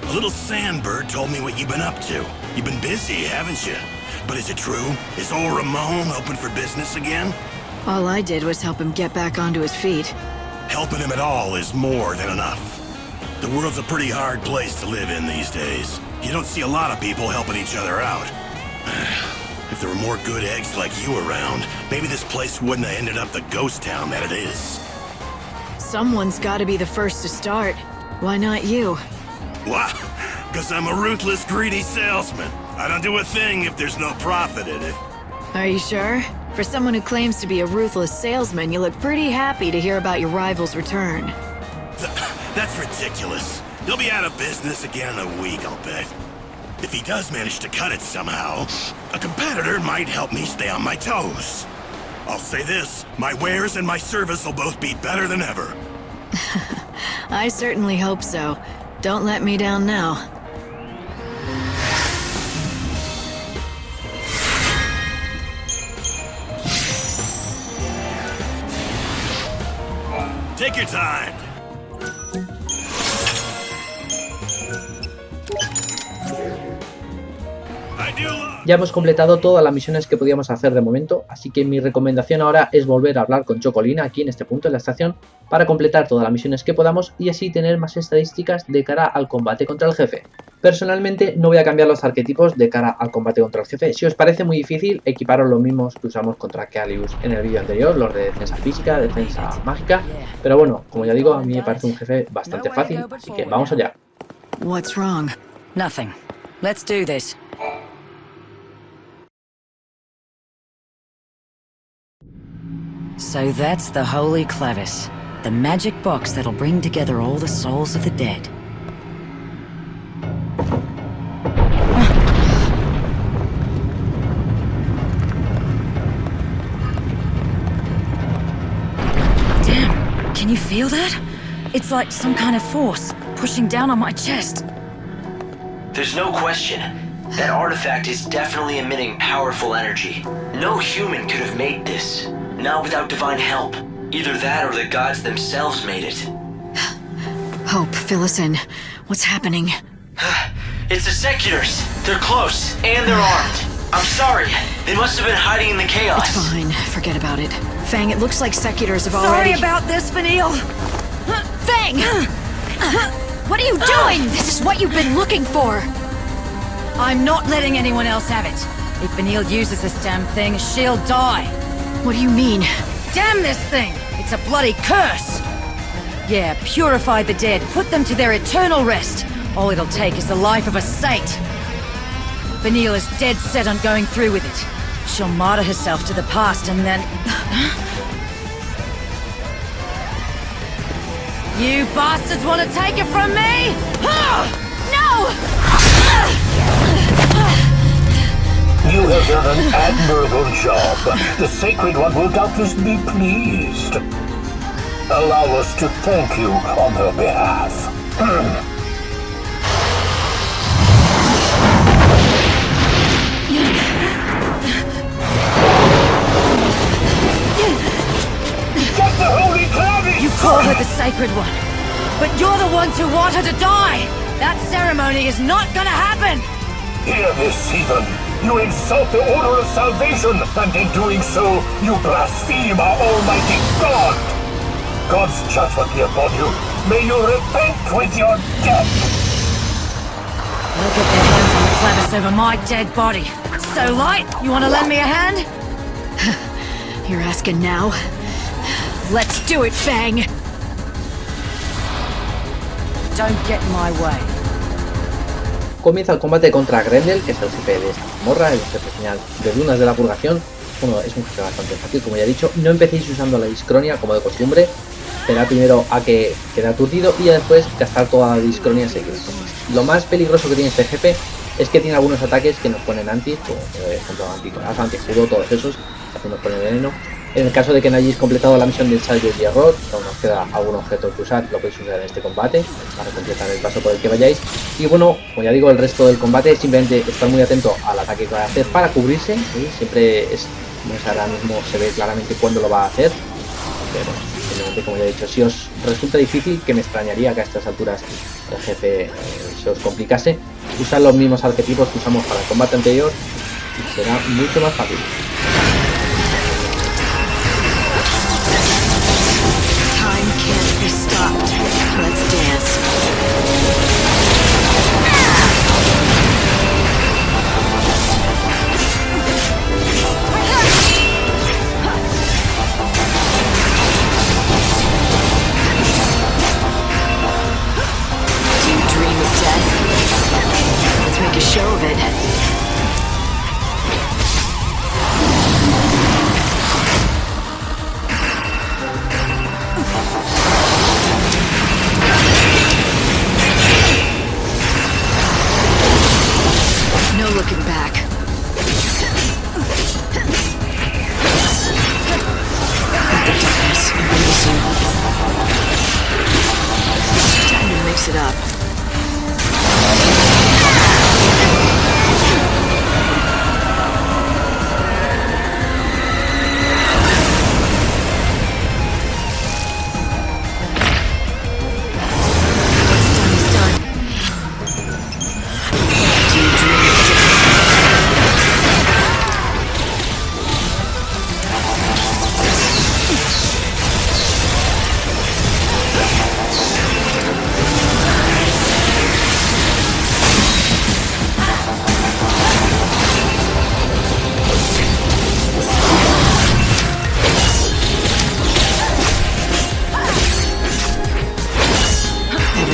A little sandbird told me what you've been up to. You've been busy, haven't you? But is it true? Is old Ramon open for business again? All I did was help him get back onto his feet. Helping him at all is more than enough. The world's a pretty hard place to live in these days. You don't see a lot of people helping each other out. If there were more good eggs like you around, maybe this place wouldn't have ended up the ghost town that it is. Someone's gotta be the first to start. Why not you? Why? Because I'm a ruthless, greedy salesman. I don't do a thing if there's no profit in it. Are you sure? For someone who claims to be a ruthless salesman, you look pretty happy to hear about your rival's return. That's ridiculous. He'll be out of business again in a week, I'll bet. If he does manage to cut it somehow, a competitor might help me stay on my toes. I'll say this, my wares and my service will both be better than ever. I certainly hope so. Don't let me down now. Take your time. Ya hemos completado todas las misiones que podíamos hacer de momento, así que mi recomendación ahora es volver a hablar con Chocolina aquí en este punto de la estación para completar todas las misiones que podamos y así tener más estadísticas de cara al combate contra el jefe. Personalmente no voy a cambiar los arquetipos de cara al combate contra el jefe. Si os parece muy difícil, equiparos los mismos que usamos contra Kealius en el vídeo anterior, los de defensa física, defensa mágica. Pero bueno, como ya digo, a mí me parece un jefe bastante fácil, así que vamos allá. What's wrong? Nothing. Let's do this. So that's the Holy Clavis, the magic box that'll bring together all the souls of the dead. Damn, can you feel that? It's like some kind of force pushing down on my chest. There's no question. That artifact is definitely emitting powerful energy. No human could have made this. Not without divine help. Either that or the gods themselves made it. Hope, fill us in. What's happening? It's the Seculars. They're close, and they're armed. I'm sorry. They must have been hiding in the chaos. It's fine. Forget about it. Fang, it looks like Seculars have already... Sorry about this, Vanille. Fang! What are you doing? This is what you've been looking for. I'm not letting anyone else have it. If Vanille uses this damn thing, she'll die. What do you mean? Damn this thing! It's a bloody curse! Yeah, purify the dead, put them to their eternal rest. All it'll take is the life of a saint. Vanille is dead set on going through with it. She'll martyr herself to the past and then... You bastards want to take it from me? No! You have done an admirable job. The Sacred One will doubtless be pleased. Allow us to thank you on her behalf. Get the Holy Clavis! You call her the Sacred One, but you're the ones who want her to die! That ceremony is not gonna happen! Hear this, heathen! You insult the Order of Salvation, and in doing so, you blaspheme our Almighty God! God's judgment be upon you. May you repent with your death! They'll get their hands on the Clavis over my dead body. So, Light, you want to lend me a hand? You're asking now? Let's do it, Fang! Don't get in my way. Comienza el combate contra Grendel, que es el jefe de esta mazmorra, el jefe final de Dunas de la Purgación. Bueno, es un jefe bastante fácil, como ya he dicho. No empecéis usando la discronia como de costumbre. Esperad primero a que quede aturdido y ya después gastar toda la discronia seguida. Lo más peligroso que tiene este jefe es que tiene algunos ataques que nos ponen anti, como por ejemplo anticoraza, antijudo, todos esos, que nos ponen veneno. En el caso de que no hayáis completado la misión de ensayo y error, aún os queda algún objeto que usar, lo podéis usar en este combate para completar el paso por el que vayáis. Y bueno, como ya digo, el resto del combate simplemente estar muy atento al ataque que va a hacer para cubrirse. ¿Sí? Siempre es, como es ahora mismo, se ve claramente cuándo lo va a hacer. Pero simplemente, como ya he dicho, si os resulta difícil, que me extrañaría que a estas alturas el jefe se os complicase, usar los mismos arquetipos que usamos para el combate anterior y será mucho más fácil. Can't be stopped. Let's dance. Do you dream of death? Let's make a show of it. No looking back. The darkness embrace you. Time to mix it up.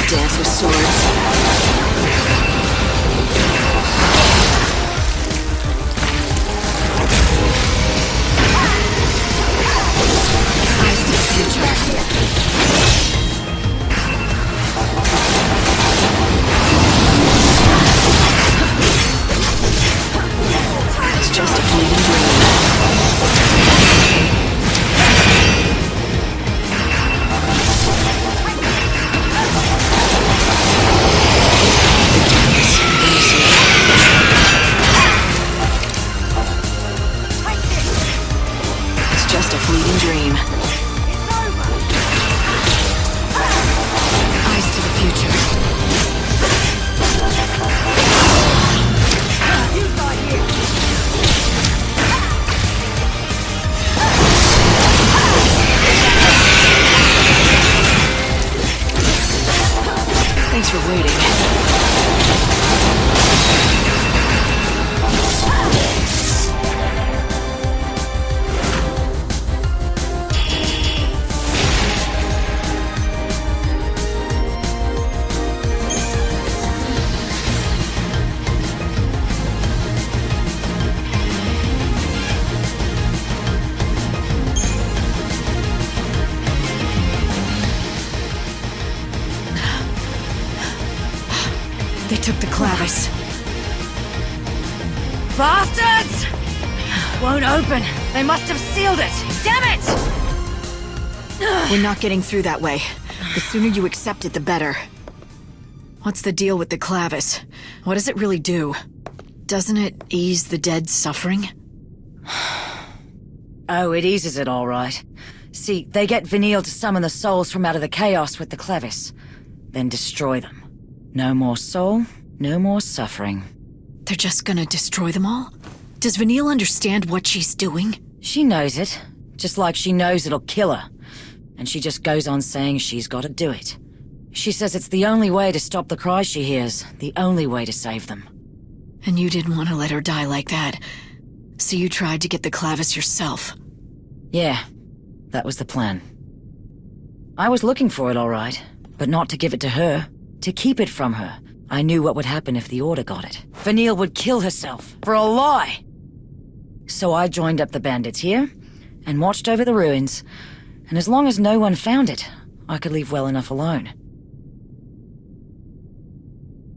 dance with swords. Eyes to the future. It's just a fleeting dream. It's just a fleeting dream. Eyes to the future. Thanks for waiting. They took the clavis. Bastards! Won't open. They must have sealed it. Damn it! We're not getting through that way. The sooner you accept it, the better. What's the deal with the clavis? What does it really do? Doesn't it ease the dead's suffering? Oh, it eases it all right. See, they get Vanille to summon the souls from out of the chaos with the clavis, then destroy them. No more soul, no more suffering. They're just gonna destroy them all? Does Vanille understand what she's doing? She knows it, just like she knows it'll kill her. And she just goes on saying she's gotta do it. She says it's the only way to stop the cries she hears, the only way to save them. And you didn't want to let her die like that. So you tried to get the clavis yourself. Yeah, that was the plan. I was looking for it all right, but not to give it to her. To keep it from her. I knew what would happen if the Order got it. Vanille would kill herself for a lie. So I joined up the bandits here and watched over the ruins. And as long as no one found it, I could leave well enough alone.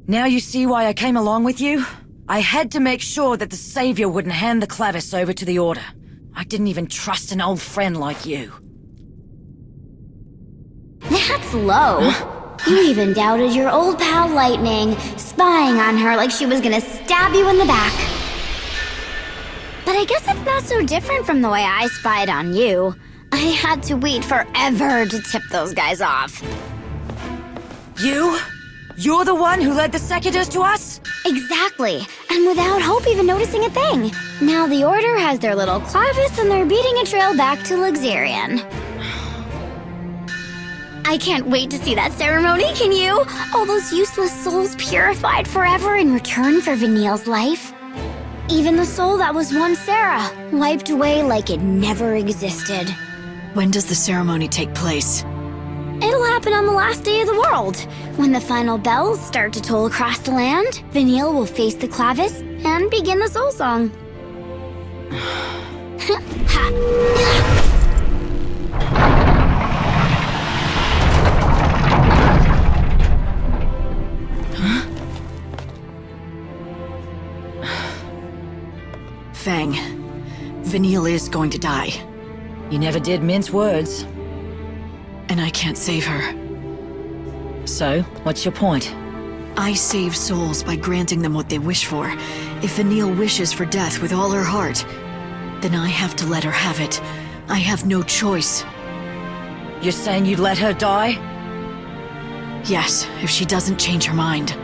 Now you see why I came along with you? I had to make sure that the Savior wouldn't hand the clavis over to the Order. I didn't even trust an old friend like you. That's low. You even doubted your old pal Lightning, spying on her like she was gonna stab you in the back. But I guess it's not so different from the way I spied on you. I had to wait forever to tip those guys off. You? You're the one who led the Secuitors to us? Exactly, and without Hope even noticing a thing. Now the Order has their little clavis and they're beating a trail back to Luxerion. I can't wait to see that ceremony, can you? All those useless souls purified forever in return for Vanille's life. Even the soul that was once Sarah, wiped away like it never existed. When does the ceremony take place? It'll happen on the last day of the world. When the final bells start to toll across the land, Vanille will face the clavis and begin the soul song. Fang, Vanille is going to die. You never did mince words. And I can't save her. So, what's your point? I save souls by granting them what they wish for. If Vanille wishes for death with all her heart, then I have to let her have it. I have no choice. You're saying you'd let her die? Yes, if she doesn't change her mind.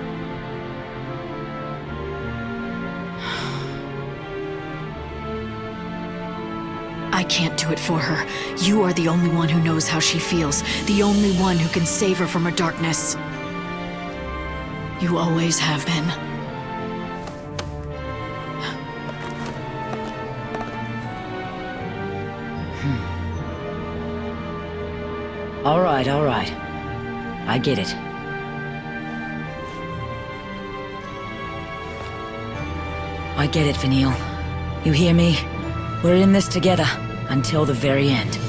I can't do it for her. You are the only one who knows how she feels, the only one who can save her from her darkness. You always have been. All right. I get it. I get it, Vanille. You hear me? We're in this together until the very end.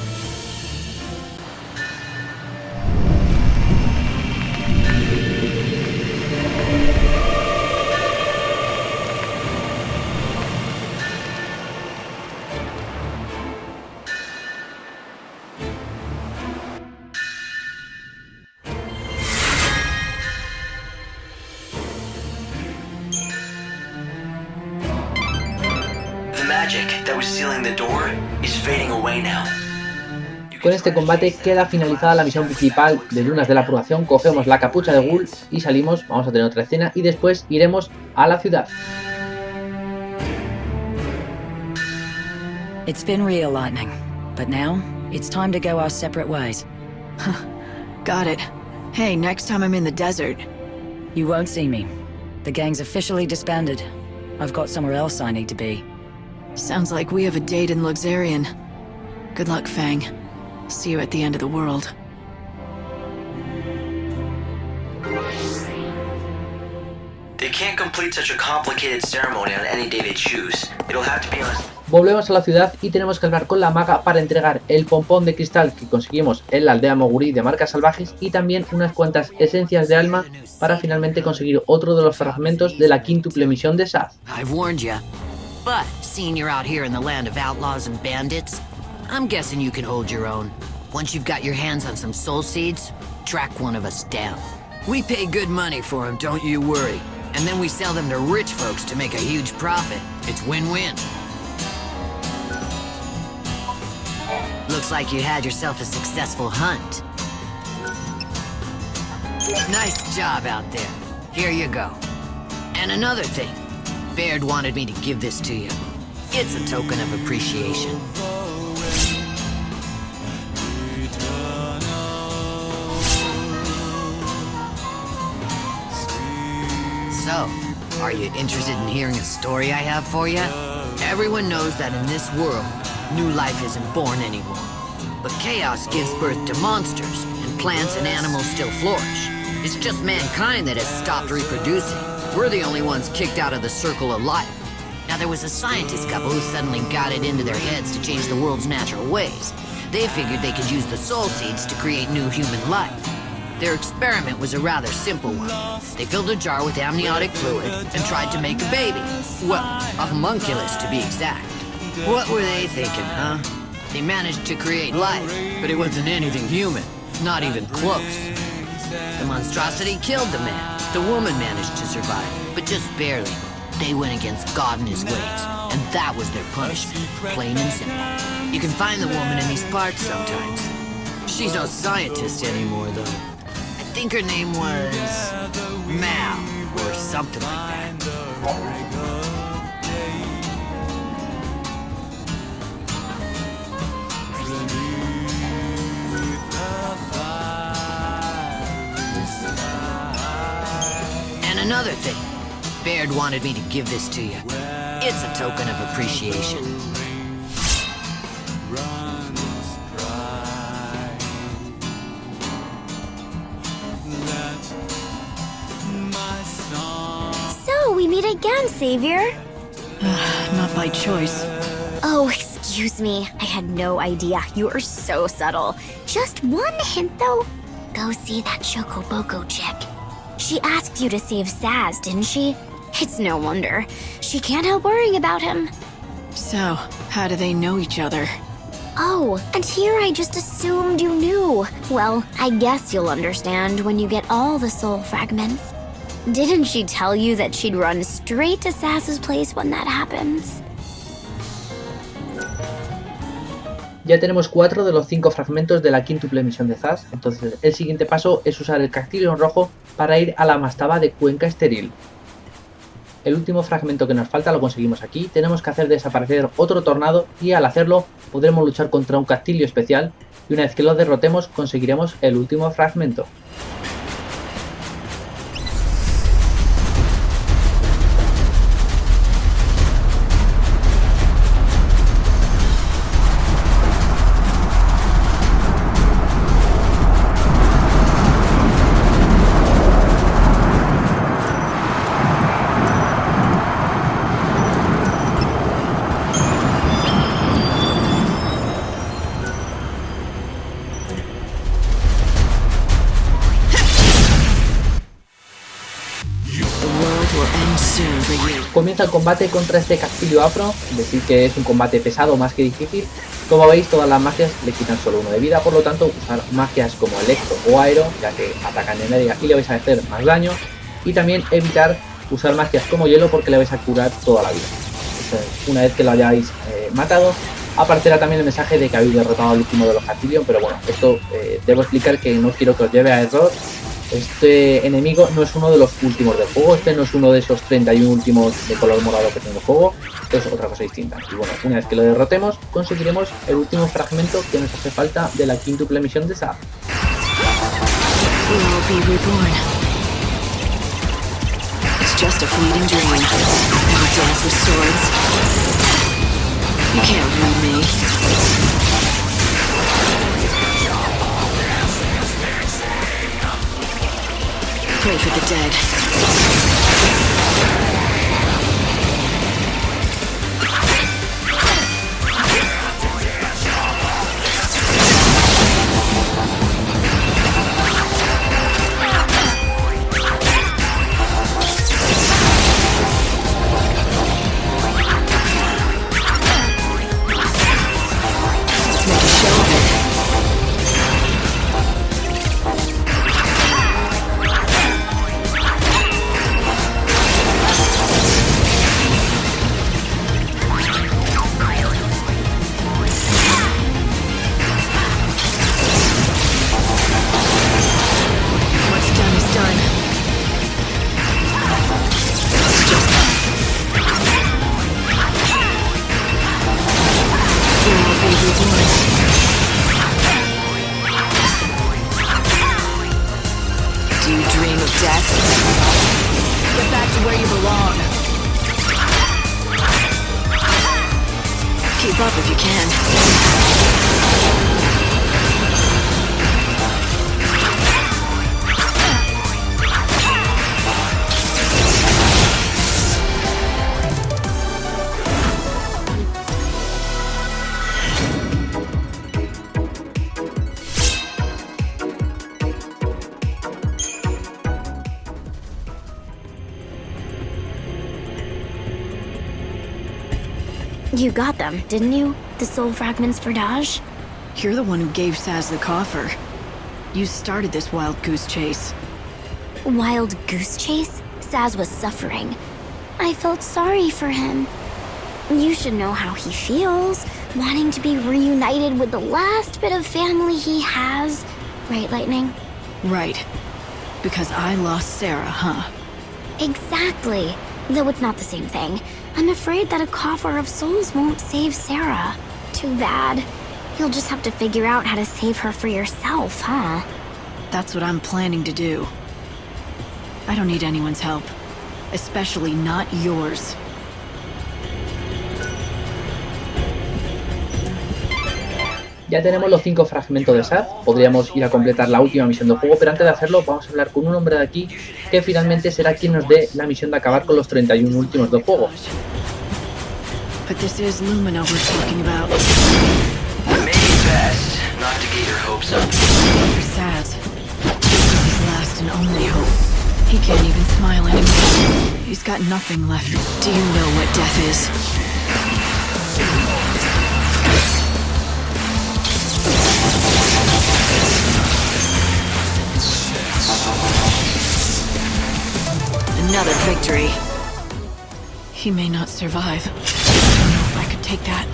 Con este combate queda finalizada la misión principal de Dunas de la Purgación. Cogemos la capucha de Ghoul y salimos. Vamos a tener otra escena y después iremos a la ciudad. It's been real, Lightning. But now, it's time to go our separate ways. Got it. Hey, next time I'm in the desert. You won't see me. The gang's officially disbanded. I've got somewhere else I need to be. Sounds like we have a date in Luxarian. Good luck, Fang. See you at the end of the world. They can't complete such a complicated ceremony on any day they choose. It'll have to be on. Volvemos a la ciudad y tenemos que hablar con la maga para entregar el pompón de cristal que conseguimos en la aldea Mogurí de Marcas salvajes y también unas cuantas esencias de alma para finalmente conseguir otro de los fragmentos de la quíntuple misión de Saz. I've warned you, but seeing you're out here in the land of outlaws and bandits, I'm guessing you can hold your own. Once you've got your hands on some soul seeds, track one of us down. We pay good money for them, don't you worry. And then we sell them to rich folks to make a huge profit. It's win-win. Looks like you had yourself a successful hunt. Nice job out there. Here you go. And another thing, Baird wanted me to give this to you. It's a token of appreciation. So, are you interested in hearing a story I have for you? Everyone knows that in this world, new life isn't born anymore. But chaos gives birth to monsters, and plants and animals still flourish. It's just mankind that has stopped reproducing. We're the only ones kicked out of the circle of life. Now, there was a scientist couple who suddenly got it into their heads to change the world's natural ways. They figured they could use the soul seeds to create new human life. Their experiment was a rather simple one. They filled a jar with amniotic fluid and tried to make a baby. Well, a homunculus to be exact. What were they thinking, huh? They managed to create life, but it wasn't anything human. Not even close. The monstrosity killed the man. The woman managed to survive, but just barely. They went against God and his ways, and that was their punishment, plain and simple. You can find the woman in these parts sometimes. She's no scientist anymore, though. I think her name was Mal, or something like that. And another thing, Baird wanted me to give this to you. It's a token of appreciation. So, we meet again, Savior. Not by choice. Oh, excuse me. I had no idea. You are so subtle. Just one hint, though. Go see that Chocoboco chick. She asked you to save Saz, didn't she? It's no wonder. She can't help worrying about him. So, how do they know each other? Oh, and here I just assumed you knew. Well, I guess you'll understand when you get all the soul fragments. Didn't she tell you that she'd run straight to Saz's place when that happens? Ya tenemos 4 de los 5 fragmentos de la quíntuple misión de Saz, entonces el siguiente paso es usar el castillo en rojo para ir a la mastaba de Cuenca Estéril. El último fragmento que nos falta lo conseguimos aquí, tenemos que hacer desaparecer otro tornado y al hacerlo podremos luchar contra un castillo especial y una vez que lo derrotemos conseguiremos el último fragmento. soon for you. Comienza el combate contra este castillo afro, decir que es un combate pesado más que difícil. Como veis, todas las magias le quitan solo 1 de vida, por lo tanto usar magias como electro o aero, ya que atacan en área y le vais a hacer más daño, y también evitar usar magias como hielo porque le vais a curar toda la vida. Una vez que lo hayáis matado, aparecerá también el mensaje de que habéis derrotado al último de los castillos, pero bueno, esto debo explicar que no quiero que os lleve a error. Este enemigo no es uno de los últimos del juego, este no es uno de esos 31 últimos de color morado que tiene el juego, es otra cosa distinta. Y bueno, una vez que lo derrotemos, conseguiremos el último fragmento que nos hace falta de la quíntuple misión de Sad. Just a fleeting dream. Never dance with swords. You can't read me. Pray for the dead. You got them, didn't you? The soul fragments for Daj? You're the one who gave Saz the coffer. You started this wild goose chase. Wild goose chase? Saz was suffering. I felt sorry for him. You should know how he feels, wanting to be reunited with the last bit of family he has. Right, Lightning? Right. Because I lost Sarah, huh? Exactly. Though it's not the same thing. I'm afraid that a coffer of souls won't save Sarah. Too bad. You'll just have to figure out how to save her for yourself, huh? That's what I'm planning to do. I don't need anyone's help. Especially not yours. Ya tenemos los 5 fragmentos de Sad, podríamos ir a completar la última misión del juego, pero antes de hacerlo vamos a hablar con un hombre de aquí que finalmente será quien nos dé la misión de acabar con los 31 últimos del juego. But this is Lumina we're talking about. Maybe best not to get your hopes up. For Saz, this is his last and only hope. He can't even smile anymore. He's got nothing left. Do you know what death is? Another victory. He may not survive. I don't know if I could take that.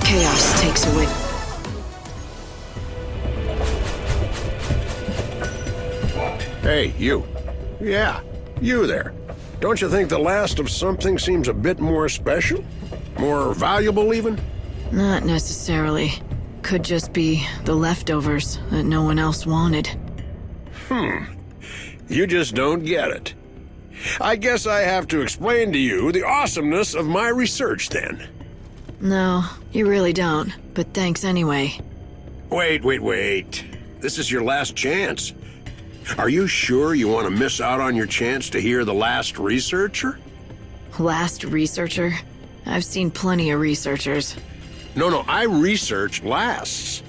Chaos takes away. Hey, you. Yeah, you there. Don't you think the last of something seems a bit more special? More valuable, even? Not necessarily. Could just be the leftovers that no one else wanted. You just don't get it. I guess I have to explain to you the awesomeness of my research then. No, you really don't, but thanks anyway. Wait. This is your last chance. Are you sure you want to miss out on your chance to hear the last researcher? Last researcher? I've seen plenty of researchers. No, I research lasts.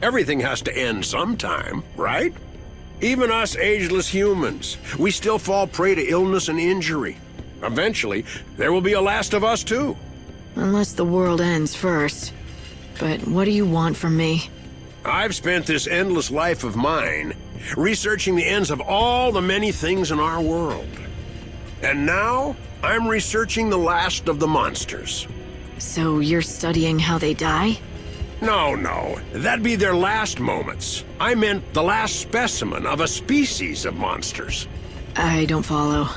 Everything has to end sometime, right? Even us ageless humans, we still fall prey to illness and injury. Eventually, there will be a last of us too. Unless the world ends first. But what do you want from me? I've spent this endless life of mine researching the ends of all the many things in our world. And now, I'm researching the last of the monsters. So you're studying how they die? No. That'd be their last moments. I meant the last specimen of a species of monsters. I don't follow.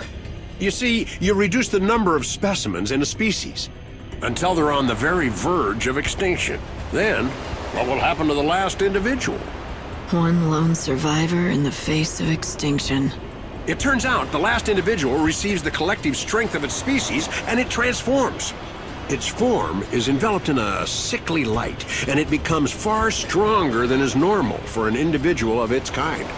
You see, you reduce the number of specimens in a species until they're on the very verge of extinction. Then, what will happen to the last individual? One lone survivor in the face of extinction. It turns out the last individual receives the collective strength of its species and it transforms. Its form is enveloped in a sickly light, and it becomes far stronger than is normal for an individual of its kind.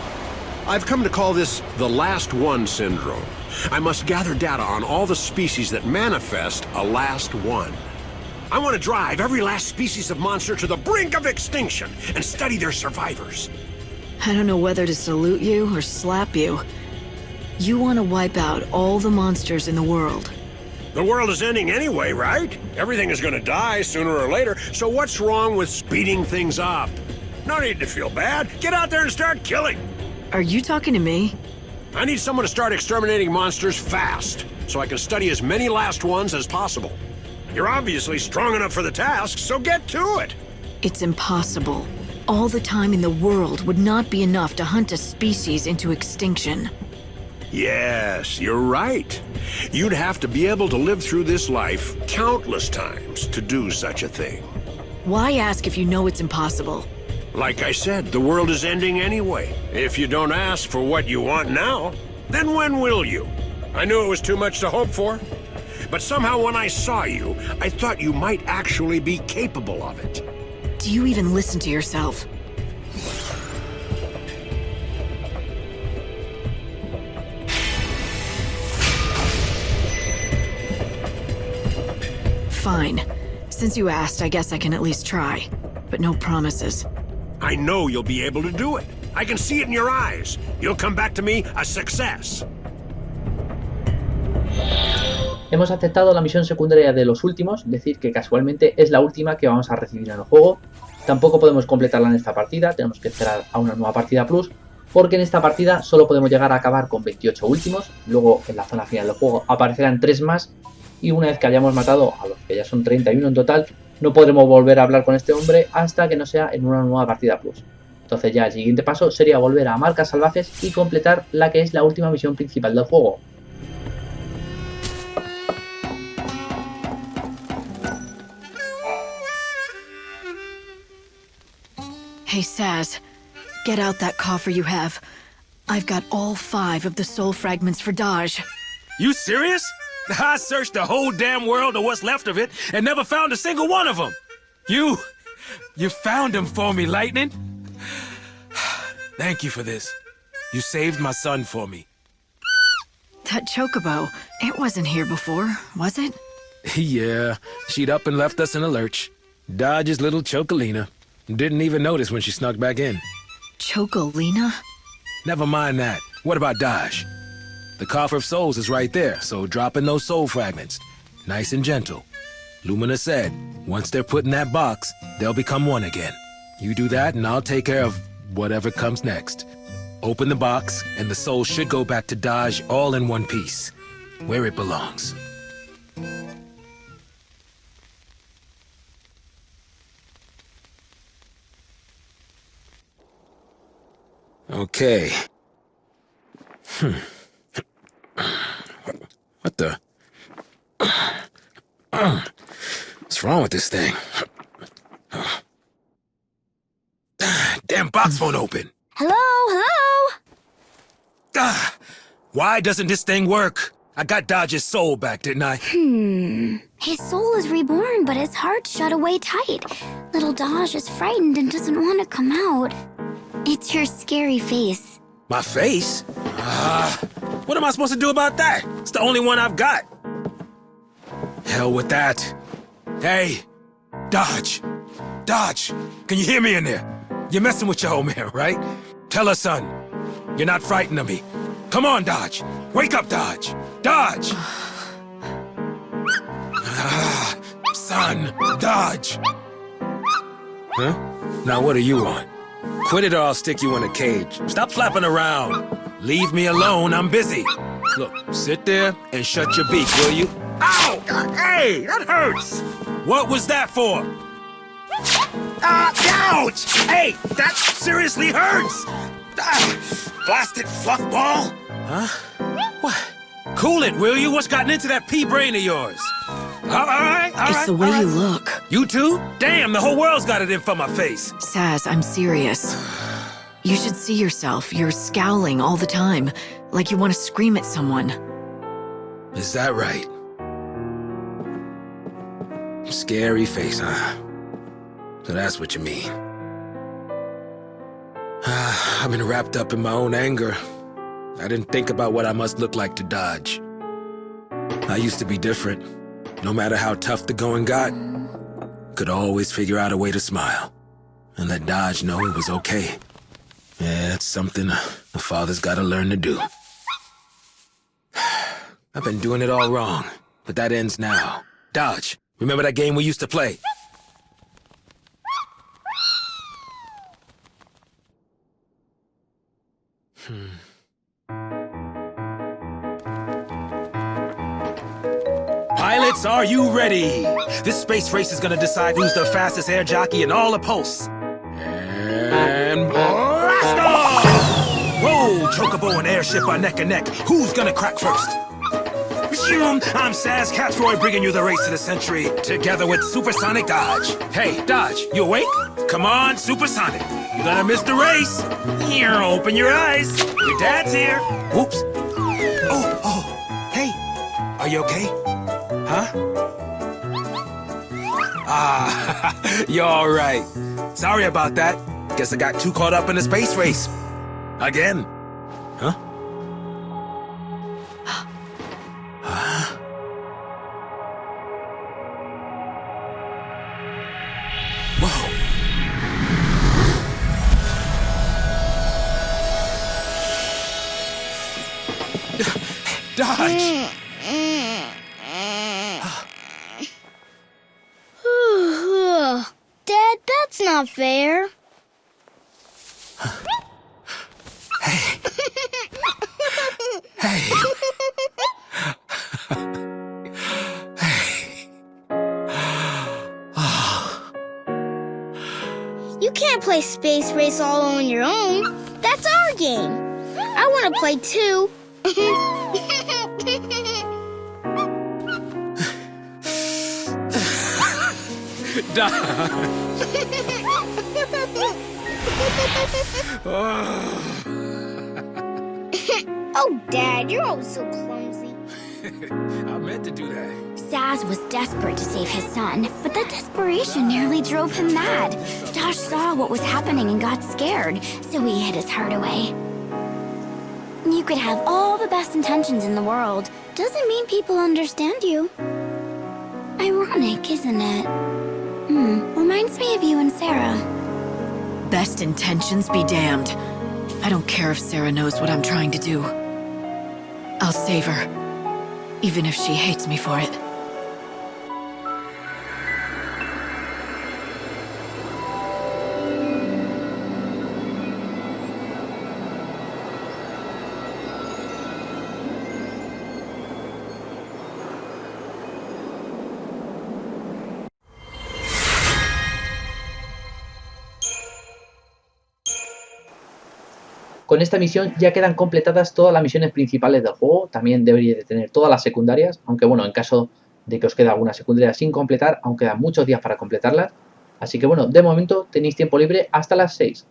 I've come to call this the Last One syndrome. I must gather data on all the species that manifest a last one. I want to drive every last species of monster to the brink of extinction and study their survivors. I don't know whether to salute you or slap you. You want to wipe out all the monsters in the world. The world is ending anyway, right? Everything is going to die sooner or later, so what's wrong with speeding things up? No need to feel bad. Get out there and start killing. Are you talking to me? I need someone to start exterminating monsters fast, so I can study as many last ones as possible. You're obviously strong enough for the task, so get to it. It's impossible. All the time in the world would not be enough to hunt a species into extinction. Yes, you're right. You'd have to be able to live through this life countless times to do such a thing. Why ask if you know it's impossible? Like I said, the world is ending anyway. If you don't ask for what you want now, then when will you? I knew it was too much to hope for. But somehow when I saw you, I thought you might actually be capable of it. Do you even listen to yourself? Fine. Since you asked, I guess I can at least try. But no promises. I know you'll be able to do it. I can see it in your eyes. You'll come back to me a success. Hemos aceptado la misión secundaria de los últimos, decir que casualmente es la última que vamos a recibir en el juego. Tampoco podemos completarla en esta partida, tenemos que esperar a una nueva partida plus, porque en esta partida solo podemos llegar a acabar con 28 últimos, luego en la zona final del juego aparecerán 3 más, y una vez que hayamos matado a los que ya son 31 en total, no podremos volver a hablar con este hombre hasta que no sea en una nueva partida plus. Entonces ya el siguiente paso sería volver a Marcas salvajes y completar la que es la última misión principal del juego. Hey, Saz. Get out that coffer you have. I've got all 5 of the soul fragments for Daj. You serious? I searched the whole damn world or what's left of it and never found a single one of them. You found them for me, Lightning. Thank you for this. You saved my son for me. That chocobo, it wasn't here before, was it? Yeah, she'd up and left us in a lurch. Dodge's little Chocolina. Didn't even notice when she snuck back in. Chocolina? Never mind that. What about Dodge? The Coffer of Souls is right there, so drop in those soul fragments. Nice and gentle. Lumina said, once they're put in that box, they'll become one again. You do that and I'll take care of whatever comes next. Open the box, and the soul should go back to Dodge all in one piece, where it belongs. Okay. What the? What's wrong with this thing? box won't open. Hello, hello? Ah, why doesn't this thing work? I got Dodge's soul back, didn't I? His soul is reborn, but his heart's shut away tight. Little Dodge is frightened and doesn't want to come out. It's your scary face. My face? What am I supposed to do about that? It's the only one I've got. Hell with that. Hey, Dodge. Dodge, can you hear me in there? You're messing with your old man, right? Tell her, son. You're not frightened of me. Come on, Dodge. Wake up, Dodge. Dodge! Son, Dodge. Huh? Now what do you want? Quit it or I'll stick you in a cage. Stop flapping around. Leave me alone, I'm busy. Look, sit there and shut your beak, will you? Ow! Hey, that hurts! What was that for? Ouch! Hey, that seriously hurts! Blasted fluff ball! Huh? What? Cool it, will you? What's gotten into that pea brain of yours? All right. It's the way you look. You too? Damn, the whole world's got it in for my face. Saz, I'm serious. You should see yourself. You're scowling all the time, like you want to scream at someone. Is that right? Scary face, huh? So that's what you mean. I've been wrapped up in my own anger. I didn't think about what I must look like to Dodge. I used to be different. No matter how tough the going got, could always figure out a way to smile and let Dodge know it was okay. Yeah, it's something a father's gotta learn to do. I've been doing it all wrong, but that ends now. Dodge, remember that game we used to play? Pilots, are you ready? This space race is gonna decide who's the fastest air jockey in all the Pulse. And blast off! Whoa, Chocobo and Airship are neck and neck. Who's gonna crack first? I'm Saz Catroy bringing you the race of the century, together with Supersonic Dodge. Hey, Dodge, you awake? Come on, Supersonic. You're gonna miss the race. Here, open your eyes. Your dad's here. Whoops. Oh, hey. Are you okay? Huh? You're all right. Sorry about that. Guess I got too caught up in the space race. Again. Huh? Whoa. Dodge! Dad, that's not fair. Hey. Hey. You can't play Space Race all on your own. That's our game. I want to play too. Oh, Dad, you're always so clumsy. I meant to do that. Saz was desperate to save his son, but that desperation nearly drove him mad. Josh saw what was happening and got scared, so he hid his heart away. You could have all the best intentions in the world. Doesn't mean people understand you. Ironic, isn't it? Reminds me of you and Sarah. Best intentions be damned. I don't care if Sarah knows what I'm trying to do. I'll save her, even if she hates me for it. Con esta misión ya quedan completadas todas las misiones principales del juego, también debería de tener todas las secundarias, aunque bueno, en caso de que os quede alguna secundaria sin completar, aún quedan muchos días para completarlas, así que bueno, de momento tenéis tiempo libre hasta las 6.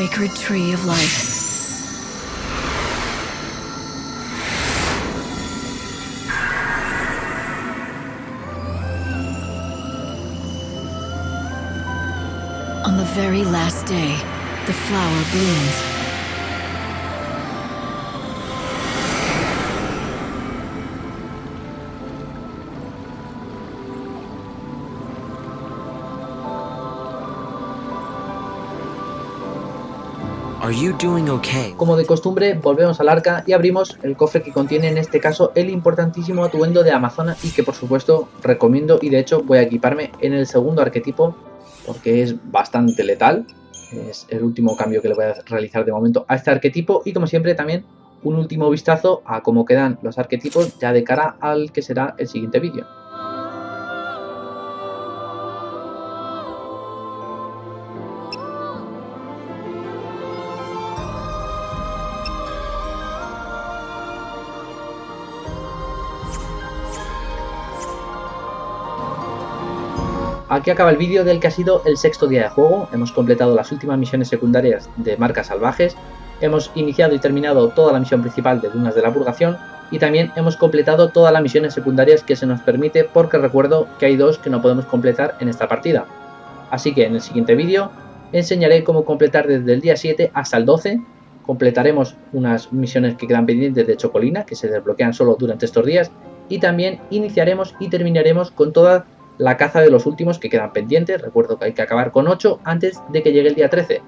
sacred tree of life. On the very last day, the flower blooms. Are you doing okay? Como de costumbre, volvemos al arca y abrimos el cofre que contiene en este caso el importantísimo atuendo de Amazona y que por supuesto recomiendo, y de hecho voy a equiparme en el segundo arquetipo porque es bastante letal. Es el último cambio que le voy a realizar de momento a este arquetipo y como siempre también un último vistazo a cómo quedan los arquetipos ya de cara al que será el siguiente vídeo. Aquí acaba el vídeo del que ha sido el sexto día de juego. Hemos completado las últimas misiones secundarias de Marcas salvajes, hemos iniciado y terminado toda la misión principal de Dunas de la Purgación y también hemos completado todas las misiones secundarias que se nos permite, porque recuerdo que hay dos que no podemos completar en esta partida. Así que en el siguiente vídeo enseñaré cómo completar desde el día 7 hasta el 12. Completaremos unas misiones que quedan pendientes de Chocolina, que se desbloquean solo durante estos días, y también iniciaremos y terminaremos con toda la caza de los últimos que quedan pendientes. Recuerdo que hay que acabar con 8 antes de que llegue el día 13.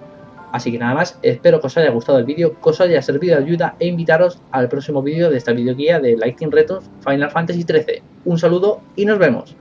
Así que nada más, espero que os haya gustado el vídeo, que os haya servido de ayuda e invitaros al próximo vídeo de esta videoguía de Lightning Retruns Final Fantasy XIII. Un saludo y nos vemos.